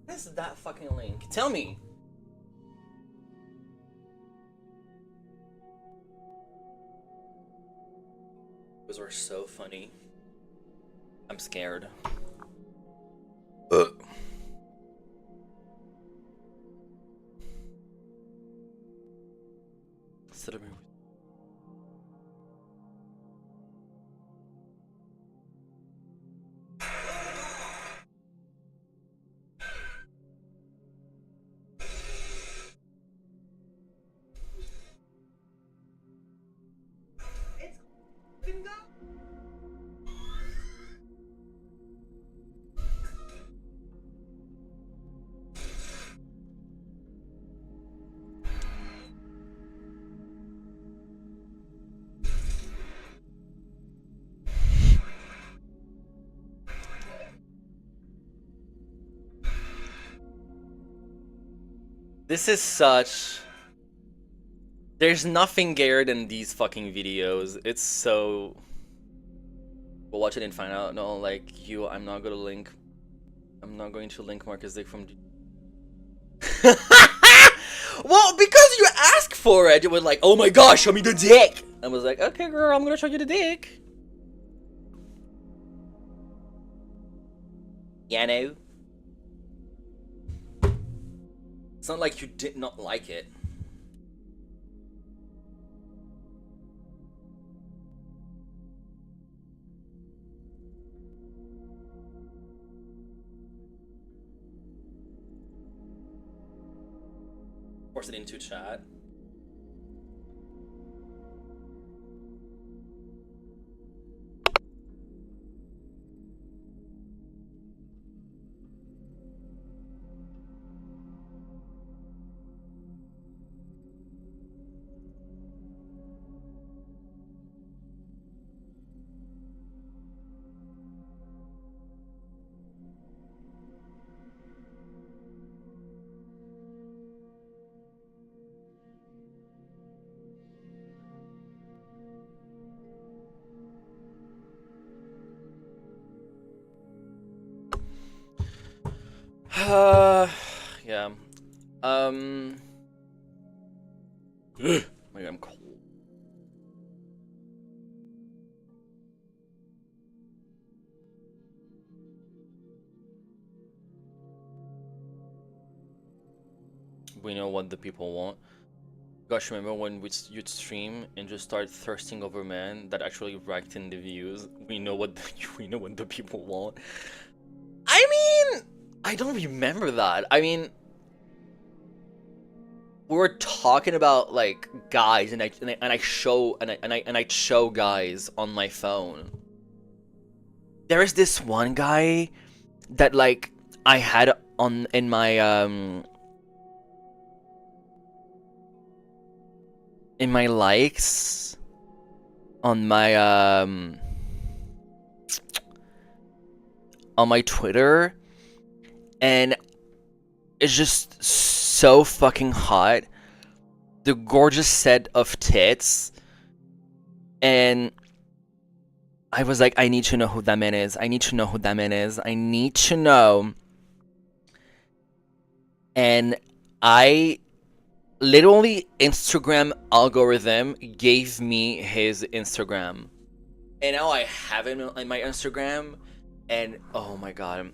What is that fucking link? Tell me. Those are so funny. I'm scared. This is such... There's nothing gayer than these fucking videos. It's so... We'll watch it and find out. No, like, I'm not gonna link... I'm not going to link Marcus Dick from... Well, because you asked for it, you were like, oh my gosh, show me the dick! I was like, okay girl, I'm gonna show you the dick. Yano. It's not like you did not like it. Force it into chat. Yeah. My God, I'm cold. We know what the people want. Gosh, remember when you'd stream and just start thirsting over men that actually racked in the views? We know what the people want. I mean, I don't remember that. I mean, we were talking about like guys, and I'd show guys on my phone. There is this one guy that like I had in my likes on my Twitter, and it's just so fucking hot. The gorgeous set of tits, and I was like, I need to know who that man is. I need to know who that man is. I need to know. And I literally, Instagram algorithm gave me his Instagram. And now I have him on my Instagram, and oh my god.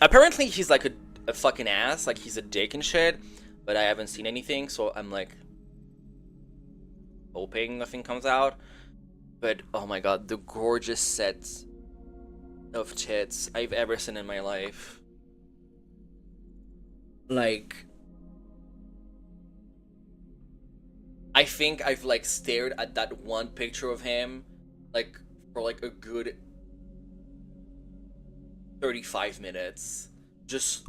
Apparently he's like a fucking ass, like he's a dick and shit, but I haven't seen anything, so I'm like hoping nothing comes out. But oh my god, the gorgeous sets of tits I've ever seen in my life. Like, I think I've like stared at that one picture of him like for like a good 35 minutes, just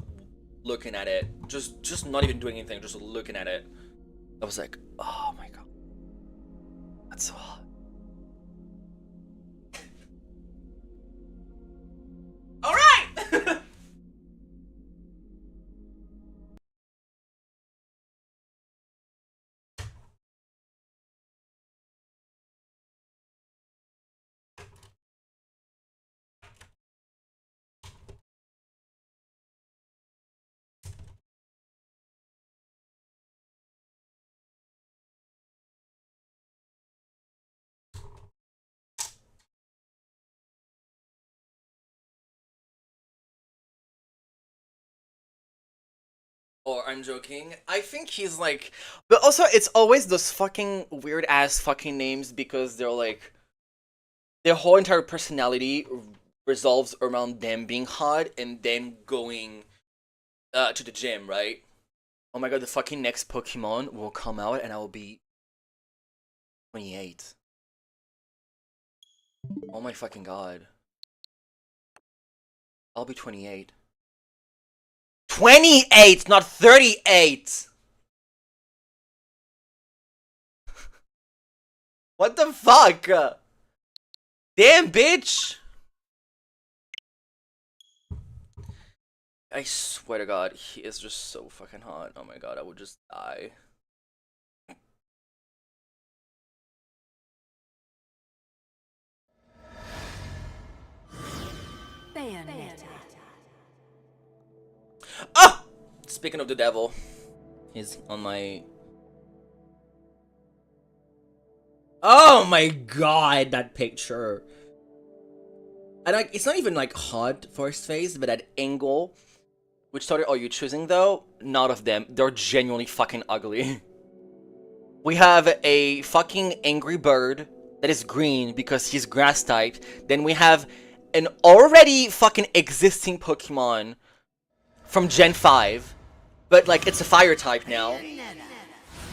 looking at it, just not even doing anything, just looking at it. I was like, oh my god, that's so hot. All right. Or I'm joking. I think he's like, but also it's always those fucking weird ass fucking names because they're like, their whole entire personality resolves around them being hot and then going to the gym, right? Oh my god, the fucking next Pokemon will come out and I will be 28. Oh my fucking god. I'll be 28. 28, not 38! What the fuck? Damn, bitch! I swear to god, he is just so fucking hot. Oh my god, I would just die. Ah! Speaking of the devil, he's on my... Oh my god, that picture. And like, it's not even like hot for his face, but that angle. Which starter are you choosing though? None of them. They're genuinely fucking ugly. We have a fucking angry bird that is green because he's grass type. Then we have an already fucking existing Pokemon from Gen 5. But like, it's a fire type now.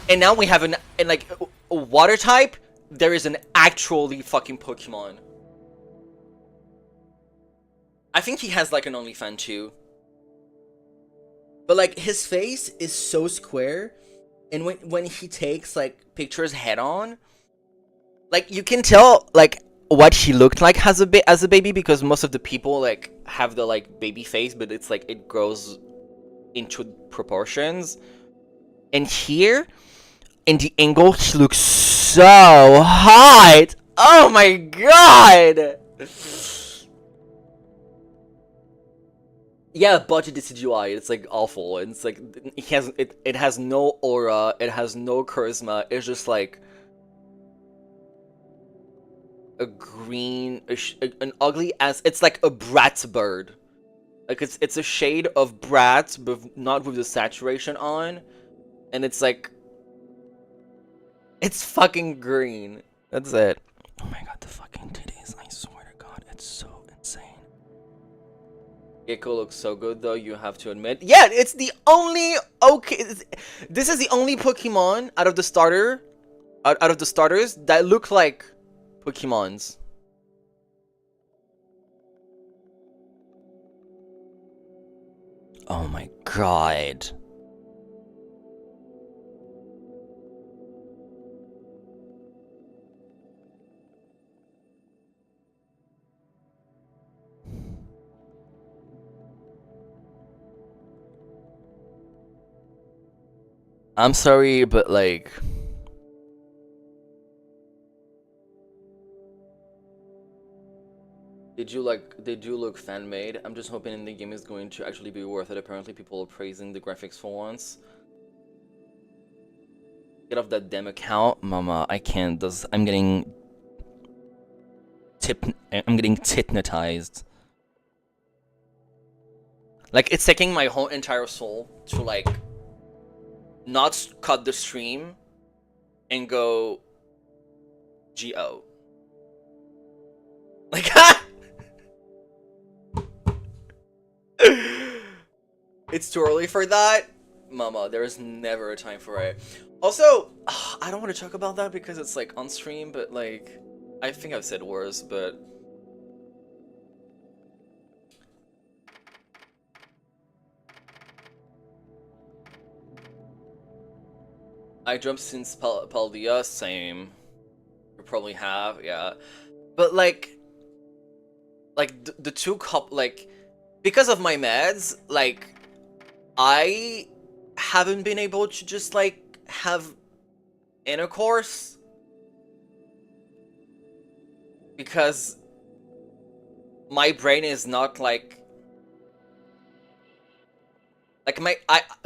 And now we have like a water type. There is an actually fucking Pokemon. I think he has like an OnlyFans too. But like his face is so square, and when he takes like pictures head on, like you can tell like what he looked like as a baby because most of the people like have the like baby face, but it's like it grows into proportions. And here, in the angle, he looks so hot. Oh my god. Yeah, budget decidueye. It's like awful. And it's like it has no aura. It has no charisma. It's just like a green, an ugly ass. It's like a brat bird. Like it's a shade of brat, but not with the saturation on. And it's like it's fucking green. That's it. Oh my god, the fucking titties! I swear to God, it's so insane. Gecko looks so good though, you have to admit. Yeah, it's the only this is the only Pokemon out of the starters that look like Pokemons. Oh my god. I'm sorry, but like they do look fan made. I'm just hoping the game is going to actually be worth it. Apparently people are praising the graphics for once. Get off that damn account, mama. I can't. I'm getting hypnotized. Like it's taking my whole entire soul to like not cut the stream and go GO. Like it's too early for that. Mama, there is never a time for it. Also, I don't want to talk about that because it's like on stream, but like I think I've said worse, but I jumped since Paldea, same. You probably have, yeah. But like the two like because of my meds, like I haven't been able to just like have intercourse because my brain is not like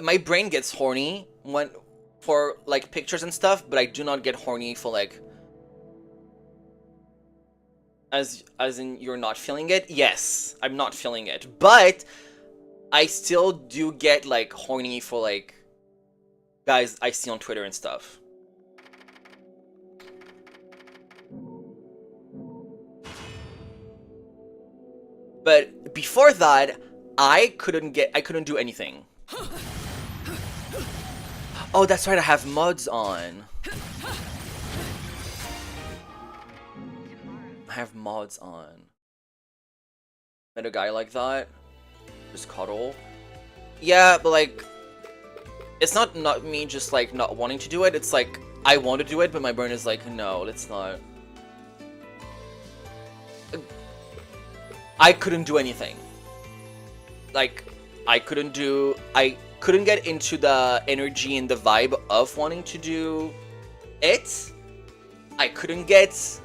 my brain gets horny when for like pictures and stuff, but I do not get horny for like as in you're not feeling it. Yes, I'm not feeling it, but I still do get like horny for like guys I see on Twitter and stuff. But before that, I couldn't do anything. Oh, that's right, I have mods on. I have mods on. Met a guy like that. Just cuddle. Yeah, but like, it's not me just like not wanting to do it. It's like, I want to do it, but my brain is like, no, let's not. I couldn't do anything. Like, I couldn't get into the energy and the vibe of wanting to do it. I couldn't get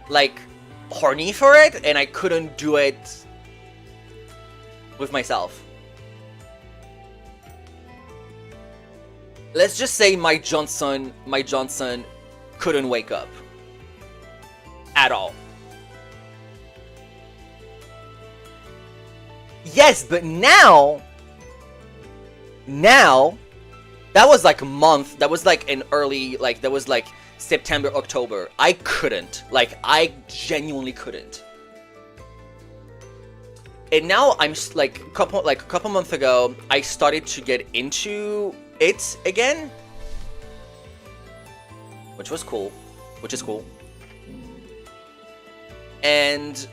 like horny for it, and I couldn't do it with myself. Let's just say my Johnson couldn't wake up at all. Yes, but now, that was like a month, that was like an early, like, that was like September, October. I couldn't. Like, I genuinely couldn't. And now I'm like a couple months ago, I started to get into it again, which is cool. And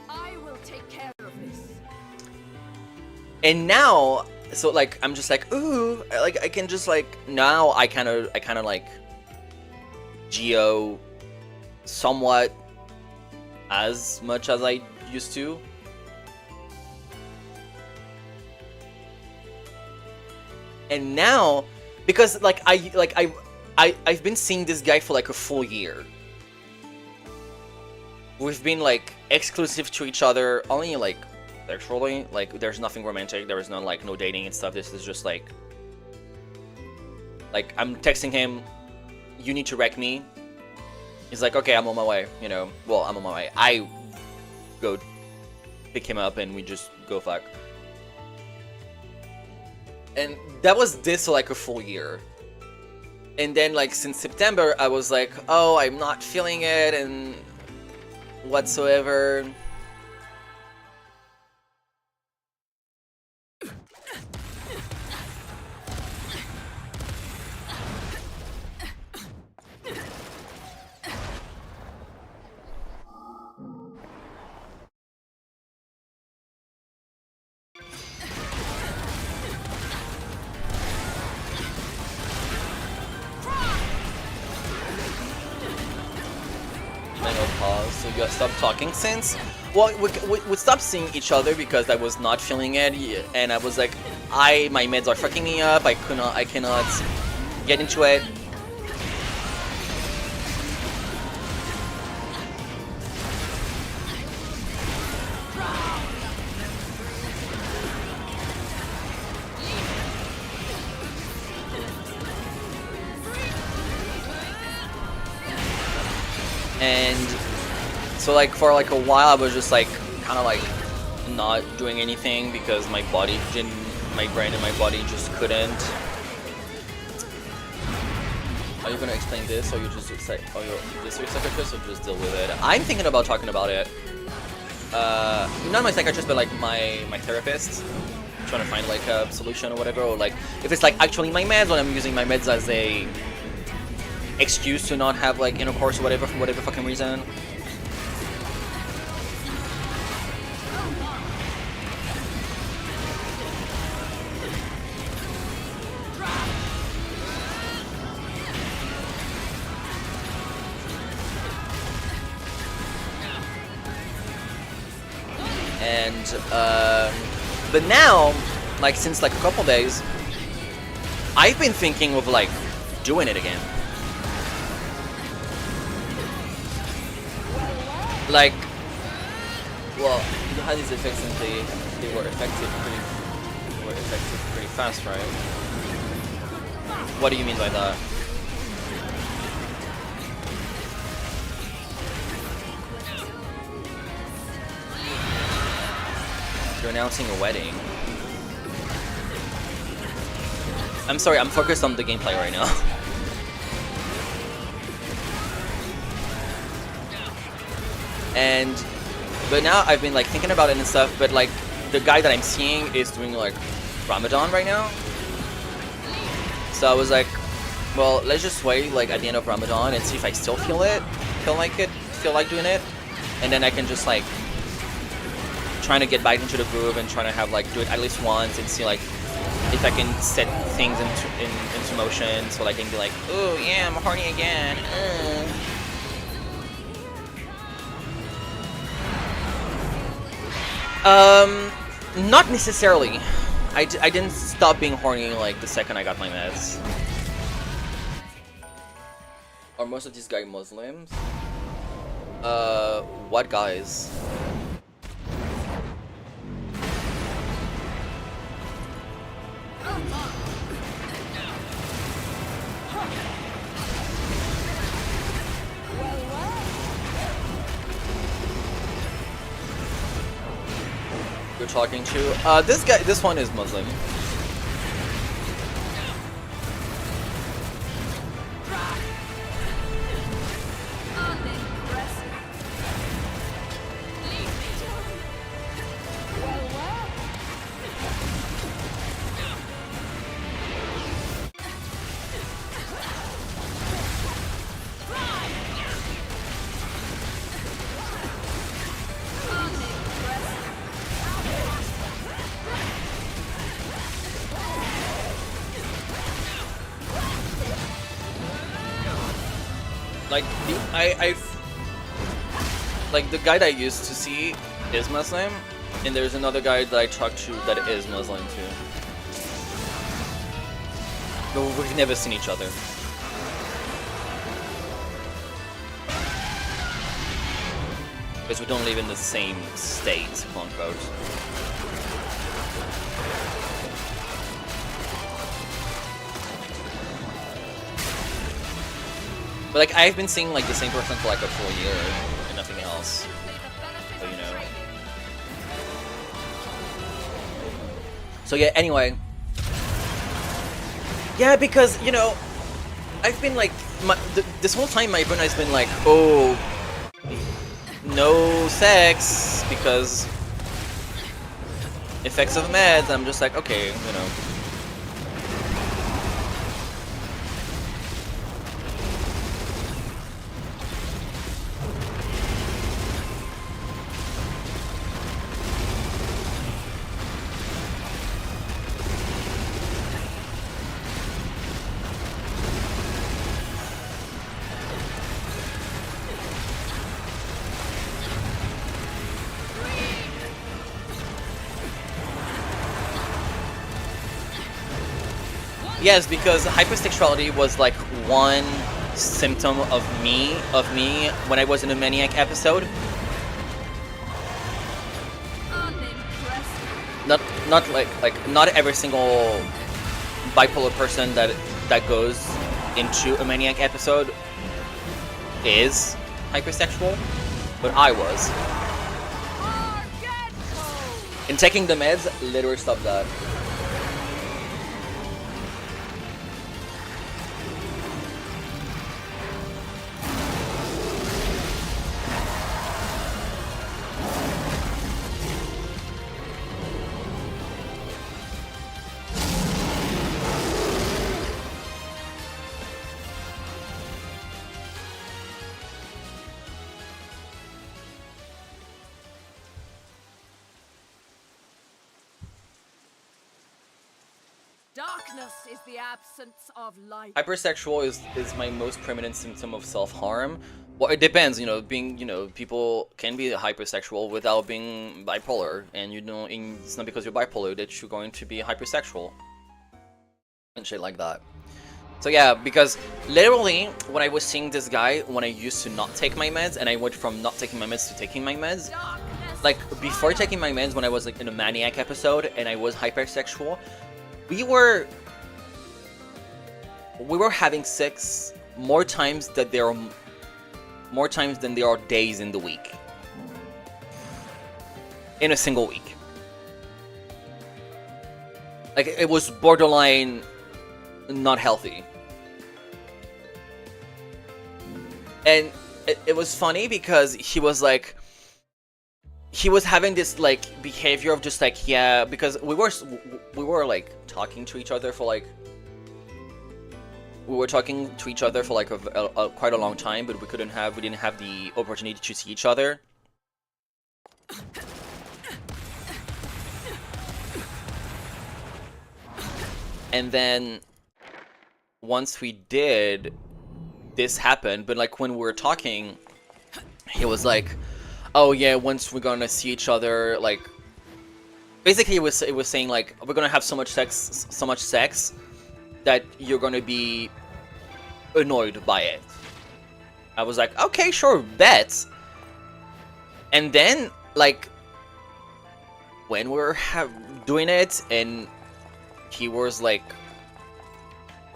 I will take care of this. And now, so like I'm just like, ooh, like I can just like, now I kind of like geo somewhat as much as I used to. And now, because like I've been seeing this guy for like a full year. We've been like exclusive to each other only like sexually. Like there's nothing romantic. There is no dating and stuff. This is just like I'm texting him, you need to wreck me. He's like, okay, I'm on my way. You know, well, I'm on my way. I go pick him up and we just go fuck. And that was this for like a full year. And then like since September, I was like, oh, I'm not feeling it and whatsoever. Pause. So you guys stopped talking since? Well, we stopped seeing each other because I was not feeling it, and I was like, my meds are fucking me up. I cannot get into it. And so like for like a while I was just like kind of like not doing anything because my brain and my body just couldn't. Are you gonna explain this, or you just say, oh, you're this your psychiatrist, or just deal with it? I'm thinking about talking about it. Not my psychiatrist, but like my therapist. I'm trying to find like a solution or whatever, or like if it's like actually my meds, or I'm using my meds as a excuse to not have like intercourse or whatever for whatever fucking reason. And but now, like since like a couple days, I've been thinking of like doing it again. Like, well, you had these effects and they were effective pretty fast, right? What do you mean by that? They're announcing a wedding. I'm sorry, I'm focused on the gameplay right now. But now I've been like thinking about it and stuff, but like the guy that I'm seeing is doing like Ramadan right now. So I was like, well, let's just wait like at the end of Ramadan and see if I still feel like doing it. And then I can just like trying to get back into the groove and trying to have like do it at least once and see like if I can set things into motion so like I can be like, oh yeah, I'm horny again. Not necessarily. I didn't stop being horny like the second I got my meds. Are most of these guys Muslims? What guys? You're talking to? This one is Muslim. Like like the guy that I used to see is Muslim, and there's another guy that I talked to that is Muslim too. But we've never seen each other. Because we don't live in the same state, quote unquote. But like I've been seeing like the same person for like a full year and nothing else. So you know. So yeah, anyway. Yeah, because you know, I've been like this whole time my brain has been like, oh, no sex because effects of meds. I'm just like, okay, you know. Yes, because hypersexuality was like one symptom of me when I was in a Maniac episode. Not like not every single bipolar person that goes into a Maniac episode is hypersexual, but I was. And taking the meds literally stopped that. Darkness is the absence of light. Hypersexual is my most prominent symptom of self-harm. Well, it depends, you know, people can be hypersexual without being bipolar, and you know, it's not because you're bipolar that you're going to be hypersexual. And shit like that. So yeah, because literally, when I was seeing this guy, when I used to not take my meds, and I went from not taking my meds to taking my meds, like, before taking my meds, when I was like in a Maniac episode, and I was hypersexual, we were having sex more times than there are days in the week. In a single week. Like, it was borderline not healthy. And it was funny because he was like, he was having this like behavior of just like, yeah, because we were like talking to each other for like, quite a long time, but we didn't have the opportunity to see each other. And then once we did, this happened, but like when we were talking, he was like, oh yeah, once we're gonna see each other, like, basically it was saying like, we're gonna have so much sex that you're gonna be annoyed by it. I was like, okay, sure, bet. And then like when we were doing it and he was like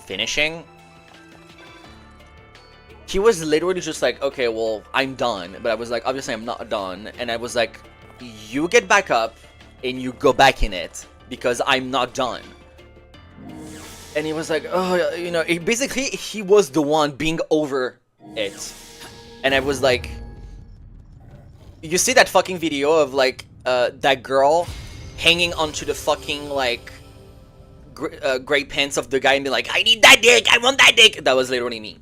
finishing, he was literally just like, okay, well, I'm done. But I was like, obviously I'm not done. And I was like, you get back up and you go back in it because I'm not done. And he was like, oh, you know, basically he was the one being over it. And I was like, you see that fucking video of like that girl hanging onto the fucking like gray pants of the guy and be like, I need that dick, I want that dick. That was literally me.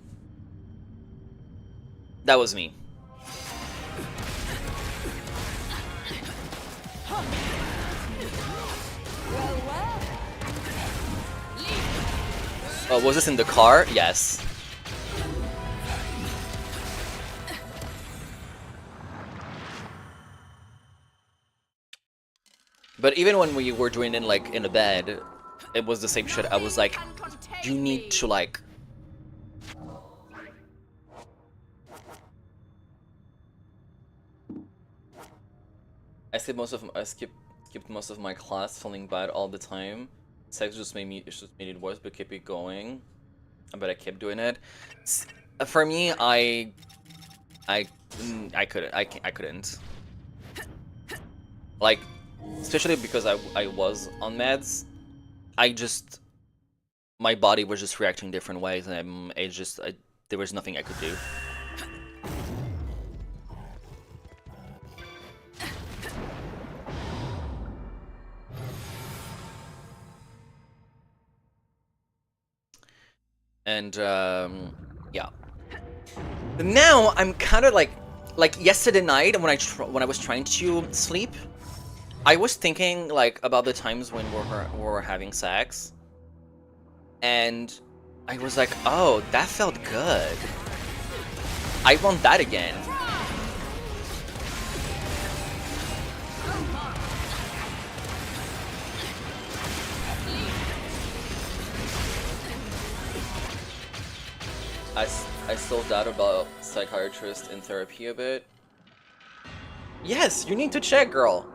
That was me. Oh, was this in the car? Yes. But even when we were doing it like in a bed, it was the same shit. I was like, you need to like I skipped most of my class feeling bad all the time. Sex just made it worse, but keep it going. But I kept doing it. For me, I couldn't. Like, especially because I was on meds. My body was just reacting different ways, and there was nothing I could do. And yeah. Now I'm kind of like yesterday night when I was trying to sleep, I was thinking like about the times when we were having sex, and I was like, oh, that felt good. I want that again. I still doubt about psychiatrist in therapy a bit. Yes, you need to check, girl.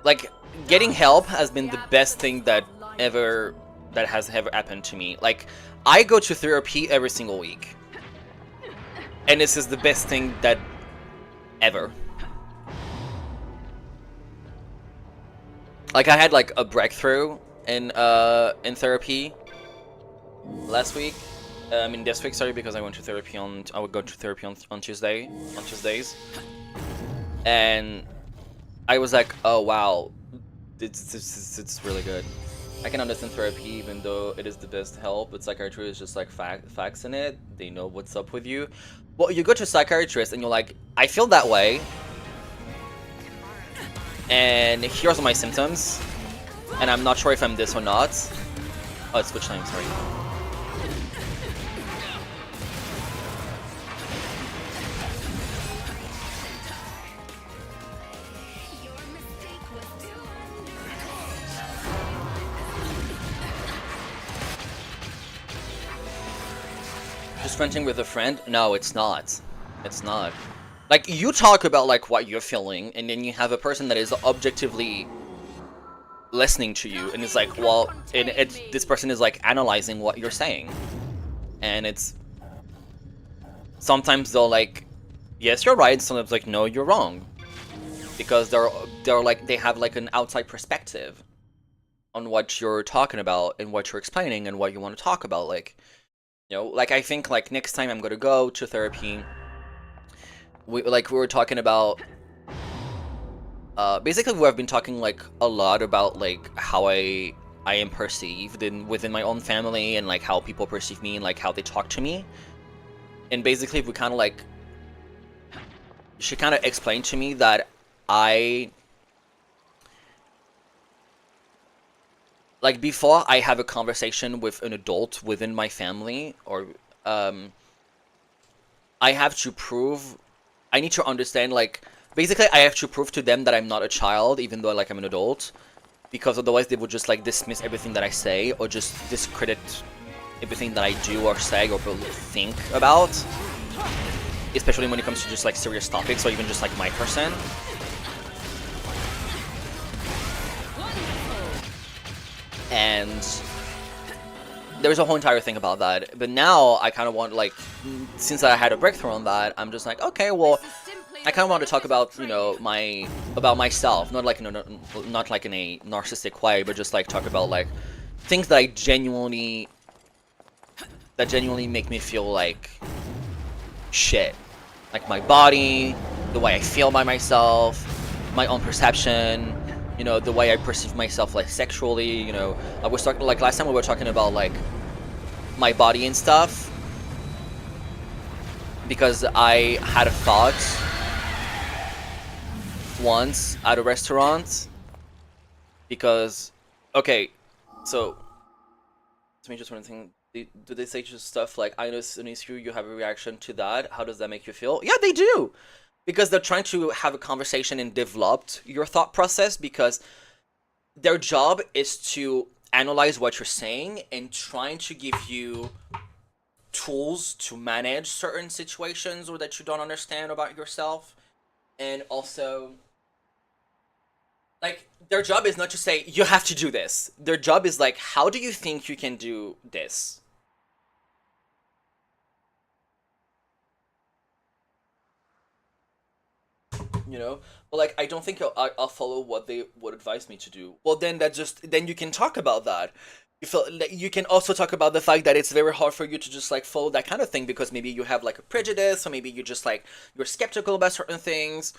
Like, getting help has been the best thing that has ever happened to me. Like, I go to therapy every single week. And this is the best thing that ever. Like, I had like a breakthrough in therapy last week. I mean this week, sorry, because I would go to therapy on Tuesdays. And I was like, oh wow, it's really good. I can understand therapy even though it is the best help, but psychiatry is just like facts in it. They know what's up with you. Well, you go to a psychiatrist and you're like, I feel that way, and here's my symptoms, and I'm not sure if I'm this or not. Oh, it's switch time, sorry. Just venting with a friend? No, it's not. It's not. Like, you talk about like what you're feeling, and then you have a person that is objectively listening to you, and it's like, well, this person is like analyzing what you're saying, and it's sometimes they'll like, yes, you're right. Sometimes like, no, you're wrong, because they're like they have like an outside perspective. on what you're talking about and what you're explaining and what you want to talk about. Like, you know, like I think like next time I'm gonna go to therapy, we were talking about. Basically, we have been talking like a lot about like how I am perceived within my own family and like how people perceive me and like how they talk to me. And basically, we kind of like she kind of explained to me that I like before I have a conversation with an adult within my family or I have to prove I need to understand like basically I have to prove to them that I'm not a child even though like I'm an adult, because otherwise they would just like dismiss everything that I say or just discredit everything that I do or say or think about, especially when it comes to just like serious topics or even just like my person. And there's a whole entire thing about that, but now I kind of want like, since I had a breakthrough on that, I'm just like, okay, well, I kind of want to talk about, you know, about myself, not like not like in a narcissistic way, but just like talk about like things that genuinely make me feel like shit, like my body, the way I feel by myself, my own perception, you know, the way I perceive myself like sexually. You know, I was talking like last time we were talking about like my body and stuff, because I had a thought once at a restaurant, because okay, so let me just one thing. Do they say just stuff like, I noticed an issue, you have a reaction to that, how does that make you feel? Yeah, they do, because they're trying to have a conversation and develop your thought process, because their job is to analyze what you're saying and trying to give you tools to manage certain situations or that you don't understand about yourself. And also, like, their job is not to say, you have to do this. Their job is like, how do you think you can do this? You know, but like I don't think I'll follow what they would advise me to do. Well, then then you can talk about that. You can also talk about the fact that it's very hard for you to just like follow that kind of thing, because maybe you have like a prejudice, or maybe you just like you're skeptical about certain things.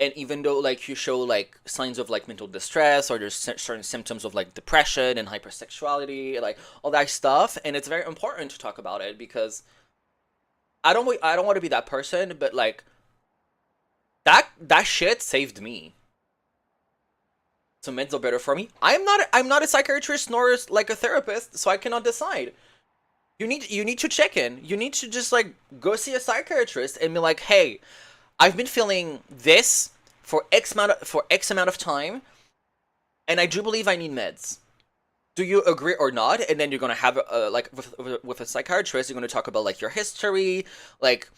And even though like you show like signs of like mental distress, or there's certain symptoms of like depression and hypersexuality, like all that stuff, and it's very important to talk about it, because I don't want to be that person, but like that shit saved me. So meds are better for me. I'm not a psychiatrist nor like a therapist, so I cannot decide. You need to check in. You need to just like go see a psychiatrist and be like, hey, I've been feeling this for X amount of time, and I do believe I need meds. Do you agree or not? And then you're gonna have like with a psychiatrist, you're gonna talk about like your history, like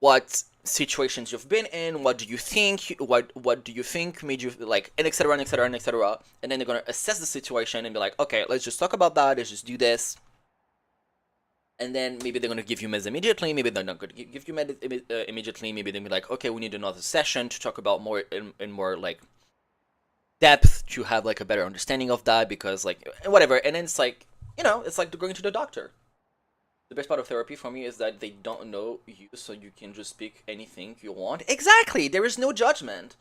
what situations you've been in, what do you think, what do you think made you like, and etc and etc and etc. And then they're gonna assess the situation and be like, okay, let's just talk about that, let's just do this. And then maybe they're gonna give you meds immediately, maybe they're not gonna give you meds immediately, maybe they'll be like, okay, we need another session to talk about more in more like depth, to have like a better understanding of that, because like whatever. And then it's like, you know, it's like going to the doctor. The best part of therapy for me is that they don't know you, so you can just speak anything you want. Exactly, there is no judgment.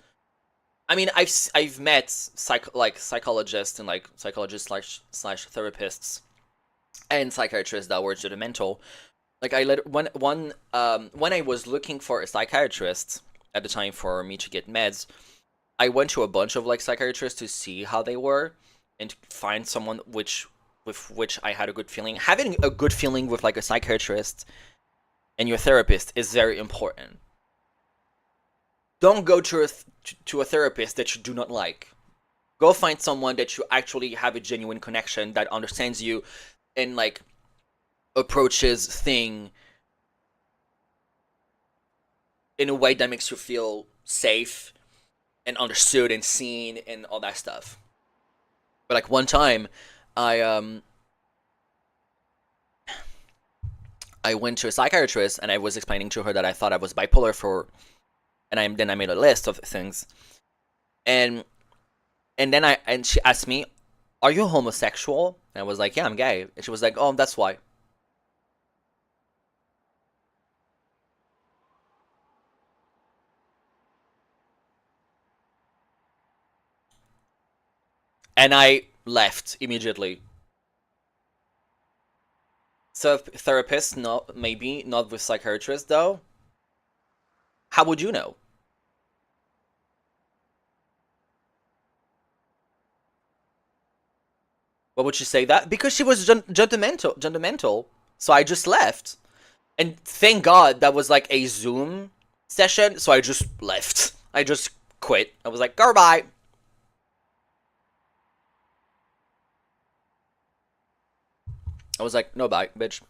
I mean, I've met psychologists and like psychologists slash therapists and psychiatrists that were judgmental. Like when I was looking for a psychiatrist at the time for me to get meds, I went to a bunch of like psychiatrists to see how they were and to find someone with which I had a good feeling. Having a good feeling with like a psychiatrist and your therapist is very important. Don't go to a therapist that you do not like. Go find someone that you actually have a genuine connection, that understands you and like approaches thing in a way that makes you feel safe and understood and seen and all that stuff. But like one time, I went to a psychiatrist and I was explaining to her that I thought I was bipolar then I made a list of things, and then she asked me, "Are you homosexual?" And I was like, "Yeah, I'm gay." And she was like, "Oh, that's why." And I left immediately. So therapist, no, maybe not with psychiatrist though. How would you know? What would she say that? Because she was judgmental. So I just left. And thank God that was like a Zoom session, so I just left. I just quit. I was like, goodbye. I was like, no bye, bitch.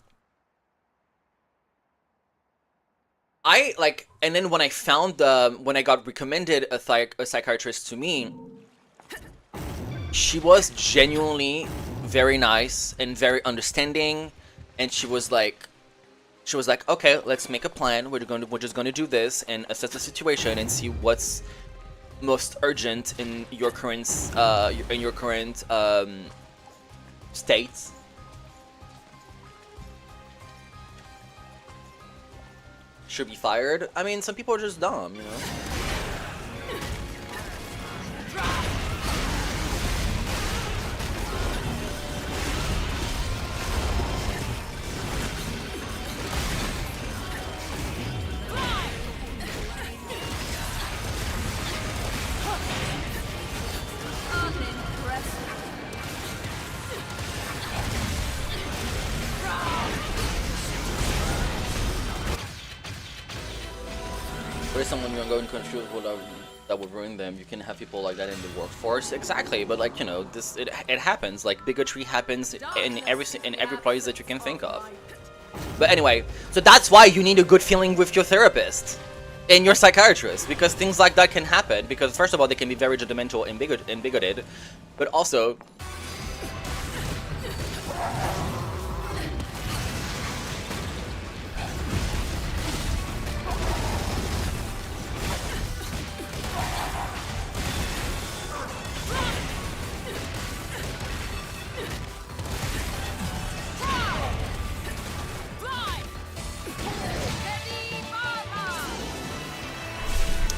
I like, and then when I found when I got recommended a psychiatrist to me, she was genuinely very nice and very understanding, and she was like, okay, let's make a plan. We're just gonna do this and assess the situation and see what's most urgent in your current state. Should be fired. I mean, some people are just dumb, you know. What is someone you're going to confuse that would ruin them? You can have people like that in the workforce, exactly. But like, you know, it happens. Like bigotry happens in every place that you can think of. But anyway, so that's why you need a good feeling with your therapist and your psychiatrist, because things like that can happen. Because first of all, they can be very judgmental and bigoted, but also.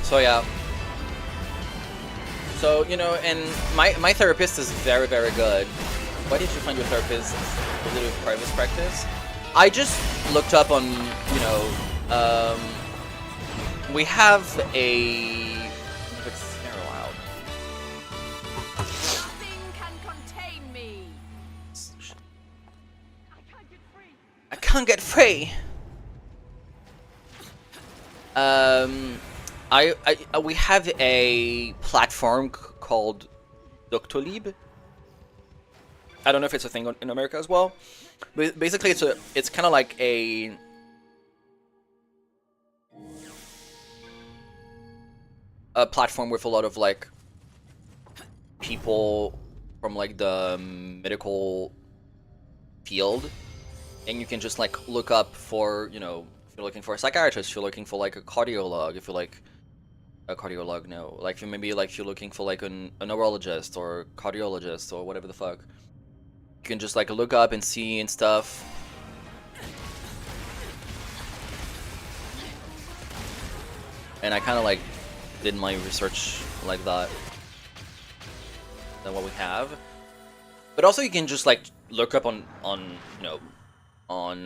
So yeah. So, you know, and my therapist is very, very good. Why did you find your therapist? Was it a private practice? I just looked up on, you know, we have a... Let's narrow out. Nothing can contain me. I can't get free. We have a platform called Doctolib. I don't know if it's a thing in America as well, but basically it's kind of like a platform with a lot of like people from like the medical field, and you can just like look up for, you know, if you're looking for a psychiatrist, if you're looking for like a cardiolog, if you're like a cardiolog, no, like maybe like if you're looking for like a neurologist or cardiologist or whatever the fuck, you can just like look up and see and stuff. And I kind of like did my research like that. Than what we have, but also you can just like look up on you know, on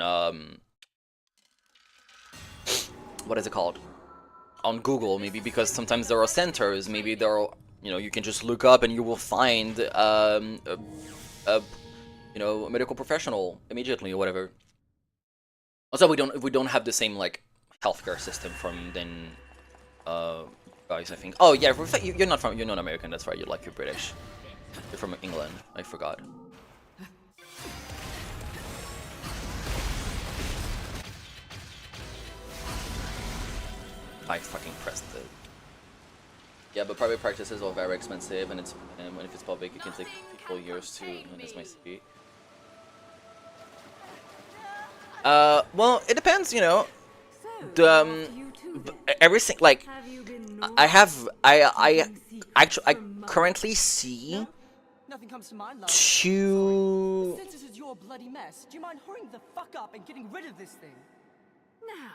what is it called, on Google maybe, because sometimes there are centers, maybe there are, you know, you can just look up and you will find a you know, a medical professional immediately or whatever. Also, we don't have the same like healthcare system from then guys, I think. Oh yeah, you're not American, that's right, you're British. You're from England, I forgot. I fucking pressed it. Yeah, but private practices are very expensive, and if it's public, it can take people years to. And that's my CV. Well, it depends, you know. The everything like I currently see Nothing comes to mind, love. to... Since this is your bloody mess, do you mind hurrying the fuck up and getting rid of this thing? Now,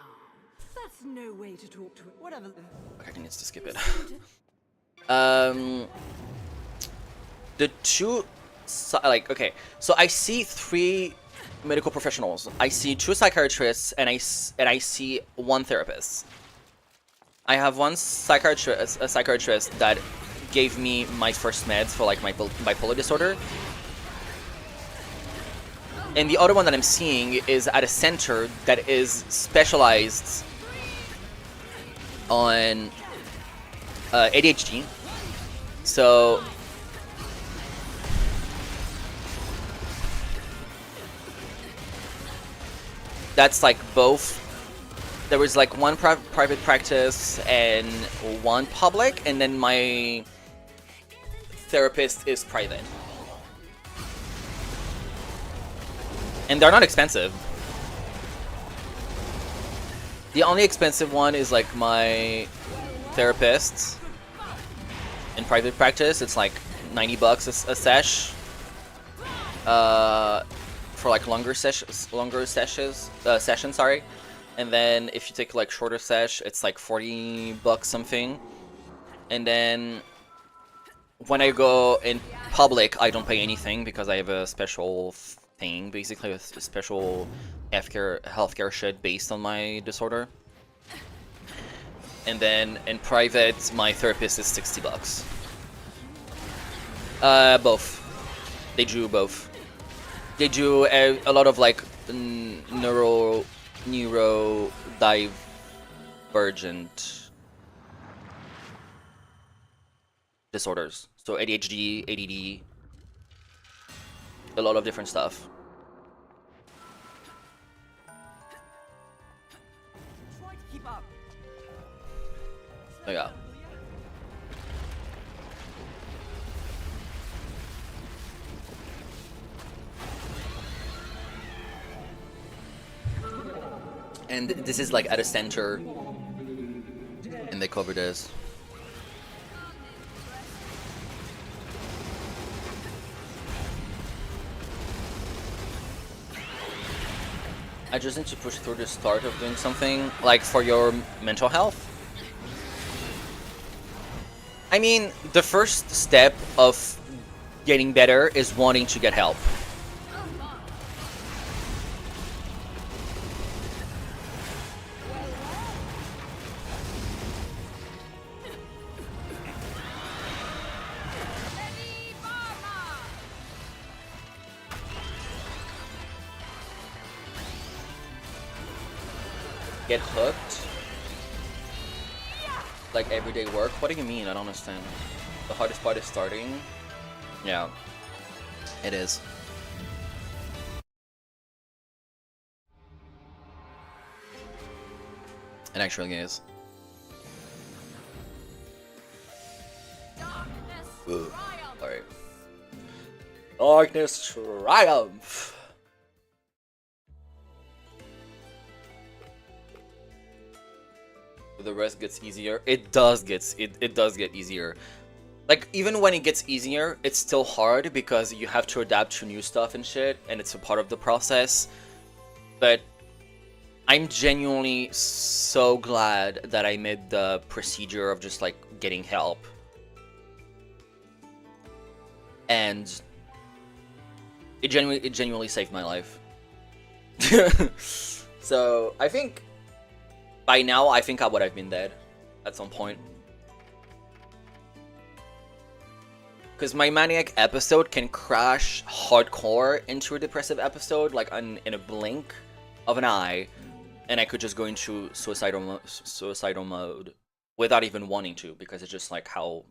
that's no way to talk to it. Whatever. Okay, I need to skip it. The two... Like, okay, so I see 3 medical professionals. I see 2 psychiatrists, and I see 1 therapist. I have 1 psychiatrist that gave me my first meds for like my bipolar disorder, and the other one that I'm seeing is at a center that is specialized on ADHD. So that's like both. There was like 1 private practice and 1 public, and then my therapist is private. And they're not expensive. The only expensive one is like my therapist in private practice. It's like $90 a sesh. For like longer sessions, sorry. And then if you take like shorter sesh, it's like $40 something. And then when I go in public, I don't pay anything because I have a special thing, basically a special healthcare shit based on my disorder. And then in private, my therapist is $60. Both. They do both. They do a lot of like neurodivergent disorders. So ADHD, ADD, a lot of different stuff. Try to keep up. So yeah. And this is like at a center, and they cover this. I just need to push through the start of doing something, like for your mental health. I mean, the first step of getting better is wanting to get help. Get hooked? Like everyday work? What do you mean? I don't understand. The hardest part is starting? Yeah. It is. It actually is. Alright. Darkness triumph! The rest gets easier. It does get easier. Like even when it gets easier, it's still hard because you have to adapt to new stuff and shit, and it's a part of the process. But I'm genuinely so glad that I made the procedure of just like getting help. And it genuinely saved my life. So I think by now, I think I would have been dead at some point. Because my maniac episode can crash hardcore into a depressive episode, like in a blink of an eye, and I could just go into suicidal mode without even wanting to, because it's just like how,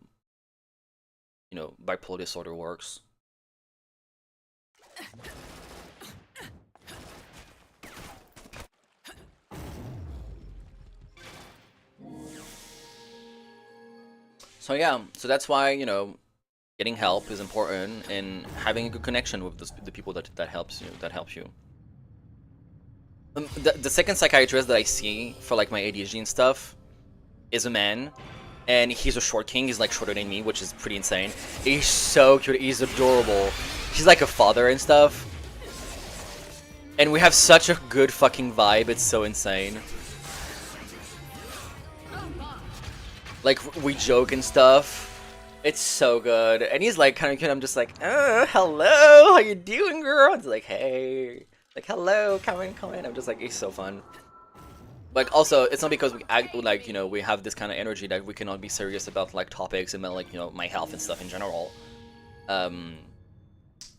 you know, bipolar disorder works. So yeah, so that's why, you know, getting help is important, and having a good connection with the people that helps you. The second psychiatrist that I see for like my ADHD and stuff is a man, and he's a short king. He's like shorter than me, which is pretty insane. He's so cute. He's adorable. He's like a father and stuff. And we have such a good fucking vibe. It's so insane. Like, we joke and stuff. It's so good. And he's like kind of cute. I'm just like, oh, hello. How you doing, girl? It's like, hey. Like, hello. Come in, come in. I'm just like, it's so fun. Like, also, it's not because we act like, you know, we have this kind of energy that we cannot be serious about like topics and like, you know, my health and stuff in general. And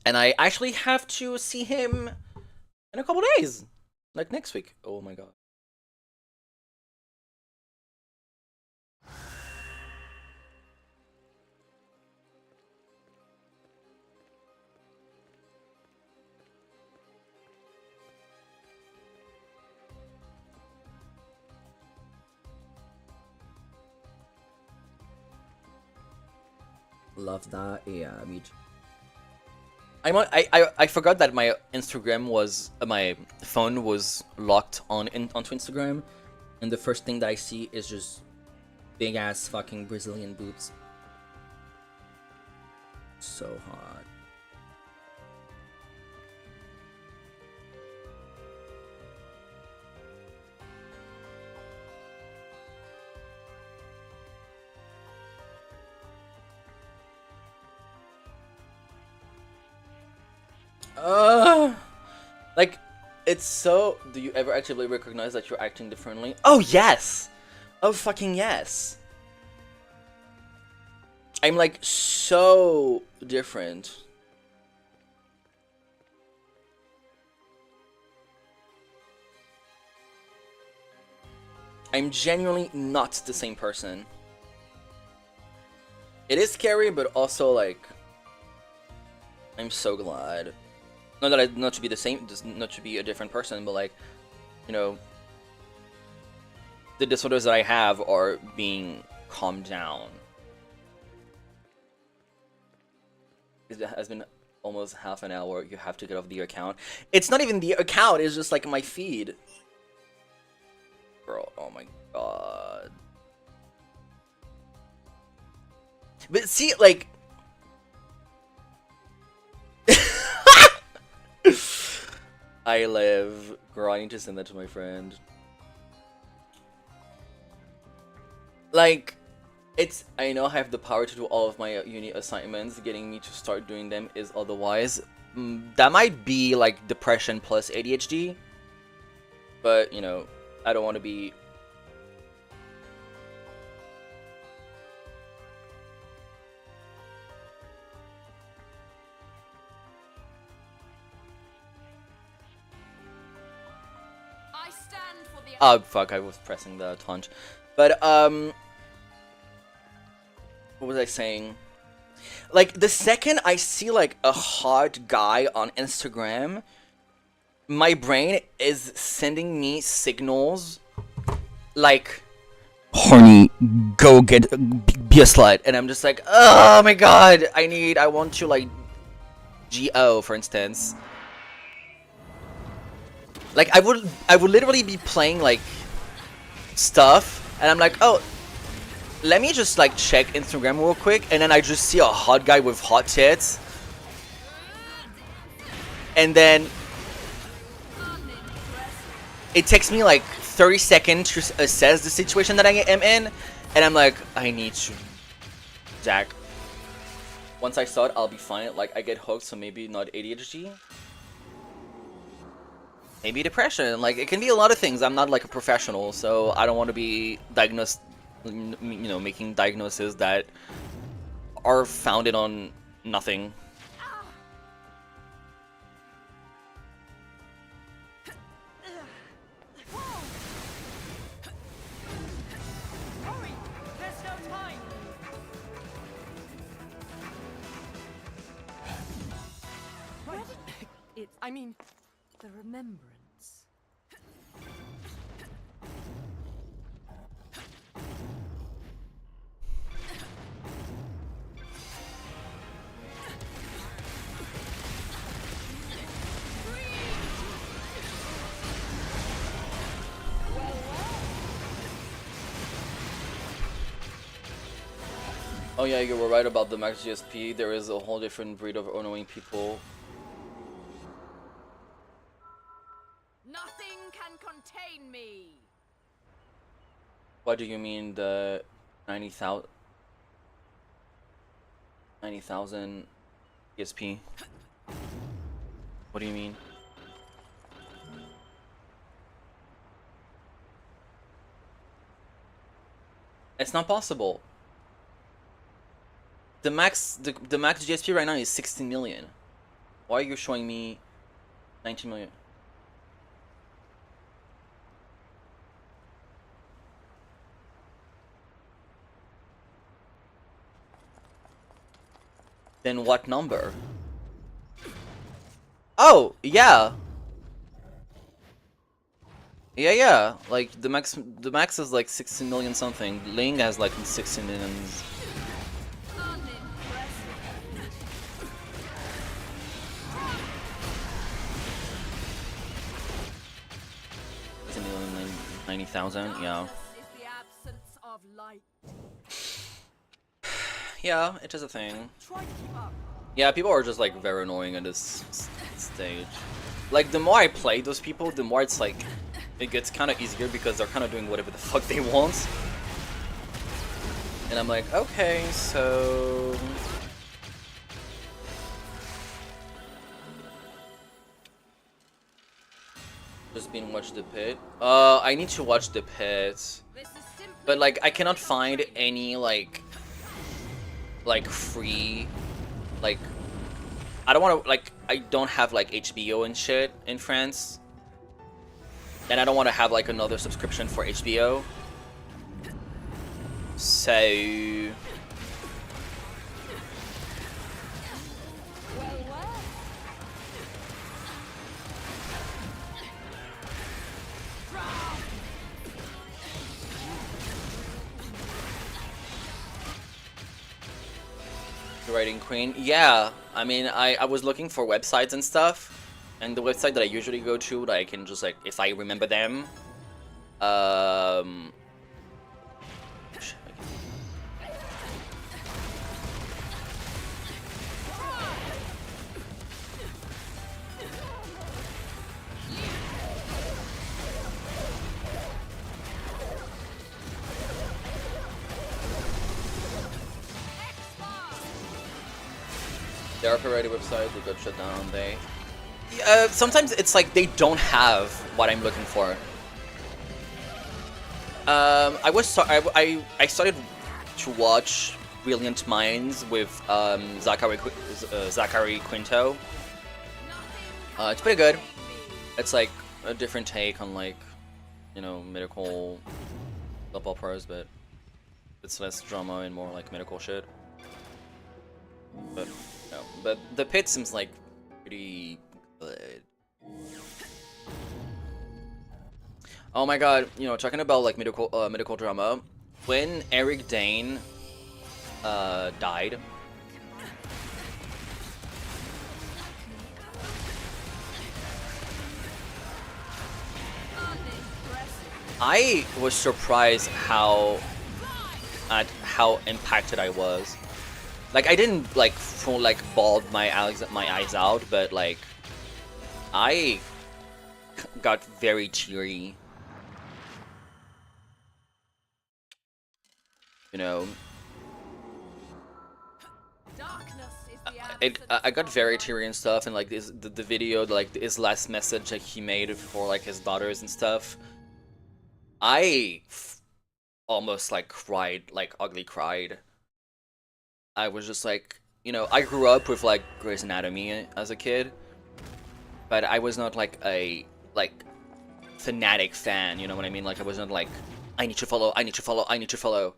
I actually have to see him in a couple days, like next week. Oh my god. Love that. Yeah, me too. I forgot that my Instagram was my phone was locked onto Instagram, and the first thing that I see is just big ass fucking Brazilian boobs. So hot. Like, it's so... Do you ever actively recognize that you're acting differently? Oh, yes! Oh, fucking yes! I'm, like, so different. I'm genuinely not the same person. It is scary, but also, like... I'm so glad. Not to be the same, not to be a different person, but like, you know, the disorders that I have are being calmed down. It has been almost half an hour. You have to get off the account. It's not even the account, it's just like my feed. Bro, oh my god. But see, like... I live. Girl, I need to send that to my friend. Like, it's... I know I have the power to do all of my uni assignments. Getting me to start doing them is otherwise. That might be, like, depression plus ADHD. But, you know, I don't want to be... Oh, fuck, I was pressing the taunt. But, what was I saying? Like, the second I see, like, a hot guy on Instagram, my brain is sending me signals like, horny, go get, be a slut. And I'm just like, oh my god, I want to, like, GO, for instance. Like, I would literally be playing, like, stuff, and I'm like, oh, let me just, like, check Instagram real quick, and then I just see a hot guy with hot tits. And then it takes me, like, 30 seconds to assess the situation that I am in, and I'm like, I need to... Jack. Once I saw it, I'll be fine. Like, I get hooked, so maybe not ADHD. Maybe depression. Like, it can be a lot of things. I'm not like a professional, so I don't want to be diagnosed, you know, making diagnoses that are founded on nothing. I mean, the remembrance. Oh yeah, you were right about the max GSP. There is a whole different breed of annoying people. Nothing can contain me. What do you mean the 90,000 GSP? What do you mean? It's not possible. The max GSP right now is 16 million. Why are you showing me 19 million? Then what number? Oh, yeah. Yeah. Like the max is like 16 million something. Ling has like 16 million. $16 million, 90,000, yeah. Yeah, it is a thing. Yeah, people are just like very annoying at this stage. Like the more I play those people, the more it's like it gets kind of easier because they're kind of doing whatever the fuck they want. And I'm like, okay, so just been watch the pit. I need to watch the pit, but like I cannot find any like free, like I don't want to, like I don't have like HBO and shit in France, and I don't want to have like another subscription for HBO. So Writing Queen, yeah. I mean, I was looking for websites and stuff, and the website that I usually go to, that I can just like, if I remember them, the operating website, they got shut down. They sometimes it's like they don't have what I'm looking for. I started to watch Brilliant Minds with Zachary Quinto. It's pretty good. It's like a different take on like, you know, medical soap operas, but it's less drama and more like medical shit. But no, but the pit seems like pretty good. Oh my god, you know, talking about like medical drama, when Eric Dane died, I was surprised how impacted I was. Like I didn't like full like bawled my eyes out, but like I got very teary. You know, I got very teary and stuff, and like the video, like his last message that he made for like his daughters and stuff, I almost like cried, like ugly cried. I was just like, you know, I grew up with like Grey's Anatomy as a kid, but I was not like a fanatic fan, you know what I mean? Like I wasn't like, I need to follow, I need to follow, I need to follow.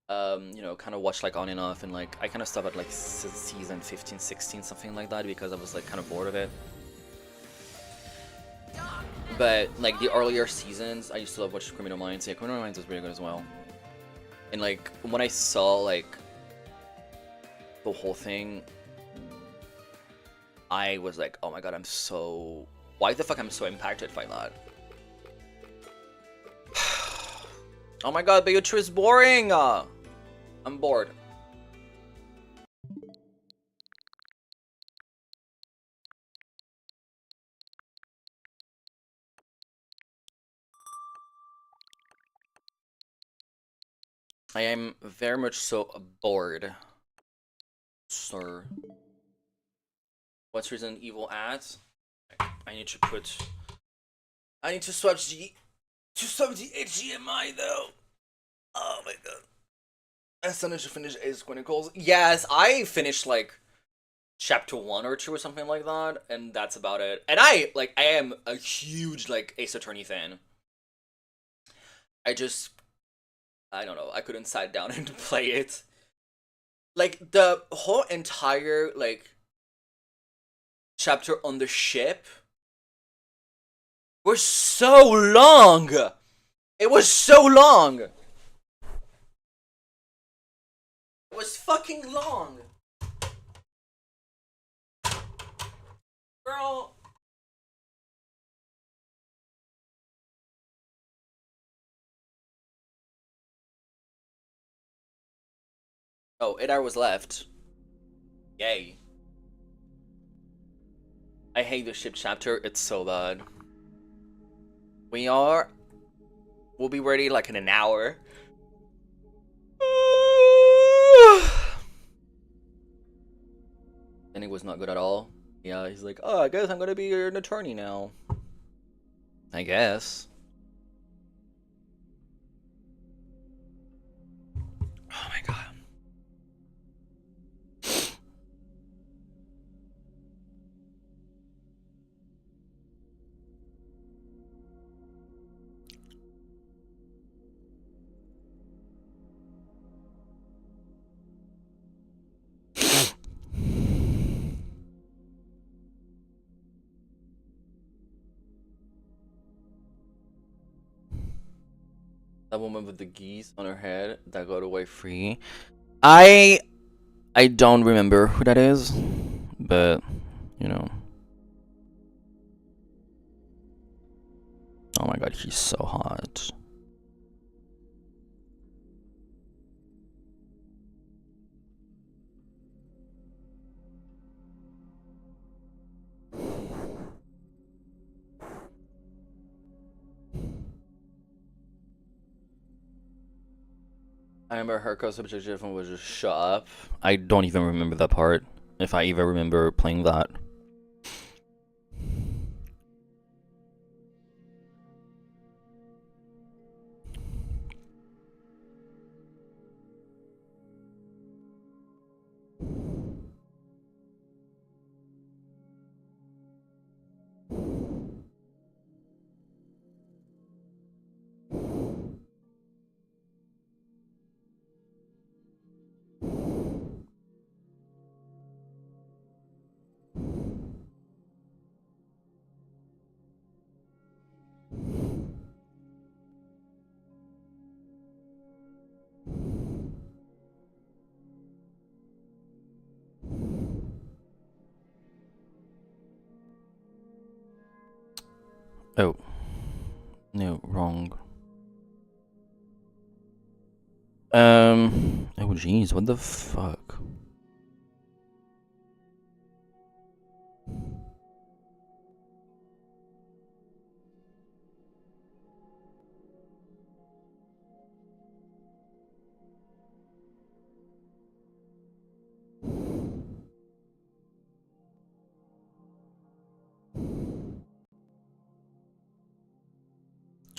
You know, kind of watched like on and off, and like I kind of stopped at like season 15, 16, something like that, because I was like kind of bored of it. But like the earlier seasons, I used to love watching Criminal Minds. Yeah, Criminal Minds was pretty good as well. And like when I saw like the whole thing, I was like, oh my god, why the fuck I'm so impacted by that? Oh my god, Beatrice is boring! I'm bored. I am very much so bored, sir. What's Resident Evil at? I need to put. I need to swap the HDMI though. Oh my god. I still need to finish Ace Chronicles. Yes, I finished like chapter 1 or 2 or something like that, and that's about it. And I am a huge like Ace Attorney fan. I don't know, I couldn't sit down and play it. Like the whole entire like chapter on the ship was so long. It was so long. It was fucking long. Girl. Oh, 8 hours left. Yay. I hate the ship chapter, it's so bad. We'll be ready like in an hour. And it was not good at all. Yeah, he's like, oh, I guess I'm gonna be an attorney now. I guess. Oh my god. That woman with the geese on her head that got away free. I don't remember who that is, but you know. Oh my god, he's so hot. I remember her co-subjective and was just shut up. I don't even remember that part, if I even remember playing that. Oh. No, wrong. Oh jeez, what the fuck?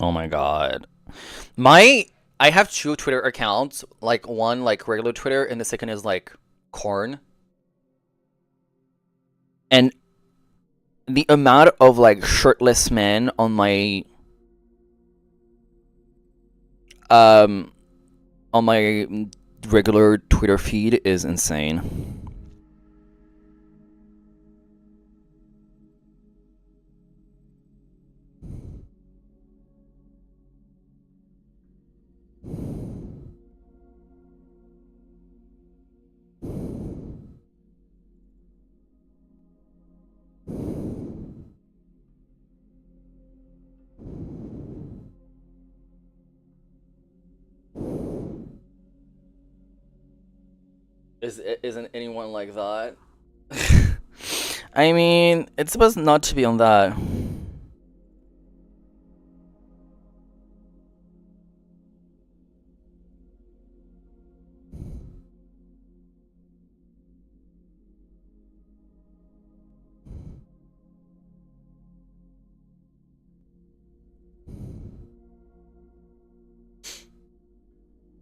Oh my god. I have 2 Twitter accounts, like one like regular Twitter and the second is like corn. And the amount of like shirtless men on my regular Twitter feed is insane. Isn't anyone like that? I mean, it's supposed not to be on that.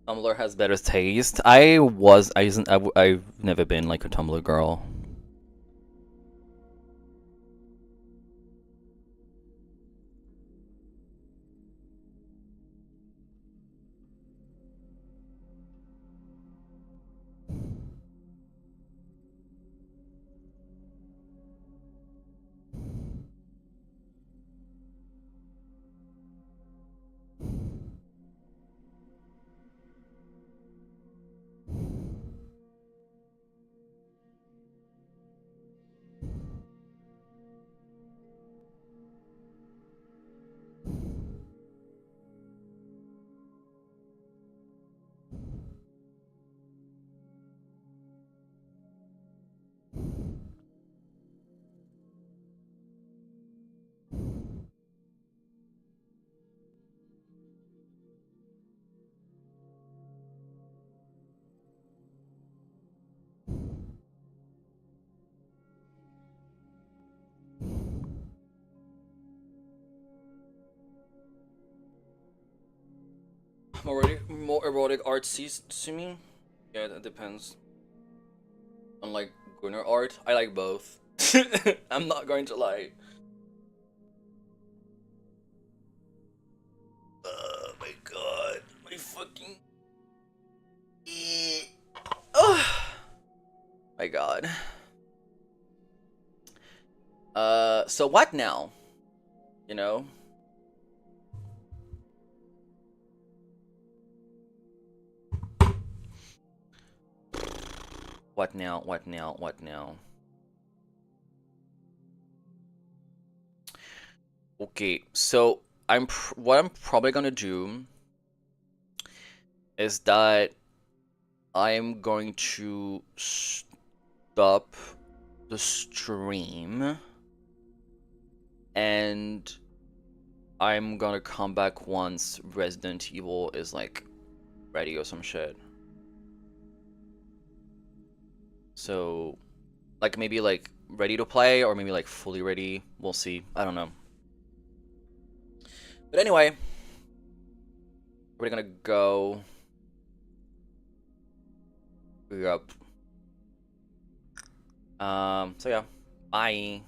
Tumblr has better taste. I've never been like a Tumblr girl. More erotic artsy to me. Yeah, that depends. Unlike Gunnar art, I like both. I'm not going to lie. Oh my god, my fucking. Oh my god. So what now? You know? What now? What now? What now? Okay, so what I'm probably gonna do is that I'm going to stop the stream and I'm gonna come back once Resident Evil is like ready or some shit. So like maybe like ready to play or maybe like fully ready. We'll see. I don't know. But anyway, we're gonna go. Yep. So yeah. Bye.